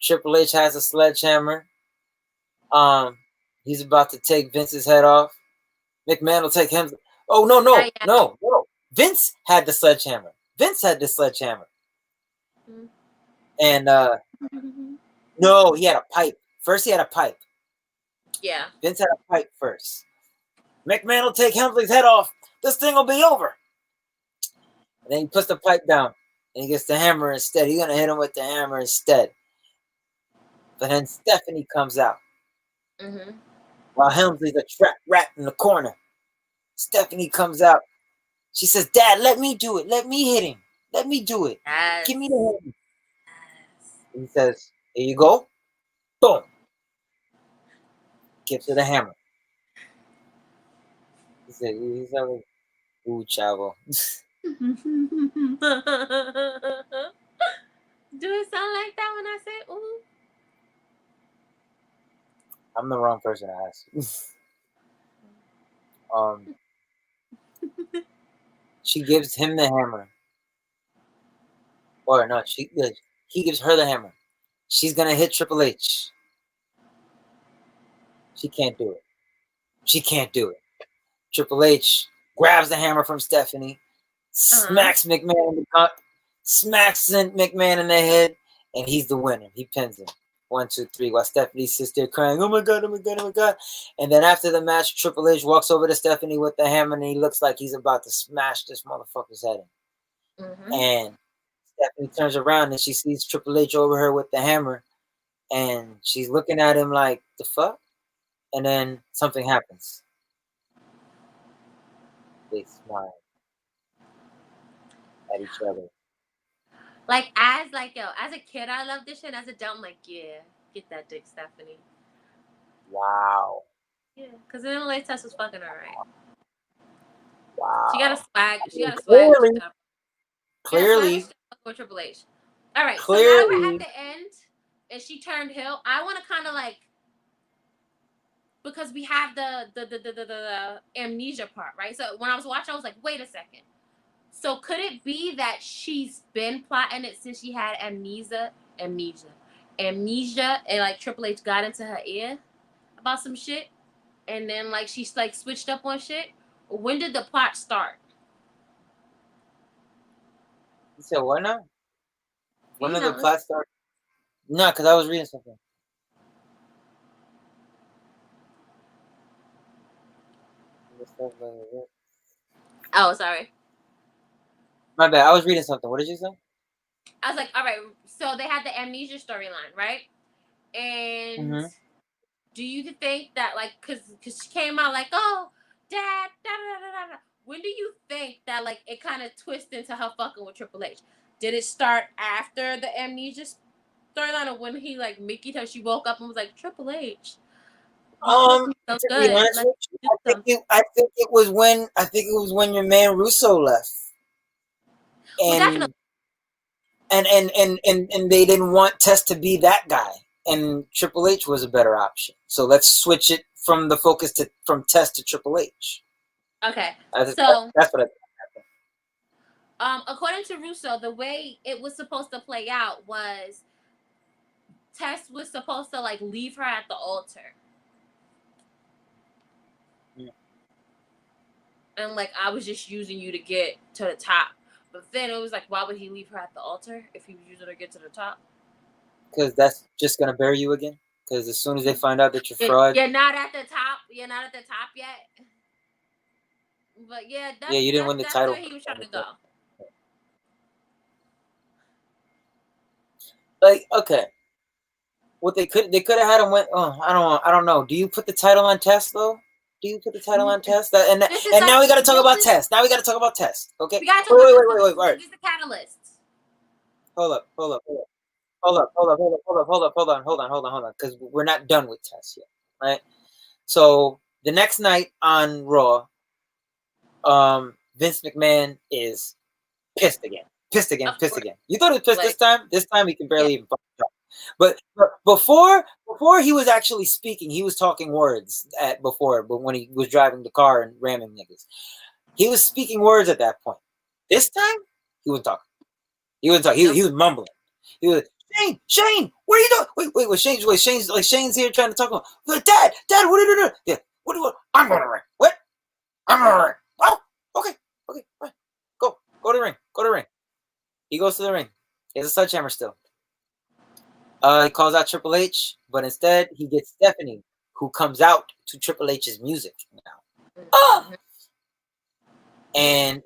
Triple H has a sledgehammer. He's about to take Vince's head off. McMahon will take him. Oh Yeah. no. Vince had the sledgehammer. Mm-hmm. And no, he had a pipe. First he had a pipe. Yeah. Vince had a pipe first. McMahon will take Hemsley's head off. This thing will be over. And then he puts the pipe down. And he gets the hammer instead. He's going to hit him with the hammer instead. But then Stephanie comes out. Mm-hmm. While Helmsley's a trapped rat in the corner. Stephanie comes out. She says, Dad, let me do it. Let me hit him. Let me do it. Yes. Give me the hammer. Yes. He says, here you go. Boom. Gives her the hammer. He's like, ooh, chavo. Do it sound like that when I say ooh? I'm the wrong person to ask. She gives him the hammer. Or no, he gives her the hammer. She's gonna hit Triple H. She can't do it. Triple H grabs the hammer from Stephanie, smacks McMahon in the head, and he's the winner. He pins him. 1, 2, 3. While Stephanie sits there crying, oh my god, oh my god, oh my god. And then after the match, Triple H walks over to Stephanie with the hammer, and he looks like he's about to smash this motherfucker's head in. And Stephanie turns around and she sees Triple H over her with the hammer, and she's looking at him like, the fuck? And then something happens. They smile at each other. Like as a kid, I love this shit. As a adult, I'm like, yeah, get that dick, Stephanie. Wow. Yeah, because the LA test was fucking alright. Wow. She got a swag. She got a swag. Clearly. With Triple H. All right. Clearly. So now that we're at the end, and she turned heel. I want to kind of like, because we have the amnesia part, right? So when I was watching, I was like, wait a second. So could it be that she's been plotting it since she had amnesia, and like Triple H got into her ear about some shit, and then like she's like switched up on shit? When did the plot start? You said what now? When did the plot start? No, because I was reading something. Oh, sorry. My bad. I was reading something. What did you say? I was like, all right. So they had the amnesia storyline, right? And do you think that, like, because she came out like, oh, dad, da da da da. When do you think that, like, it kind of twisted into her fucking with Triple H? Did it start after the amnesia storyline, or when he like Mickey'd her, she woke up and was like, Triple H? To be honest with you, I think it was when your man Russo left. And, and they didn't want Tess to be that guy, and Triple H was a better option. So let's switch it from the focus from Tess to Triple H. Okay, that's what I think happened. According to Russo, the way it was supposed to play out was Tess was supposed to like leave her at the altar. Yeah. And like, I was just using you to get to the top. But then it was like, why would he leave her at the altar if he was using her to get to the top? Because that's just going to bury you again. Because as soon as they find out that you're fraud. You're not at the top. You're not at the top yet. But yeah, you didn't win the title. That's where he was trying to go. Like, okay. What they could have had him win. Oh, I don't know. Do you put the title on Tess though? Do you put the title on Tess? And now we got to talk about Tess. Now we got to talk about Tess. Okay. We got to talk about wait. All right. This is the catalyst. Hold up. Hold on. Because we're not done with Tess yet, right? So the next night on Raw, Vince McMahon is pissed again. You thought he was pissed this time? This time he can barely even fuck up. But before he was actually speaking, he was talking words but when he was driving the car and ramming niggas. He was speaking words at that point. This time, he wasn't talking. He was mumbling. He was, Shane, what are you doing? Wait, Shane's here trying to talk about, Dad, what are you doing? Yeah, what? I'm going to ring. What? I'm going to ring. Oh, okay, right. Go to the ring. He goes to the ring. He has a sledgehammer still. He calls out Triple H, but instead he gets Stephanie, who comes out to Triple H's music now. And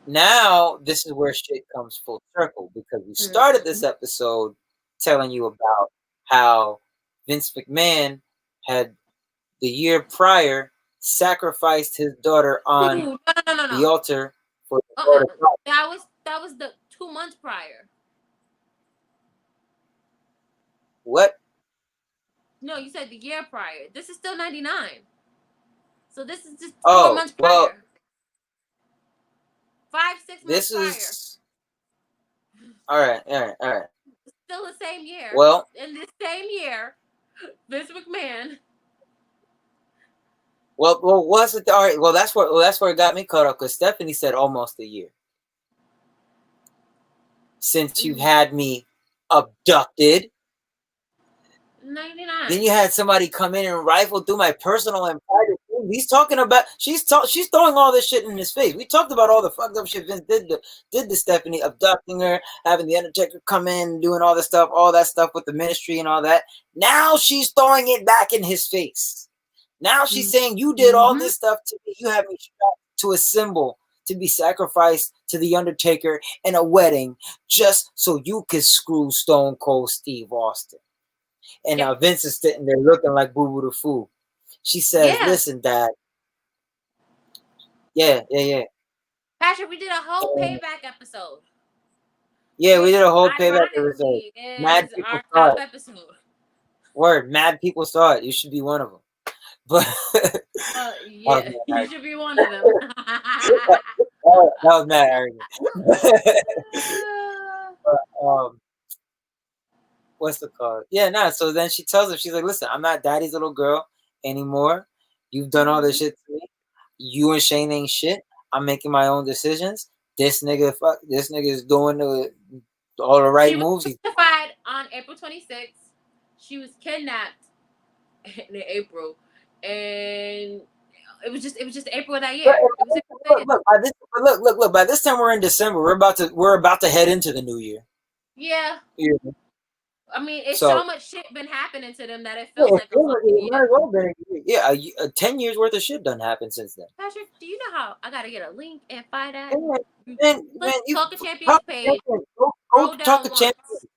now this is where shit comes full circle, because we started this episode telling you about how Vince McMahon had the year prior sacrificed his daughter on the altar for the daughter. That was the 2 months prior. What? No, you said the year prior. This is still 99. So this is just 4 months prior. Well, 5-6 months prior. Is all right. It's still the same year. Well, in this same year, Vince McMahon. Well, what's it? All right. Well, that's where it got me caught up, because Stephanie said almost a year since you had me abducted. 99. Then you had somebody come in and rifle through my personal and private things. He's talking about she's throwing all this shit in his face. We talked about all the fucked up shit Vince did to Stephanie, abducting her, having the Undertaker come in, doing all this stuff, all that stuff with the ministry and all that. Now she's throwing it back in his face. Now she's saying, you did all this stuff to me. You have me strapped to a symbol to be sacrificed to the Undertaker in a wedding just so you could screw Stone Cold Steve Austin. And now Vince is sitting there looking like Boo Boo the Fool. She says, listen, Dad. Yeah. Patrick, we did a whole payback episode. Yeah, we did a whole payback episode. Mad people saw it. Episode. Word, mad people saw it. You should be one of them. But yeah, you should be one of them. that was mad arrogant. What's the call? Yeah, nah. So then she tells him, she's like, listen, I'm not daddy's little girl anymore. You've done all this shit to me. You and Shane ain't shit. I'm making my own decisions. This nigga is doing all the right moves. She was testified on April 26th. She was kidnapped in April, and it was just April of that year. Look. By this time we're in December. We're about to head into the new year. Yeah. I mean, it's so much shit been happening to them that it feels like a year. 10 years worth of shit done happened since then. Patrick, do you know how I gotta get a link and find that? Talk to Champions page. Go Talk to Champions.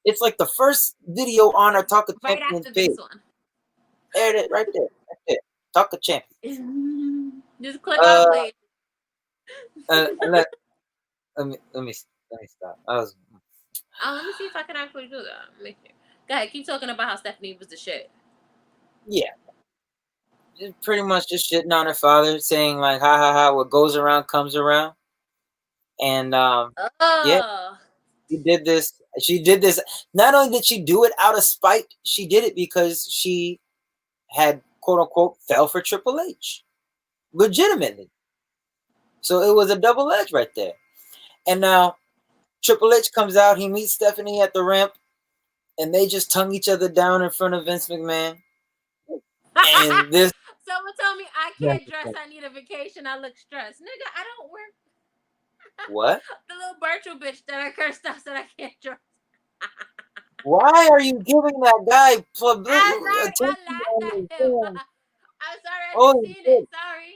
It's like the first video on our Talk to Champions page. There it is, right there. Talk to Champions. Just click on play. Let me stop. Let me see if I can actually do that. Go ahead, keep talking about how Stephanie was the shit. Yeah. Pretty much just shitting on her father, saying like, ha ha ha, what goes around comes around. And yeah, she did this. Not only did she do it out of spite, she did it because she had, quote unquote, fell for Triple H. Legitimately. So it was a double edge right there. And now Triple H comes out, he meets Stephanie at the ramp, and they just tongue each other down in front of Vince McMahon. And this someone told me I can't dress, I need a vacation, I look stressed. Nigga, I don't work. What? The little virtual bitch that I cursed out said I can't dress. Why are you giving that guy attention? I'm sorry, I didn't see it. Sorry.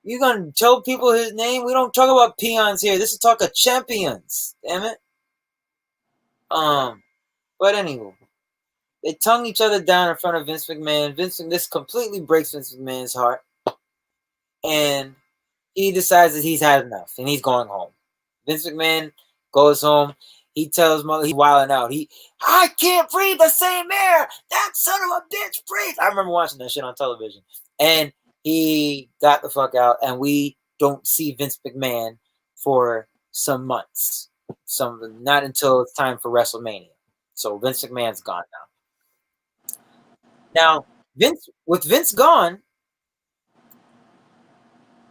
You gonna tell people his name? We don't talk about peons here. This is talk of champions. Damn it. But anyway, they tongue each other down in front of Vince McMahon. This completely breaks Vince McMahon's heart, and he decides that he's had enough and he's going home. Vince McMahon goes home. He tells mother he's wilding out. I can't breathe the same air. That son of a bitch breathes. I remember watching that shit on television, and he got the fuck out, and we don't see Vince McMahon for some months. Not until it's time for WrestleMania. So Vince McMahon's gone now. Now, with Vince gone,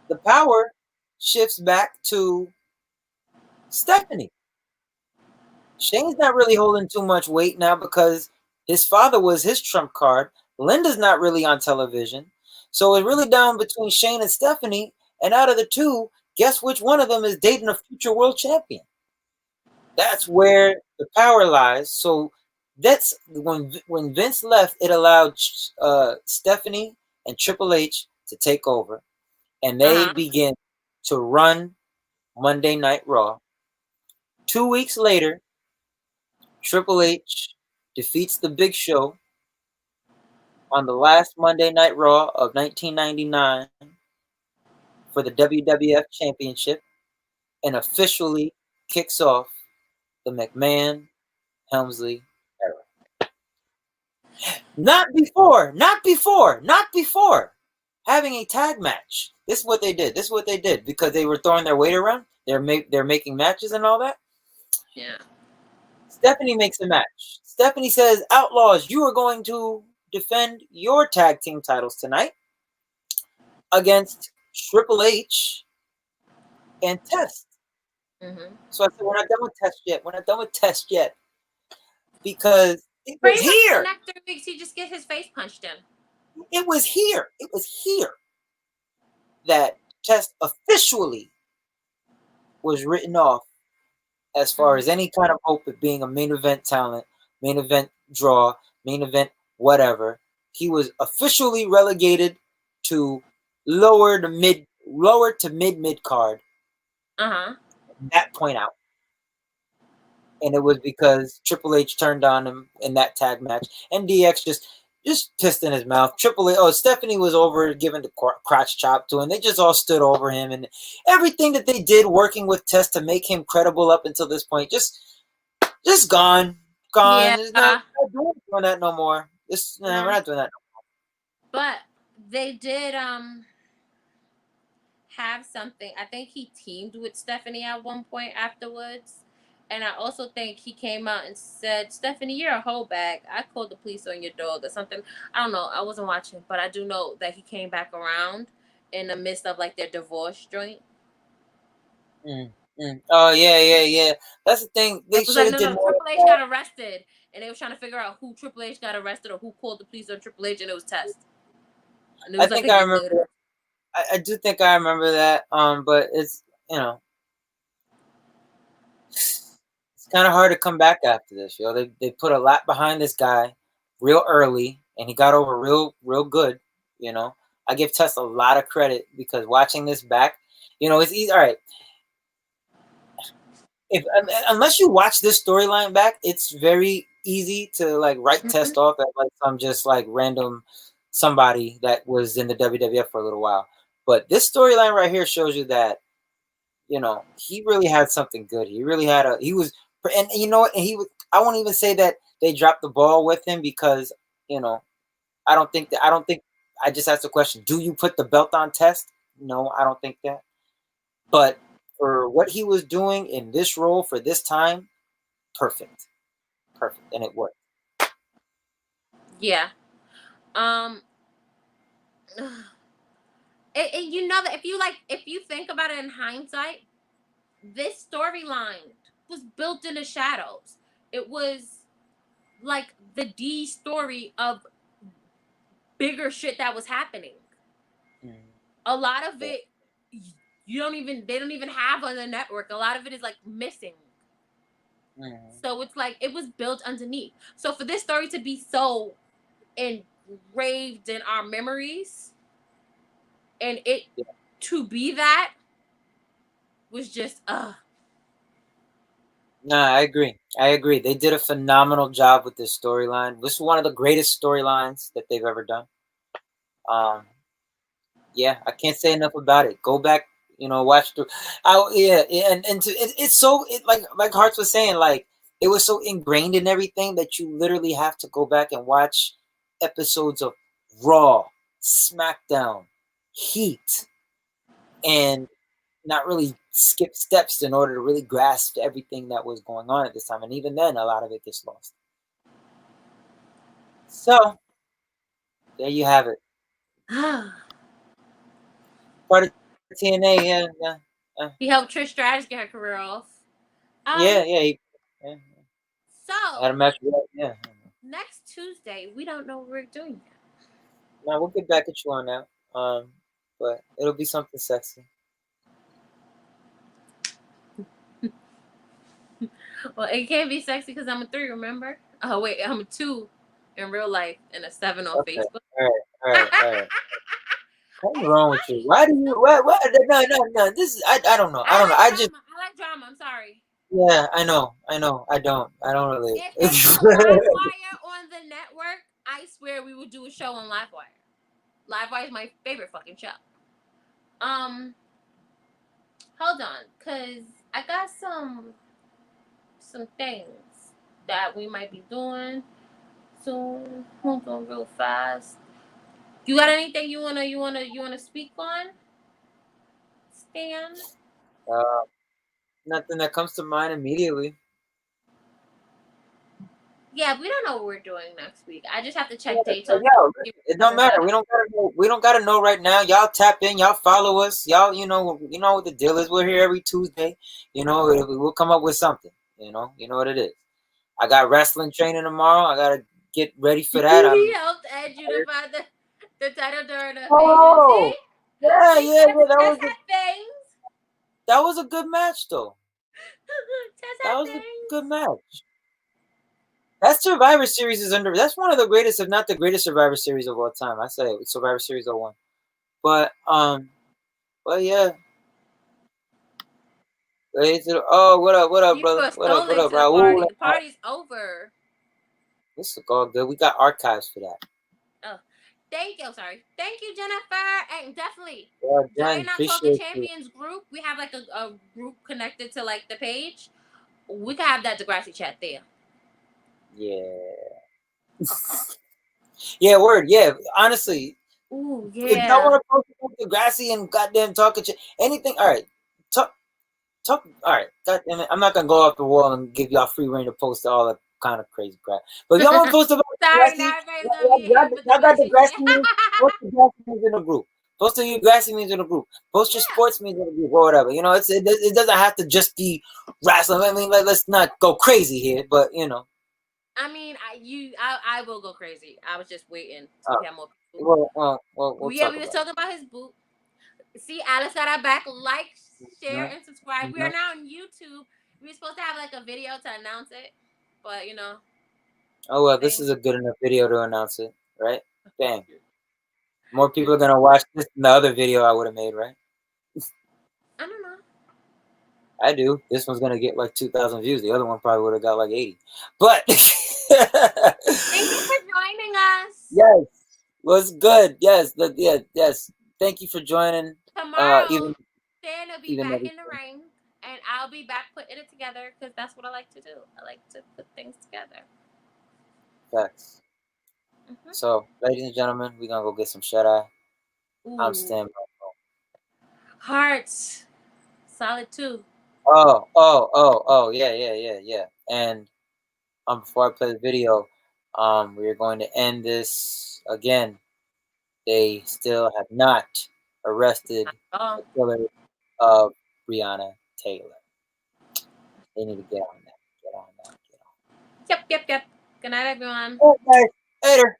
the power shifts back to Stephanie. Shane's not really holding too much weight now because his father was his trump card. Linda's not really on television. So it's really down between Shane and Stephanie. And out of the two, guess which one of them is dating a future world champion? That's where the power lies. So that's when Vince left, it allowed Stephanie and Triple H to take over. And they begin to run Monday Night Raw. 2 weeks later, Triple H defeats the Big Show on the last Monday Night Raw of 1999 for the WWF Championship and officially kicks off the McMahon-Helmsley era. Not before having a tag match. This is what they did because they were throwing their weight around. They're making matches and all that. Yeah. Stephanie makes a match. Stephanie says, Outlaws, you are going to defend your tag team titles tonight against Triple H and Test. Mm-hmm. So I said, we're not done with Test yet. Because it was here. After 3 weeks, he just gets his face punched in. It was here. that Test officially was written off as far Mhm. as any kind of hope of being a main event talent, main event draw, main event whatever. He was officially relegated to lower to mid card Uh-huh. from that point out. And it was because Triple H turned on him in that tag match, and DX just pissed in his mouth. Triple H, Stephanie was over giving the crotch chop to him. They just all stood over him, and everything that they did working with Test to make him credible up until this point, just gone. Yeah. It's not we're not doing that no more. We're No. not doing that. But they did have something. I think he teamed with Stephanie at one point afterwards. And I also think he came out and said, Stephanie, you're a whole bag. I called the police on your dog or something. I don't know. I wasn't watching, but I do know that he came back around in the midst of like their divorce joint. Oh yeah. That's the thing. It They was should like, have no, did no, more. Triple H got arrested. And they were trying to figure out who Triple H got arrested or who called the police on Triple H, and it was Test. And it I was like think a I year remember. later. I do think I remember that. But it's kind of hard to come back after this. They put a lot behind this guy real early, and he got over real good. You know, I give Tess a lot of credit because watching this back, it's easy. All right, if unless you watch this storyline back, it's very easy to like write Mhm. Test off as like some just like random somebody that was in the WWF for a little while. But this storyline right here shows you that he really had something good. He really had he was, and you know what? And he was. I won't even say that they dropped the ball with him because you know I don't think. I just asked the question: do you put the belt on Test? No, I don't think that. But for what he was doing in this role for this time, perfect, perfect, and it worked. Yeah. Um, you know that if you think about it in hindsight, this storyline was built in the shadows. It was like the D story of bigger shit that was happening. Mm, A lot of yeah. it they don't even have on the network. A lot of it is like missing. Mm, So it's like it was built underneath. So for this story to be so engraved in our memories and it yeah. to be that was just No, I agree. I agree. They did a phenomenal job with this storyline. This is one of the greatest storylines that they've ever done. Um, Yeah, I can't say enough about it. Go back, watch through. Yeah, it's so like Hearts was saying, like it was so ingrained in everything that you literally have to go back and watch episodes of Raw, SmackDown, Heat, and not really skip steps in order to really grasp everything that was going on at this time. And even then, a lot of it gets lost. So there you have it. Part of TNA, yeah, he helped Trish Stratus get her career off. yeah, Um, yeah. Yeah. I had a so match with that, yeah. next Tuesday, we don't know what we're doing Now we'll get back at you on that. But it'll be something sexy. yet. Well, it can't be sexy because I'm a 3, remember? Oh wait, I'm a 2 in real life and a 7 on Okay. Facebook. All right. What's It's wrong with you? funny. Why do No, you what no. This is I don't know. I I don't know. like I just drama. I like drama. I'm sorry. yeah, I know. I don't relate. If they put Livewire on the network, I swear we would do a show on Livewire. Livewire is my favorite fucking show. Um, hold on, cause I got some things that we might be doing soon. Hold on, real fast. You got anything you wanna speak on, Stan? uh, Nothing that comes to mind immediately. Yeah, we don't know what we're doing next week. I just have to Yeah, check dates on yo, listen, give it don't heads matter. up. We don't gotta know right now. Y'all tap in, y'all follow us. Y'all, you know what the deal is. We're here every Tuesday. We'll come up with something. You know what it is. I got wrestling training tomorrow. I gotta get ready for that. He I'm helped Ed unify the title during the. You oh see? Yeah, They yeah, said yeah. Tess had things. That was a good match though. Tess That had was a good things. match. That Survivor Series is under. That's one of the greatest, if not the greatest, Survivor Series of all time. I say it, Survivor Series '01. But but yeah. Oh, what up, You brother? were What up, so late to the Raul? party. The party's over. This is all good. We got archives for that. Oh, thank you. Sorry. Thank you, Jennifer. And definitely Yeah, Jen, join our Talking appreciate you. Champions group. We have like a group connected to like the page. We can have that Degrassi chat there. Yeah. Yeah, word. Yeah, honestly, Ooh, if y'all yeah. want to post about Degrassi and goddamn talking anything, all right. Talk. All right. God damn it. I'm not gonna go off the wall and give y'all free reign to post all that kind of crazy crap. But if y'all want to post about Sorry, Degrassi, now everybody's gonna be here for y'all got Degrassi shit. Degrassi memes. Post Degrassi memes in the group. Post your Degrassi memes in the group. Post your Yeah. sports memes in the group or whatever. You know, it doesn't have to just be wrestling. I mean, let's not go crazy here, but you know. I mean, I will go crazy. I was just waiting to Uh, have more people. we'll Yeah, talk we was about it. talking about his boot. See, Alice got our back. Like, share, Mhm, and subscribe. We are mhm. now on YouTube. We were supposed to have like a video to announce it, but you know, Oh well, this things. is a good enough video to announce it, right? Bang. More people are gonna watch this than the other video I would have made, right? I don't know. I do. This one's gonna get like 2,000 views. The other one probably would have got like 80. But Thank you for joining us. yes, was good. Yes, yeah, yes. Thank you for joining. Tomorrow, Even Stan will be even back in the everything. ring, and I'll be back putting it together because that's what I like to do. I like to put things together. Facts. Hmm. So, ladies and gentlemen, we're gonna go get some shut eye. I'm Ooh, standing. hearts, solid two. Yeah, yeah, yeah, yeah. And before I play the video, we are going to end this again. They still have not arrested Oh, the killer of Breonna Taylor. They need to get on that. Get on that. Get yep, yep, yep. Good night, everyone. on. Okay, later.